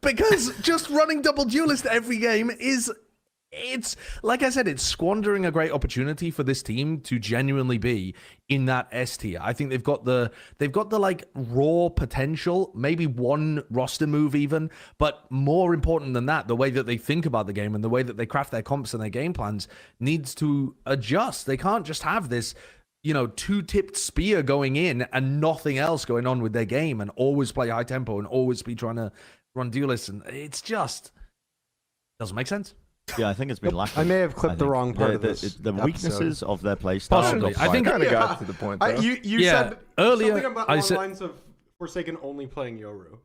Because just running double duelist every game is it's like I said, it's squandering a great opportunity for this team to genuinely be in that S tier. I think they've got the like raw potential, maybe one roster move even, but more important than that, the way that they think about the game and the way that they craft their comps and their game plans needs to adjust. They can't just have this, two-tipped spear going in and nothing else going on with their game and always play high tempo and always be trying to run duelists. And it's just doesn't make sense. Yeah, I think it's been lacking. I may have clipped the wrong part of this. The weaknesses of their playstyle. Possibly. I think kind of got to the point, though. You said earlier, something about the lines of Forsaken only playing Yoru.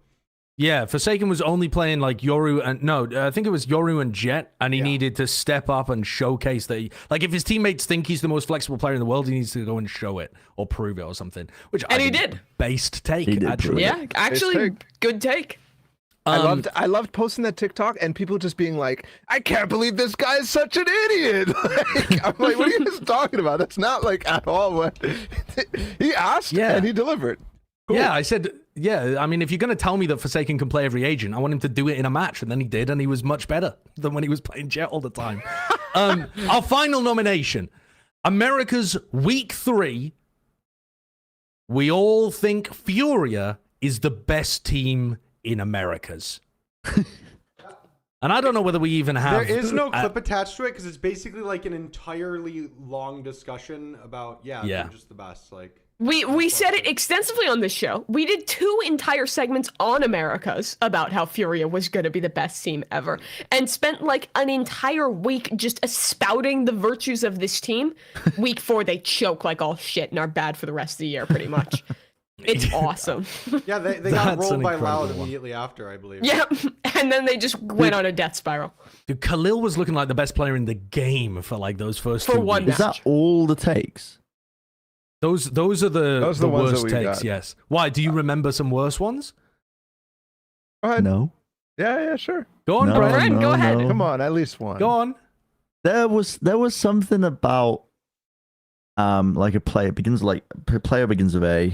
Yeah, Forsaken was only playing like Yoru and I think it was Yoru and Jet, and he needed to step up and showcase that if his teammates think he's the most flexible player in the world, he needs to go and show it or prove it or something. He did. Based take, actually. Yeah, actually, good take. I loved posting that TikTok and people just being like, I can't believe this guy is such an idiot. I'm like, what are you guys talking about? That's not like at all what he asked and he delivered. Cool. Yeah, I said, I mean, if you're going to tell me that Forsaken can play every agent, I want him to do it in a match, and then he did, and he was much better than when he was playing Jet all the time. Our final nomination, America's Week 3. We all think Furia is the best team in Americas. And I don't know whether we even have... There is no clip attached to it because it's basically like an entirely long discussion about, they're just the best. We said it extensively on this show. We did 2 entire segments on Americas about how Furia was going to be the best team ever, and spent like an entire week just espouting the virtues of this team. Week 4, they choke like all shit and are bad for the rest of the year, pretty much. It's awesome. Yeah, they got rolled by Loud immediately after, I believe. Yeah, and then they just went on a death spiral. Dude, Khalil was looking like the best player in the game for like those first 2 one weeks. Is that all the takes? Those are the ones worst that we takes, got. yes. Why? Do you remember some worse ones? Go ahead. No. Yeah, sure. Go on, Brent. Go ahead. Come on, at least one. Go on. There was something about like a player begins with A.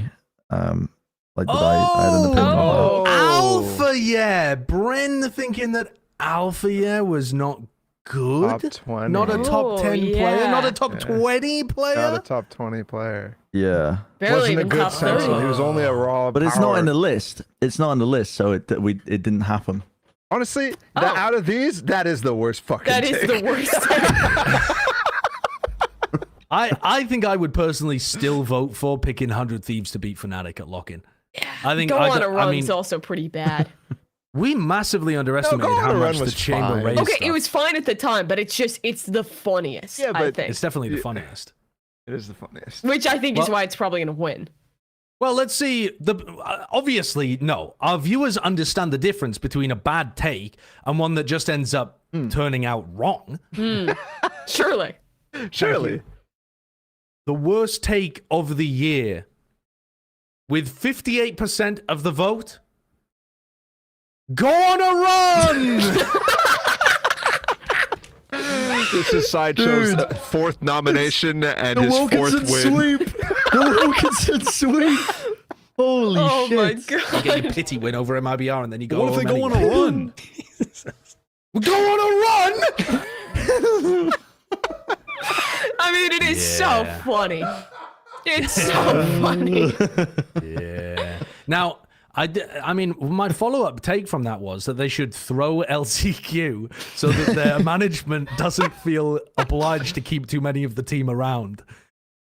Like that I had an opinion about. Alpha, yeah. Bren thinking that Alpha, was not good. Top 20. Not a top 10 player. Not a top 20 player. Not a top 20 player. Yeah. Barely Wasn't even a good top 30. sentinel. He was only a raw But it's not power. in the list. It's not on the list, so it didn't happen. Honestly, out of these, that is the worst fucking That is take. the worst. I think I would personally still vote for picking 100 Thieves to beat Fnatic at lock-in. I think Go on a I run's mean, also pretty bad. we massively underestimated Go on how a Run much the was chamber fine. raised. Okay, stuff. it was fine at the time, but it's the funniest, Yeah, I but think. It's definitely the funniest. It is the funniest. Which I think is Well- why it's probably going to win. Well, let's see. Obviously, no. Our viewers understand the difference between a bad take and one that just ends up turning out wrong. Surely. Surely. The worst take of the year, with 58% of the vote, go on a run! This is Sideshow's 4th nomination and his 4th win. Sweep. The Wilkinson sweep. Holy Oh shit. my You god. get your pity win over MIBR and then you go What if they home go on anyway. a run? Go on a run! I mean, it is so Yeah. funny. It's so funny. Yeah. Now, I mean, my follow-up take from that was that they should throw LCQ so that their management doesn't feel obliged to keep too many of the team around.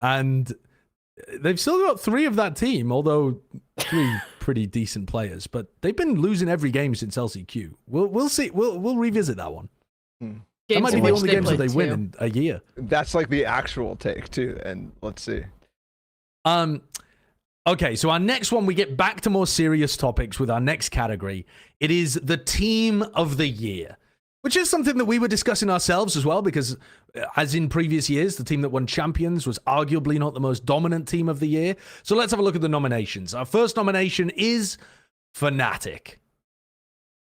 And they've still got 3 of that team, although 3 pretty decent players. But they've been losing every game since LCQ. We'll see. We'll revisit that one. That might be the only games that they win in a year. That's like the actual take too, and let's see. Okay, so our next one, we get back to more serious topics with our next category. It is the team of the year, which is something that we were discussing ourselves as well, because as in previous years, the team that won champions was arguably not the most dominant team of the year. So let's have a look at the nominations. Our first nomination is Fnatic.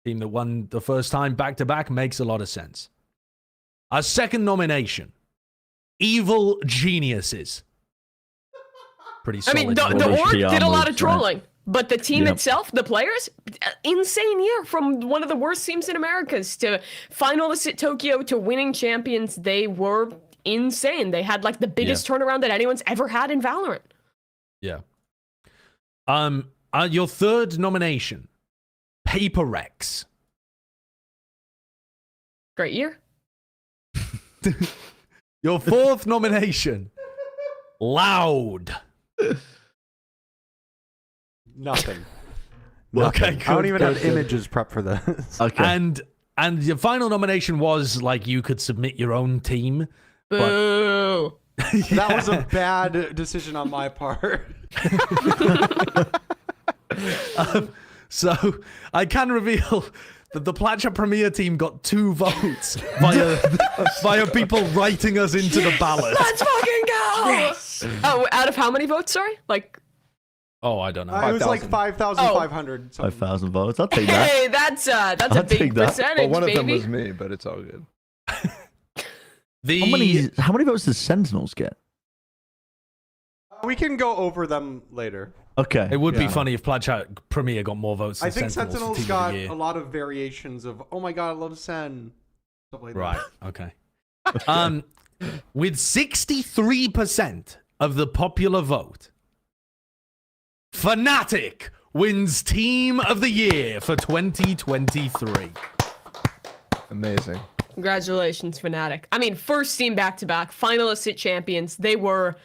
Team that won the first time back-to-back makes a lot of sense. Our second nomination, Evil Geniuses. Pretty I solid. mean, the Rubbish org PR did a lot moves, of right? trolling. But the team itself, the players, insane year from one of the worst teams in Americas to finalists at Tokyo to winning champions. They were insane. They had like the biggest turnaround that anyone's ever had in Valorant. Yeah. Your third nomination, Paper Rex. Great year. Your fourth nomination, Loud. Nothing. Okay, good. I don't even have images prepped for this. Okay. And your final nomination was like you could submit your own team. Boo. That was a bad decision on my part. So I can reveal that the Plat Premier team got 2 votes via people writing us into the ballot. Let's fucking go. Yes. Oh, out of how many votes? Sorry, like. Oh, I don't know. It was like 5,500. 5,000 votes. I'll take that. Hey, that's a big percentage, Well, one of them baby. was me, but it's all good. How many votes does Sentinels get? We can go over them later. Okay. It would be funny if Plat Premier got more votes than I think Sentinels Sentinels for Team got of the Year. a lot of variations of, oh my god, I love Sen. Stuff like Right, that. okay. With 63% of the popular vote, Fnatic wins Team of the Year for 2023. Amazing. Congratulations, Fnatic. I mean, first team back-to-back, finalists at Champions. They were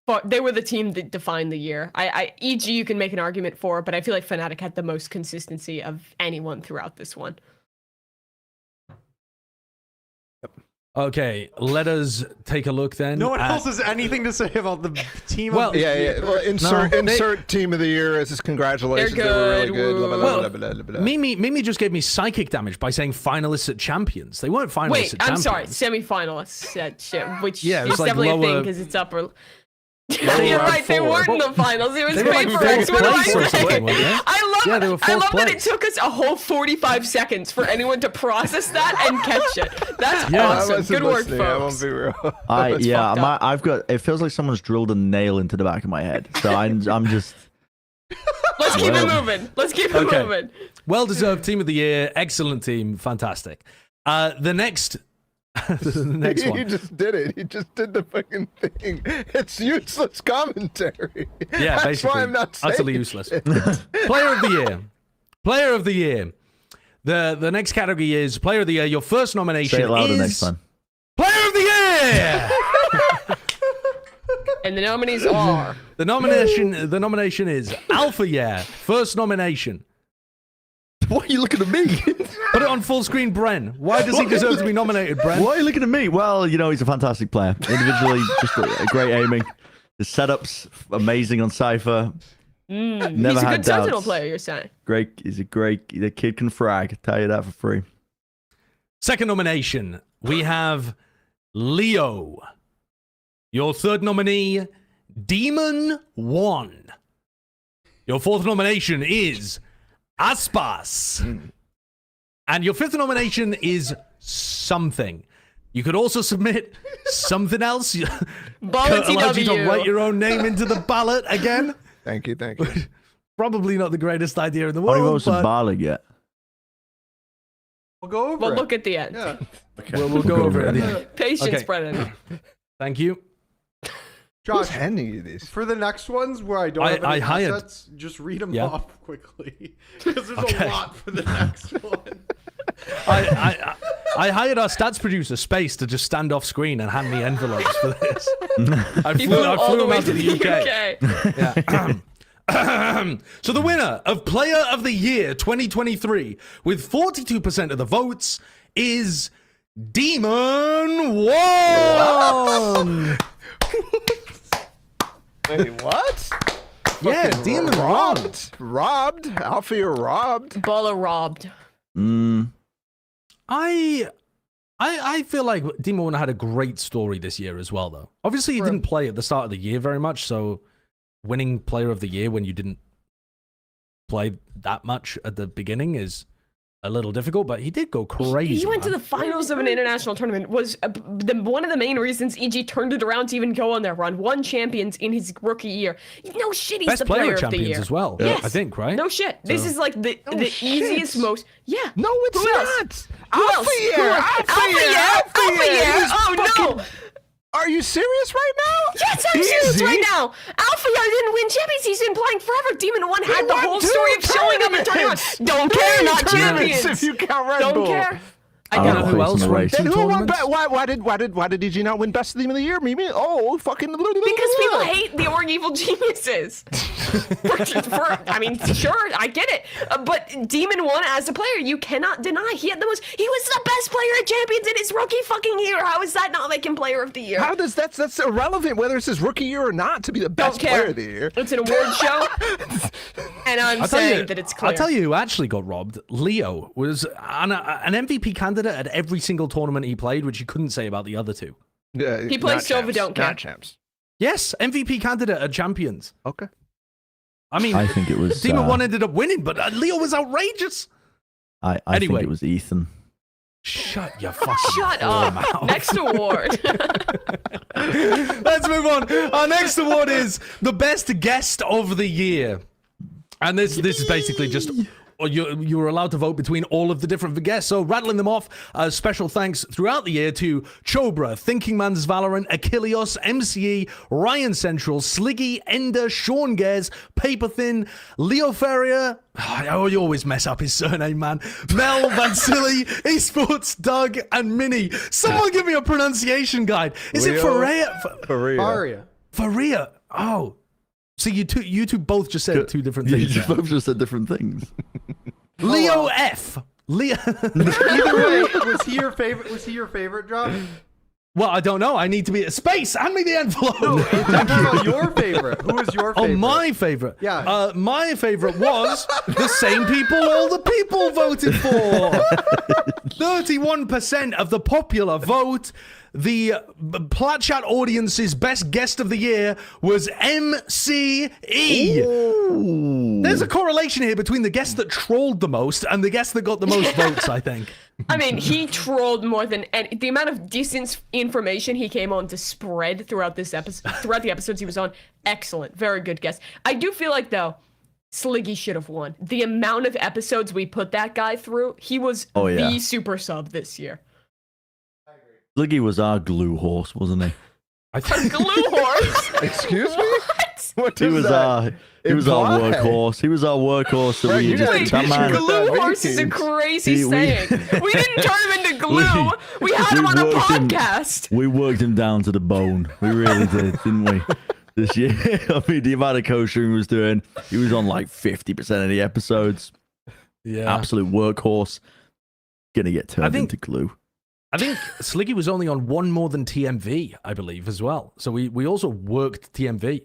the team that defined the year. EG you can make an argument for, but I feel like Fnatic had the most consistency of anyone throughout this one. Okay, let us take a look then. No one else has anything to say about the team of the year. Well, insert team of the year as his congratulations. They're They were really good. good. Well, Mimi just gave me psychic damage by saying finalists at champions. They weren't finalists Wait, at I'm champions. sorry, semi-finalists at shit, which Yeah, it was is like definitely a thing lower- because it's upper. Lower You're round right, they 4. weren't in the finals. It was They were like Paper fourth Rex. What am I place or something, saying? weren't they? Yeah, they were I love fourth that it place. took us a whole 45 seconds for anyone to process that and catch it. That's Yeah. I awesome. wasn't Good work, listening, I won't folks. be real. It's fucked up. I've got. It feels like someone's drilled a nail into the back of my head. So I'm just. Let's keep it moving. Let's keep it Okay. moving. Well-deserved Team of the Year. Excellent team. Fantastic. The next one. He just did it. He just did the fucking thing. It's useless commentary. Yeah, That's basically. why I'm not saying Utterly useless. shit. Player of the Year. Player of the Year. The next category is Player of the Year. Your first nomination Say it louder is next time. Player of the Year. And the nominees are. The nomination is Alpha Year. First nomination. Why are you looking at me? Put it on full screen, Bren. Why does he deserve to be nominated, Bren? Why are you looking at me? Well, he's a fantastic player. Individually, just a great aiming. The setups amazing on Cypher. Never He's a had good Sentinel doubts. player, you're saying. The kid can frag. Tell you that for free. Second nomination, we have Leo. Your third nominee, Demon 1. Your fourth nomination is Aspas. And your fifth nomination is Something. You could also submit something else. Allows you to write your own name into the ballot again. Thank you. Probably not the greatest idea in the How many world, votes did but Barley get? We'll go over Well, it. look at the end. Yeah. Okay. we'll go over it at the end. Patience, Okay. Brennan. Thank you. Josh, handing you these? for the next ones where I don't have I any hired- assets, just read them Yeah. off quickly. Because there's Okay. a lot for the next one. I hired our stats producer, Space, to just stand off screen and hand me envelopes for this. I He flew all the him way out to the UK. Yeah. So the winner of Player of the Year 2023 with 42% of the votes is Demon 1. Wait, what? Yeah, Fucking Demon 1. Robbed? Alpha, you're robbed? Baller robbed. I feel like Demon 1 had a great story this year as well, though. Obviously, he didn't play at the start of the year very much, so winning Player of the Year when you didn't play that much at the beginning is a little difficult, but he did go crazy. He went to the finals of an international tournament. Was one of the main reasons EG turned it around to even go on their run. Won champions in his rookie year. No shit, he's Best the player player of of the champions year as well. Yes. I think, right? No shit. This is like the easiest, most. Yeah. No, it's Who else? not. Who else? Alpha year. Who else? Alpha year. Oh no. Are you serious right now? Yes, I'm serious right now. Alpha didn't win champions. He's been playing forever. Demon One had the whole story of showing up in tournaments. Don't care, not champions. If you count Red Don't Bull. care. I don't know who else won Then two who won? tournaments. Why did DG not win Best Team of the Year? Mimi? Oh, fucking. Because people hate the Org Evil Geniuses. I mean, sure, I get it. But Demon One as a player, you cannot deny he was the best player at Champions in his rookie fucking year. How is that not make him Player of the Year? How does that's irrelevant whether it's his rookie year or not to be the best player of the year? It's an award show, and I'm saying that it's clear. I'll tell you who actually got robbed. Leo was an MVP candidate at every single tournament he played, which you couldn't say about the other two. He plays Sova, don't care. Not champs. Yes, MVP candidate at Champions. Okay. I mean, I think it was Demon One ended up winning, but Leo was outrageous. I Anyway. think it was Ethan. Shut your fucking Shut up. mouth. Next award. Let's move on. Our next award is the best guest of the year, and this is basically just. You were allowed to vote between all of the different guests. So rattling them off, special thanks throughout the year to Chobra, Thinking Man's Valorant, Achilleos, MCE, Ryan Central, Sliggy, Ender, Sean Gares, Paper Thin, Leo Ferrier. Oh, you always mess up his surname, man. Mel, Vansili, Esports, Doug, and Minnie. Someone give me a pronunciation guide. Is it Ferrier? Ferrier. Oh. So you two both just said two different things. You both just said different things. Leo F. Leo. Either way, was he your favorite? Was he your favorite drop? Well, I don't know. I need to be space. Hand me the envelope. No, I'm talking about your favorite. Who was your favorite? Oh, my favorite. Yeah. My favorite was the same people all the people voted for. 31% of the popular vote. The Plat Chat audience's best guest of the year was MCE. Ooh. There's a correlation here between the guest that trolled the most and the guest that got the most votes, I think. I mean, he trolled more than any. The amount of decent information he came on to spread throughout this episode, throughout the episodes he was on, excellent, very good guest. I do feel like though, Sliggy should have won. The amount of episodes we put that guy through, he was the super sub this year. Sliggy was our glue horse, wasn't he? A glue horse? Excuse me? What? What He does was that our imply? workhorse. He was our workhorse. Right, you guys that man. Glue horse is a crazy saying. We didn't turn him into glue. We had him on a podcast. We worked him down to the bone. We really did, didn't we? This year, I mean, the amount of coaching he was doing, he was on like 50% of the episodes. Yeah, absolute workhorse. Gonna get turned into glue. I think Sliggy was only on one more than TMV, I believe, as well. So we also worked TMV.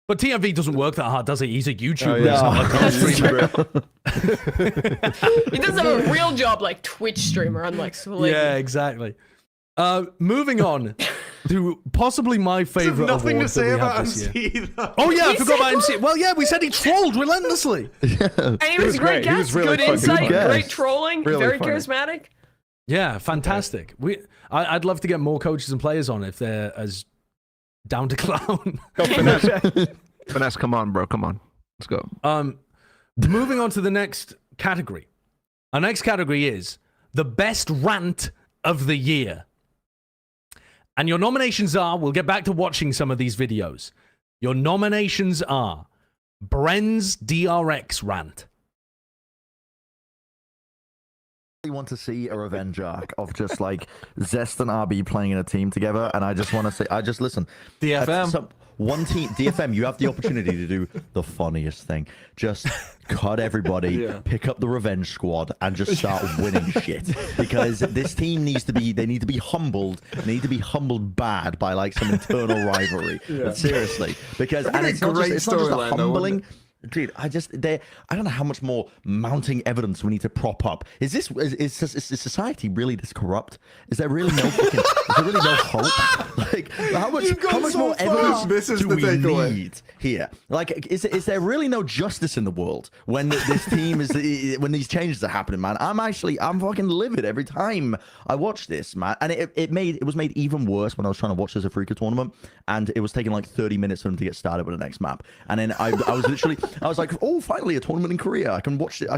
But TMV doesn't work that hard, does he? He's a YouTuber. He's not a streamer. He doesn't have a real job like Twitch streamer, unlike Sliggy. Yeah, exactly. Moving on to possibly my favorite nothing award to say that we about have this MC, year. though. Oh yeah, I We forgot said about MC. Well, yeah, we said he trolled relentlessly. And he was a great great. He was guest, really good fucking insight, funny. great trolling, Really very funny. charismatic. Yeah, fantastic. I'd love to get more coaches and players on if they're as down to clown. Go finesse. Finesse, come on, bro. Come on. Let's go. Moving on to the next category. Our next category is the best rant of the year. And your nominations are, we'll get back to watching some of these videos. Your nominations are Bren's DRX rant. I want to see a revenge arc of just like Zest and RB playing in a team together, and I just want to say, listen. DFM. One team, DFM, you have the opportunity to do the funniest thing. Just cut everybody, pick up the revenge squad, and just start winning shit. Because this team needs to be, they need to be humbled. They need to be humbled bad by like some internal rivalry. But seriously, because, and it's not just a humbling. Dude, I don't know how much more mounting evidence we need to prop up. Is society really this corrupt? Is there really no fucking, is there really no hope? Like, how much more evidence do we need here? Like, is there really no justice in the world when this team is, when these changes are happening, man? I'm fucking livid every time I watch this, man. And it was made even worse when I was trying to watch this Africa tournament, and it was taking like 30 minutes for them to get started with the next map. And then I was literally, I was like, oh, finally a tournament in Korea. I can watch it.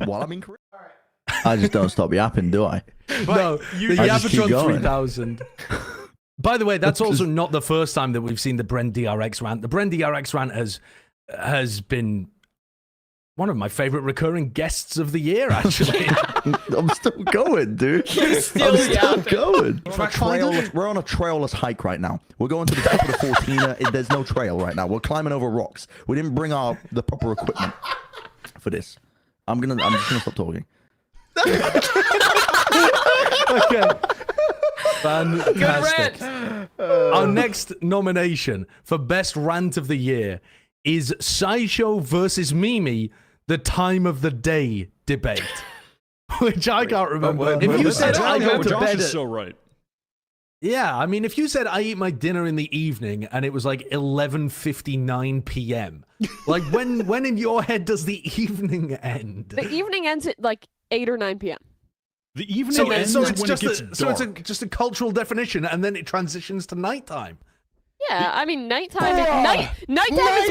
While I'm in Korea. I just don't stop yapping, do I? No, the Yavatron 3000. By the way, that's also not the first time that we've seen the Bren DRX rant. The Bren DRX rant has been one of my favorite recurring guests of the year, actually. I'm still going, dude. You're still going. We're on a trailless hike right now. We're going to the top of the 14er. There's no trail right now. We're climbing over rocks. We didn't bring the proper equipment for this. I'm just gonna stop talking. Okay. Fantastic. Our next nomination for Best Rant of the Year is Sideshow versus Mimi, the time of the day debate. Which I can't remember. If you said I go to bed, is so right. Yeah, I mean, if you said I eat my dinner in the evening and it was like 11:59 p.m., like when in your head does the evening end? The evening ends at like 8 or 9 p.m. The evening ends when it gets dark. So it's just a cultural definition, and then it transitions to nighttime. Yeah, I mean, nighttime is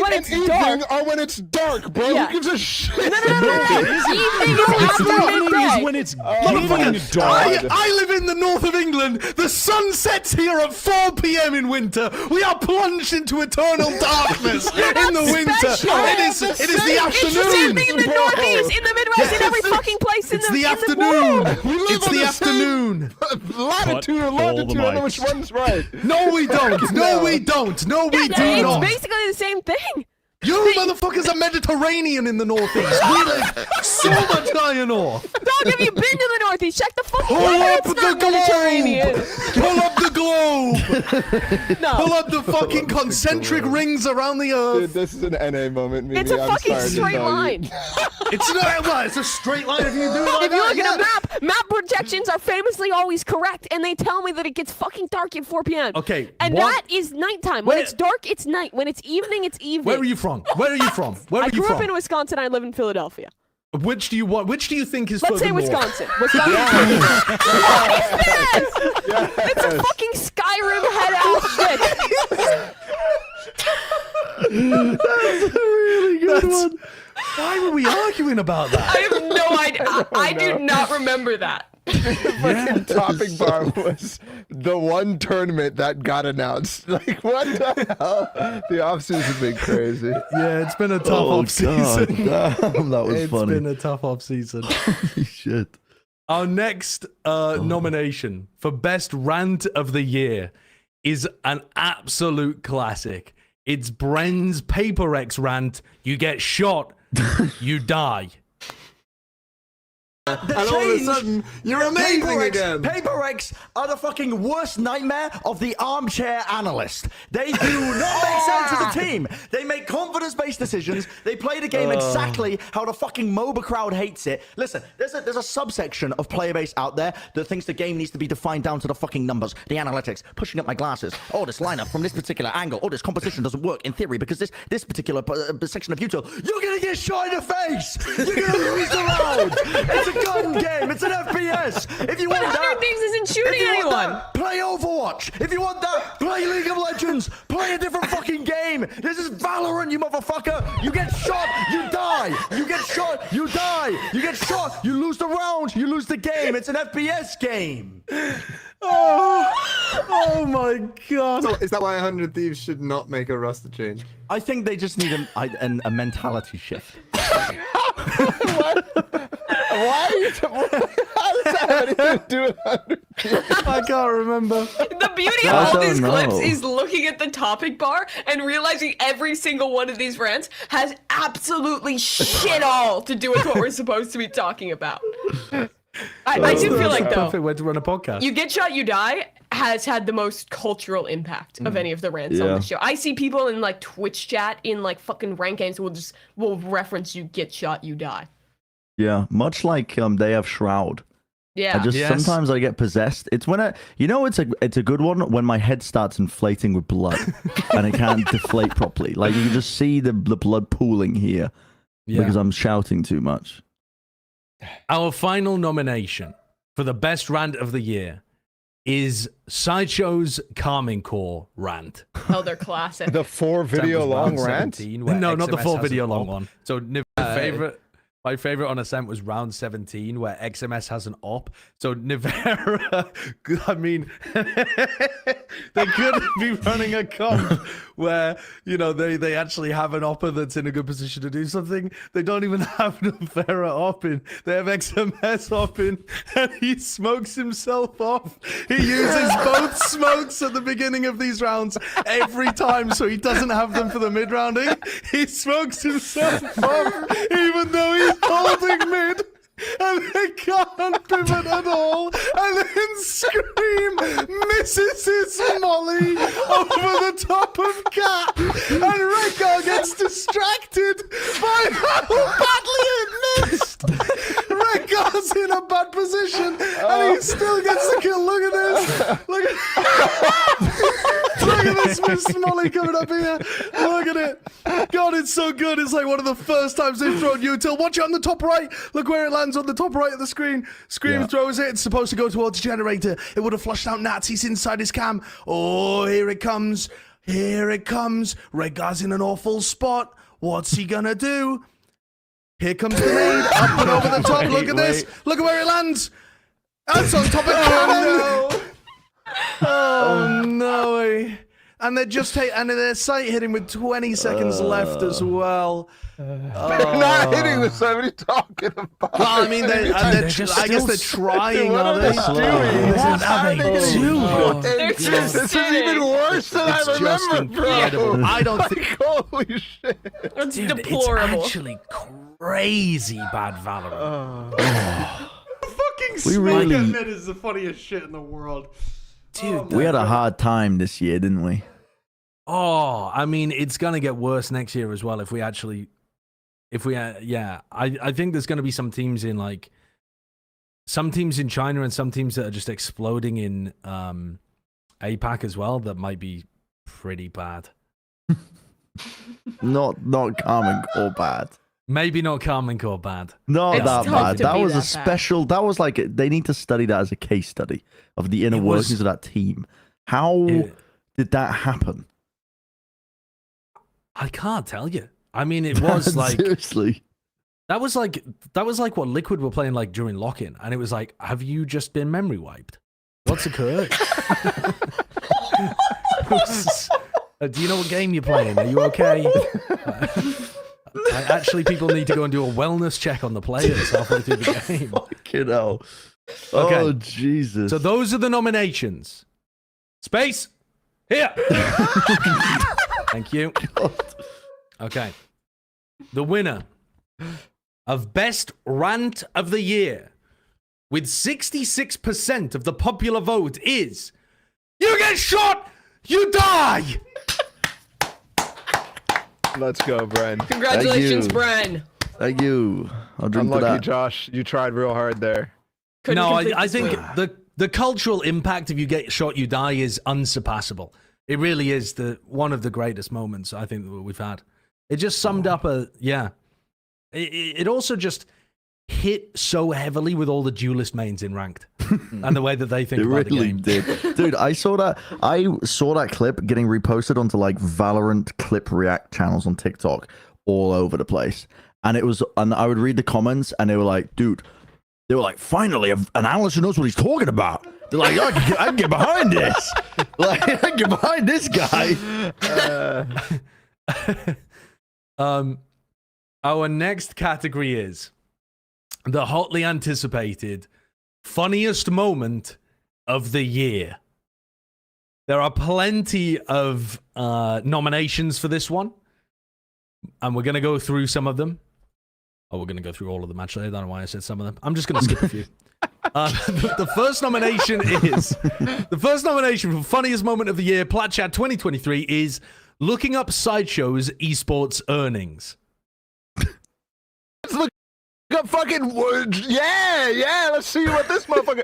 when it's dark. Or when it's dark, bro. Yeah. Who gives a shit? No. Evening is after midday. Is when it's getting dark. I live in the north of England. The sun sets here at 4 p.m. in winter. We are plunged into eternal darkness in the winter. It is the afternoon. It's the same thing in the northeast, in the Midwest, in every fucking place in the afternoon. world. It's the afternoon. Latitude or longitude. I don't know which one's right. No, we don't. No, we don't. No, we do not. It's basically the same thing. You motherfuckers are Mediterranean in the northeast. We live so much higher north. Dog, have you been to the northeast? Check the fucking Pull weather. up It's the not Mediterranean. Pull up the globe. No. Pull up the fucking concentric rings around the earth. Dude, this is an NA moment. Mimi. It's a I'm fucking sorry to straight tell you. line. It's not. Well, it's a straight line if you do it like If you that. look at a map projections are famously always correct, and they tell me that it gets fucking dark at 4 p.m. Okay, And that is nighttime. When it's dark, it's night. When it's evening, it's evening. Where are you from? Where are you from? Where are I you grew from? up in Wisconsin. I live in Philadelphia. Which do you want? Which do you think is Let's say further north? Wisconsin. Wisconsin. What is this? It's a fucking Skyrim head ass shit. That's a really good one. Why were we arguing about that? I have no idea. I do not remember that. Fucking topic bar was the one tournament that got announced. Like, what the hell? The offseason has been crazy. Yeah, it's been a tough off season. Damn, that was funny. It's been a tough off season. Holy shit. Our next nomination for Best Rant of the Year is an absolute classic. It's Bren's Paper X rant. You get shot, you die. And all of a sudden, you're amazing again. Paper X are the fucking worst nightmare of the armchair analyst. They do not make sense as a team. They make confidence-based decisions. They play the game exactly how the fucking MOBA crowd hates it. Listen, there's a subsection of player base out there that thinks the game needs to be defined down to the fucking numbers, the analytics, pushing up my glasses. Oh, this lineup from this particular angle. Oh, this composition doesn't work in theory because this particular section of util. You're gonna get shot in the face. You're gonna lose the round. It's a gun game. It's an FPS. If you want But 100 that, Thieves isn't shooting if you anyone. Want that, play Overwatch. If you want that, play League of Legends. Play a different fucking game. This is Valorant, you motherfucker. You get shot, you die. You get shot, you die. You get shot, you lose the round. You lose the game. It's an FPS game. Oh my god. So is that why 100 Thieves should not make a roster change? I think they just need a mentality shift. Why are you how does that have anything to do with 100 Thieves? I can't remember. The beauty of all these clips is looking at the topic bar and realizing every single one of these rants has absolutely shit all to do with what we're supposed to be talking about. I do feel like, though, perfect way to run a podcast. you get shot, you die has had the most cultural impact of any of the rants on the show. I see people in like Twitch chat in like fucking rank games will reference you get shot, you die. Yeah, much like they have Shroud. Yeah. Sometimes I get possessed. It's when it's a good one when my head starts inflating with blood and it can't deflate properly. Like you can just see the blood pooling here because I'm shouting too much. Our final nomination for the best rant of the year is Sideshow's Calming Core rant. Oh, they're classic. The 4 video long rant? No, not the 4 video long one. So my favorite on Ascent was round 17, where XMS has an op. So Nivera, I mean, they could be running a comp where, you know, they actually have an opper that's in a good position to do something. They don't even have Nivera opping. They have XMS opping, and he smokes himself off. He uses both smokes at the beginning of these rounds every time, so he doesn't have them for the mid-rounding. He smokes himself off, even though he's holding mid, and they can't pivot at all, and then Scream misses his molly over the top of Cat, and Rekar gets distracted by how badly it missed. Rekar's in a bad position, and he still gets the kill. Look at this. Look at this missed molly coming up here. Look at it. God, it's so good. It's like one of the first times they've thrown util. Watch it on the top right. Look where it lands on the top right of the screen. Scream throws it. It's supposed to go towards Generator. It would have flushed out Nats. He's inside his cam. Oh, here it comes. Here it comes. Rekar's in an awful spot. What's he gonna do? Here comes the nade. Up and over the top. Look at this. Look at where it lands. That's on top of Cannon. Oh no. And they're just and their sight hitting with 20 seconds left as well. They're not hitting the 70 talking about. Well, I mean, I guess they're trying. What are they doing? What are they doing? This is even worse than I remember, bro. I don't think. Holy shit! It's Dude, deplorable. It's actually crazy bad Valorant. Fucking smoke at mid is the funniest shit in the world. Dude, we had a hard time this year, didn't we? Oh, I mean, it's gonna get worse next year as well. I think there's gonna be some teams in China and some teams that are just exploding in APAC as well that might be pretty bad. Not Calming Core bad. Maybe not Calming Core bad. Not that bad. That was a that special. That was like they need to study that as a case study of the inner workings of that team. How did that happen? I can't tell you. I mean, it was like seriously. That was like what Liquid were playing like during lock-in, and it was like, have you just been memory wiped? What's occurred? Do you know what game you're playing? Are you okay? Actually, people need to go and do a wellness check on the players halfway through the game. Fucking hell. Okay. Oh, Jesus. So those are the nominations. Space, here. Thank you. Okay. The winner of Best Rant of the Year with 66% of the popular vote is You Get Shot, You Die! Let's go, Bren. Congratulations, Bren. Thank you. I'll drink to Unlucky, that. Josh. You tried real hard there. I think the cultural impact of You Get Shot, You Die is unsurpassable. It really is one of the greatest moments I think that we've had. It just summed up it also just hit so heavily with all the duelist mains in ranked and the way that they think about the game. Did. Dude, I saw that clip getting reposted onto like Valorant clip react channels on TikTok all over the place. And I would read the comments and they were like, dude, finally an analyst who knows what he's talking about. They're like, I can get behind this. Like, I can get behind this guy. Our next category is the hotly anticipated funniest moment of the year. There are plenty of nominations for this one, and we're going to go through some of them. Oh, we're going to go through all of them, actually. I don't know why I said some of them. I'm just going to skip a few. The first nomination for funniest moment of the year, Plat Chat 2023, is looking up Sideshow's esports earnings. Let's look up fucking words. Yeah. Let's see what this motherfucker.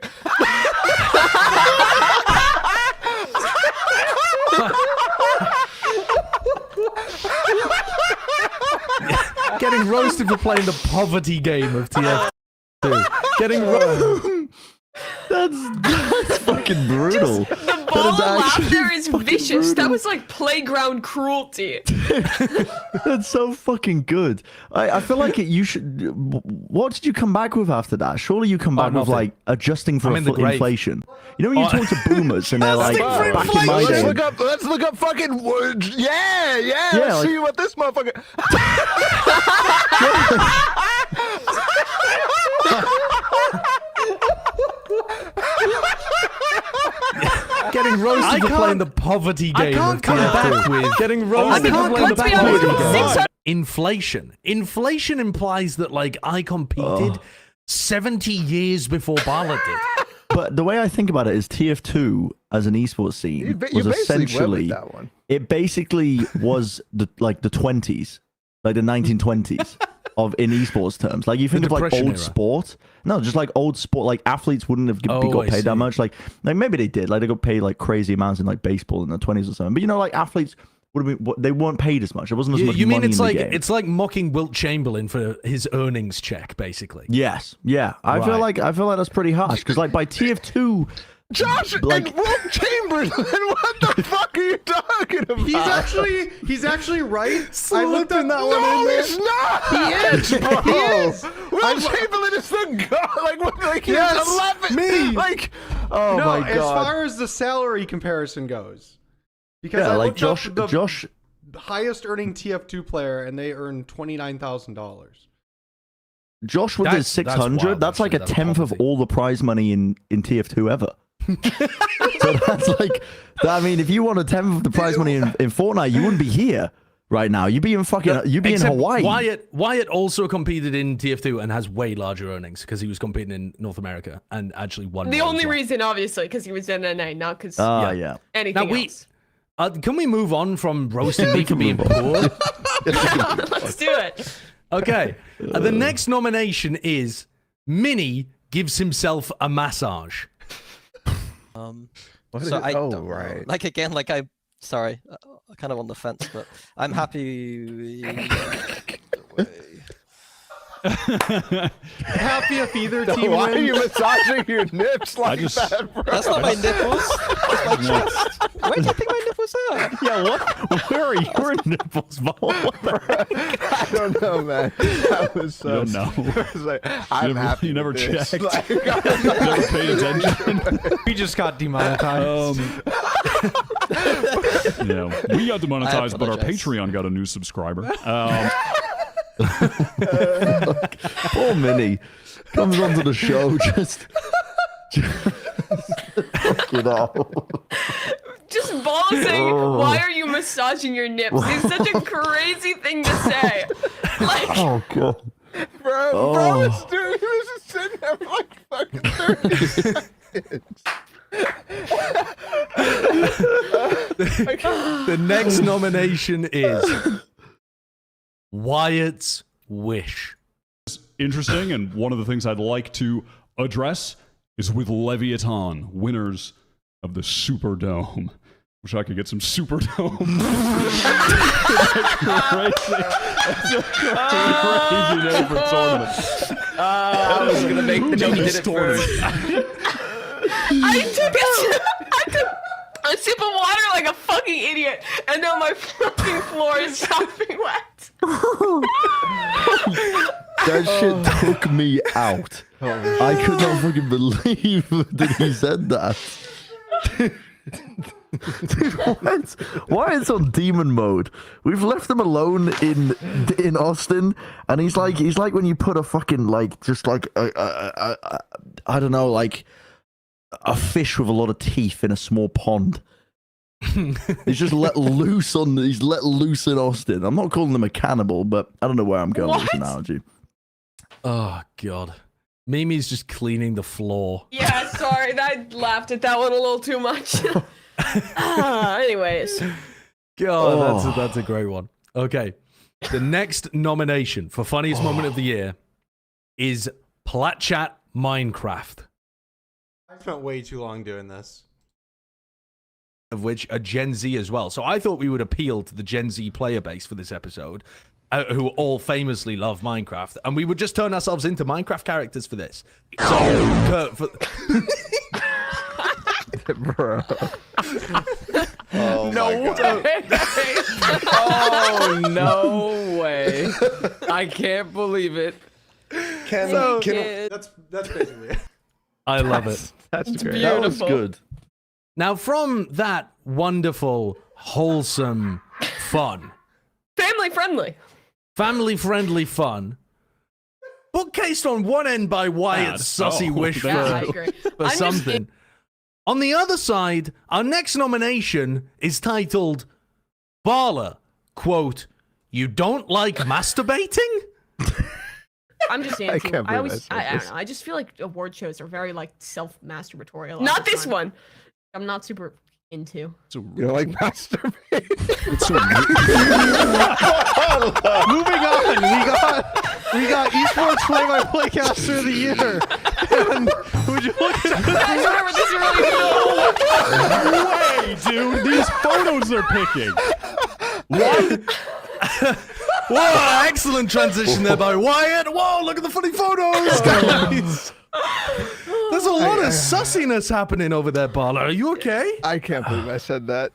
Getting roasted for playing the poverty game of TF2. That's fucking brutal. The ball of laughter is vicious. Brutal. That was like playground cruelty. That's so fucking good. I feel like you should. What did you come back with after that? Surely you come back with nothing. like adjusting for I'm in the grave. inflation. You know when you talk to boomers and they're like, back in my day. Let's look up fucking words. Yeah. Let's like- see what this motherfucker. Getting roasted for playing the poverty game of TF2. Getting roasted for playing the let's be honest, poverty game. Inflation. Inflation implies that like I competed 70 years before Bala did. But the way I think about it is TF2 as an esports scene was essentially that one. it basically was the 20s, like the 1920s of in esports terms. Like you think of like Depression old era. sport. No, just like old sport, like athletes wouldn't have got I paid see. that much. Like maybe they did. Like they got paid like crazy amounts in like baseball in the 20s or something. But you know, like athletes would have been, they weren't paid as much. It wasn't as much You mean money it's in like the game. it's like mocking Wilt Chamberlain for his earnings check, basically? Yes, yeah. I feel like that's pretty harsh because like by TF2, Josh like and Wilt Chamberlain. What the fuck are you talking about? He's actually right. I looked in that one. No, he's not. He is, bro. He is. Wilt Chamberlain is the god. Like what? Like he's Yes, 11. me. Like oh No, my god. as far as the salary comparison goes, because yeah, I like looked up the Josh. highest earning TF2 player, and they earn $29,000. Josh with his That's 600, wild, that's like a actually. tenth of Poverty. all the prize money in TF2 ever. So that's like, I mean, if you want a tenth of the prize money in Fortnite, you wouldn't be here right now. You'd be in fucking, you'd be in Except Hawaii. Wyatt also competed in TF2 and has way larger earnings because he was competing in North America and actually won. The more as only well. reason, obviously, because he was in NA, not because Yeah. anything Now else. can we move on from roasting me for being poor? Let's do it. Okay. The next nomination is Minnie gives himself a massage. So I don't know. Like again, like I'm sorry, I'm kind of on the fence, but I'm happy. Happy if either team Why are wins. you massaging your nips like that, bro? That's not my nipples. That's my chest. Where do you think my nipples are? Yeah, what? Where are your nipples, Vol? What the heck? I don't know, man. That was so. You don't know. I was like, I'm happy. You never with this. checked. Like, Never paid attention. We just got demonetized. Yeah, we got demonetized, but our apologize. Patreon got a new subscriber. Poor Minnie comes onto the show just fucking hell. Just Ball saying, why are you massaging your nips? It's such a crazy thing to say. Like, Oh god. bro, this dude he was just sitting there for like fucking 30 seconds. The next nomination is Wyatt's wish. Interesting, and one of the things I'd like to address is with Leviatán, winners of the Superdome. Wish I could get some Superdome. That's a crazy name for a tournament. I was gonna make the joke. Did it first. I took a sip of water like a fucking idiot, and now my fucking floor is sopping wet. That shit took me out. I could not fucking believe that he said that. Dude, Wyatt's on demon mode. We've left him alone in Austin, and he's like when you put a fucking like just like I don't know, like a fish with a lot of teeth in a small pond. He's just let loose in Austin. I'm not calling him a cannibal, but I don't know where I'm going with this analogy. Oh god. Mimi's just cleaning the floor. Yeah, sorry, I laughed at that one a little too much. Anyways. God, that's a great one. Okay. The next nomination for funniest moment of the year is Plat Chat Minecraft. I spent way too long doing this. Of which are Gen Z as well. So I thought we would appeal to the Gen Z player base for this episode, who all famously love Minecraft, and we would just turn ourselves into Minecraft characters for this. So, Bro. Oh no way. Oh, no way. I can't believe it. That's basically it. I love it. That's great. That was good. Now, from that wonderful, wholesome fun, family-friendly fun, bookcased on one end by Wyatt's sussy wish for something. On the other side, our next nomination is titled Baller, quote, "You don't like masturbating?" I'm just I dancing. can't I believe always, I said I don't this. know. I just feel like award shows are very like self-masturbatorial. Not this one. I'm not super into. You don't like masturbate? It's so Moving on, we got esports play-by-play caster of the year. And would you look at no way, dude. These photos they're picking. What? Whoa, excellent transition there by Wyatt. Whoa, look at the funny photos, guys. There's a lot of sussiness happening over there, Baller. Are you okay? I can't believe I said that.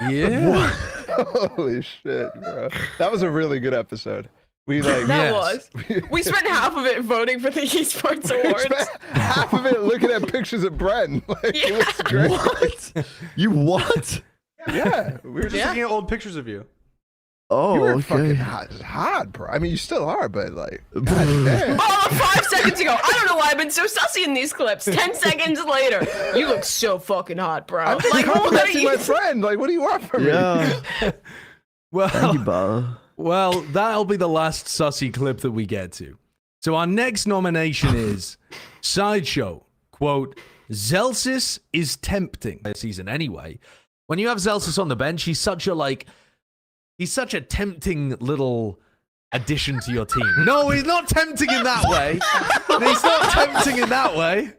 Yeah. Holy shit, bro. That was a really good episode. We like That was. We spent half of it voting for the esports awards. half of it looking at pictures of Bren. Like, it was great. What? You what? Yeah. We were just looking at old pictures of you. Oh, you were okay. fucking hot, bro. I mean, you still are, but like, god damn. Oh, 5 seconds ago. I don't know why I've been so sussy in these clips. 10 seconds later. You look so fucking hot, bro. I'm just complimenting my friend. Like, what do you want from me? Yeah. Thank you, Well, Baller. well, that'll be the last sussy clip that we get to. So our next nomination is Sideshow. Quote, Zelsis is tempting this season anyway. When you have Zelsis on the bench, he's such a tempting little addition to your team. No, he's not tempting in that way. He's not tempting in that way.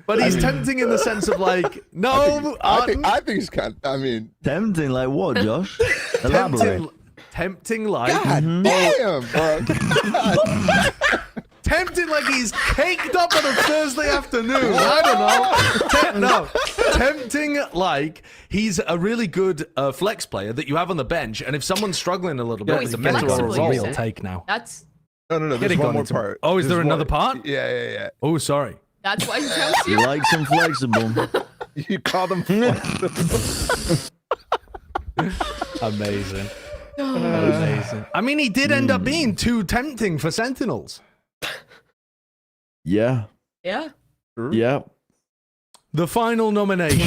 But he's tempting in the sense of like, no, I think he's kind of, I mean, Tempting like what, Josh? Elaborate. tempting like, god damn, bro. tempting like he's caked up on a Thursday afternoon. I don't know. Tempting like he's a really good flex player that you have on the bench, and if someone's struggling a little bit with the meta or a flexibly real decent. take now. That's No, there's Getting one gone more into- part. Oh, is There's there another one- part? Yeah. Oh, sorry. that's why he chose You you. like some flexible. You call them flexible. Amazing. Amazing. I mean, he did end up being too tempting for Sentinels. Yeah. Yeah. Yeah. The final nomination.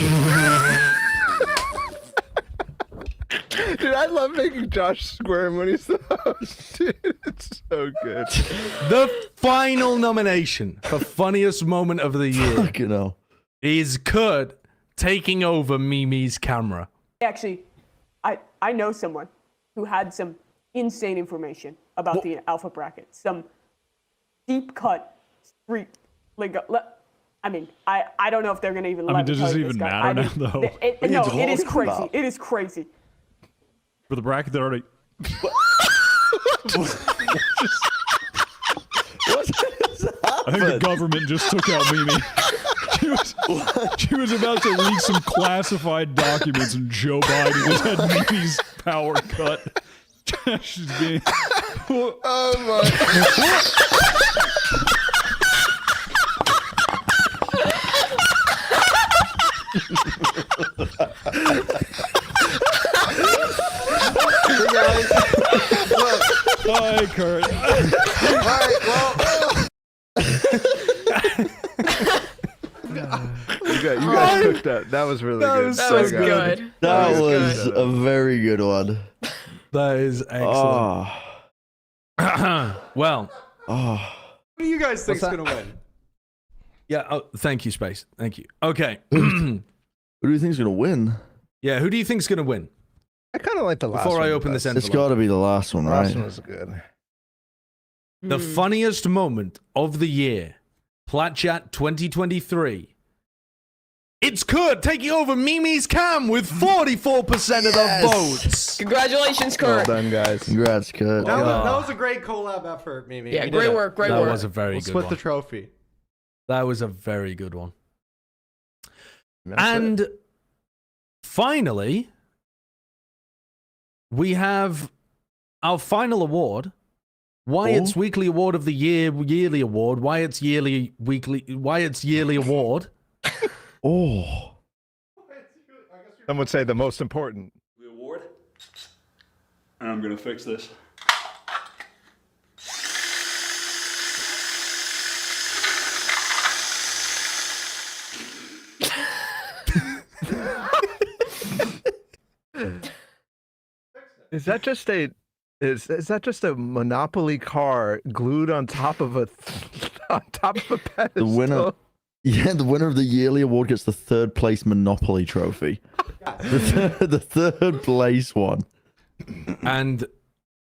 Dude, I love making Josh squirm when he's the host. Dude, it's so good. The final nomination for funniest moment of the year Fucking hell. is Kurt taking over Mimi's camera. Actually, I know someone who had some insane information about the alpha bracket. Some deep cut street. I mean, I don't know if they're going to even let me does tell this you even guy. matter now, though? No, it is talking crazy. about? It is crazy. For the bracket that already. I think the government just took out Mimi. She was about to leak some classified documents, and Joe Biden just had Mimi's power cut. She's being. Oh my. Hey guys. Look. Hi, Kurt. All right, well. You guys cooked that. That was really good. was That so was good. That was a very good one. That is excellent. Oh. Well, Oh. Who do you guys think's What's gonna win? Yeah. Oh, thank you, Space. Thank you. Okay. Who do you think's gonna win? Yeah. Who do you think's gonna win? I kind of like the last Before one I the open this best. envelope. It's got to be the last one, The right? last one was good. The funniest moment of the year. Plat Chat 2023. It's Kurt taking over Mimi's cam with 44% of the votes. Congratulations, Well Kurt. done, guys. Congrats, Kurt. That was a great collab effort, Mimi. Yeah, We great did it. work, great That work. was a very We'll good split one. the trophy. That was a very good one. That's And it. finally, we have our final award. Wyatt's Weekly Award of the Year, yearly award. Wyatt's yearly award. Oh. Some would say the most important. The award. And I'm gonna fix this. Is that just a Monopoly car glued on top of a pedestal? The winner. Yeah, the winner of the yearly award gets the third place Monopoly trophy. the third place one. And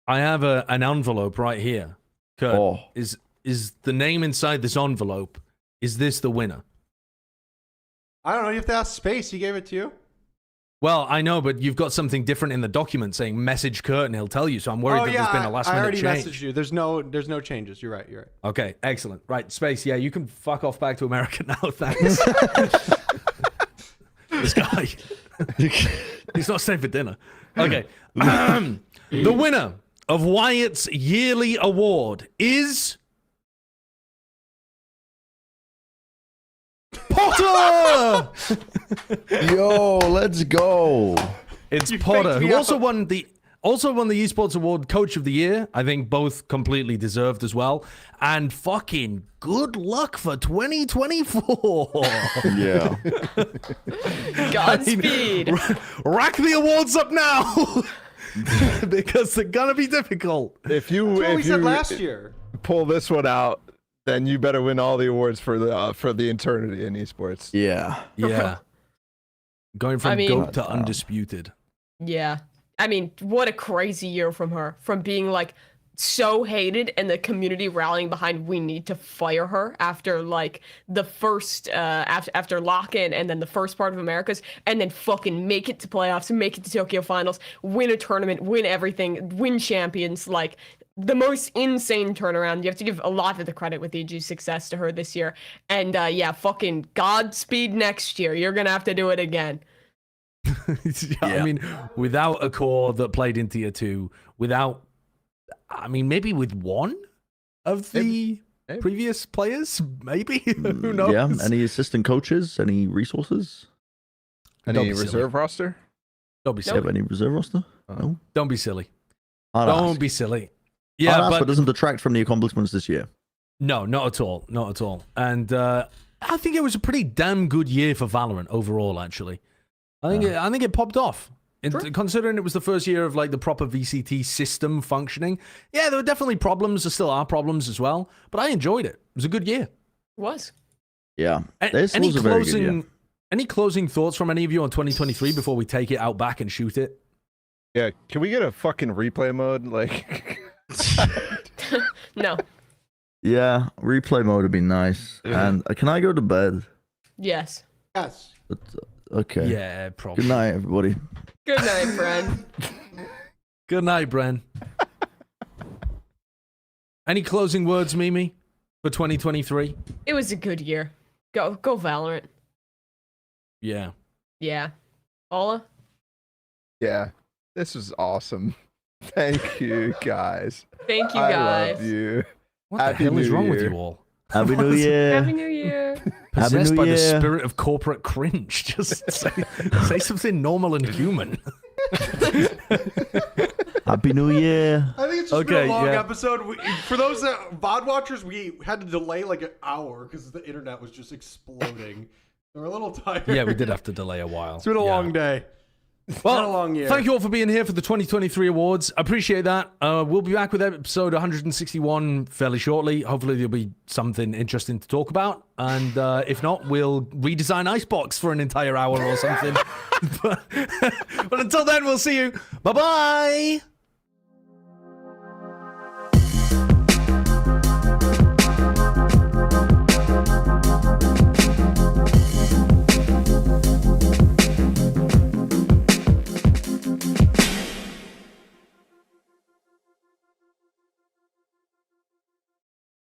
I have an envelope right here. Kurt, Oh. is the name inside this envelope, is this the winner? I don't know. You have to ask Space. He gave it to you. Well, I know, but you've got something different in the document saying message Kurt and he'll tell you, so I'm worried that there's been a last I minute already change. messaged you. There's no changes. You're right. You're right. Okay, excellent. Right, Space, yeah, you can fuck off back to America now, thanks. This guy, he's not staying for dinner. Okay, the winner of Wyatt's yearly award is... Potter! Yo, let's go. It's You Potter, faked me who also out. won the Esports Award Coach of the Year. I think both completely deserved as well. And fucking good luck for 2024. Yeah. Godspeed. Rack the awards up now. Because they're gonna be difficult. If That's what we said you last year. pull this one out, then you better win all the awards for the eternity in esports. Yeah. Yeah. Going from I mean- GOAT to undisputed. Yeah. I mean, what a crazy year from her. From being like so hated and the community rallying behind we need to fire her after like the first after lock-in and then the first part of Americas, and then fucking make it to playoffs, make it to Tokyo finals, win a tournament, win everything, win champions, like the most insane turnaround. You have to give a lot of the credit with EG's success to her this year. And yeah, fucking Godspeed next year. You're gonna have to do it again. I mean, without a core that played in tier 2, without, I mean, maybe with one of the previous players, maybe. Who knows? Yeah. Any assistant coaches? Any resources? Don't Any be silly. reserve roster? Don't be Do you silly. have any reserve roster? No. Don't be silly. I'd Don't ask. be silly. I'd Yeah, ask, but doesn't detract from the accomplishments this year. no, not at all. Not at all. And I think it was a pretty damn good year for Valorant overall, actually. I think it popped off. Considering it was the first year of like the proper VCT system functioning. Yeah, there were definitely problems. There still are problems as well. But I enjoyed it. It was a good year. It was. Yeah. A- This any was a very good year. closing any closing thoughts from any of you on 2023 before we take it out back and shoot it? Yeah, can we get a fucking replay mode? Like, No. Yeah. Replay mode would be nice. And can I go to bed? Yes. Yes. But, okay. Yeah, probably. Good night, everybody. Good night, friend. Good night, Bren. Any closing words, Mimi, for 2023? It was a good year. Go Valorant. Yeah. Yeah. Ola? yeah, this was awesome. Thank you, guys. Thank you, I guys. love you. What Happy the hell is New wrong with Year. you all? Happy New Year. Happy New Year. Possessed New by the Year. spirit of corporate cringe. Just say something normal and human. Happy New Year. I think it's just been Okay, a long yeah. episode. For those VOD watchers, we had to delay like an hour because the internet was just exploding. We're a little tired. Yeah, we did have to delay a while. It's been a long day. Well, a long year. Thank you all for being here for the 2023 awards. Appreciate that. We'll be back with episode 161 fairly shortly. Hopefully there'll be something interesting to talk about. And if not, we'll redesign Icebox for an entire hour or something. But until then, we'll see you. Bye-bye.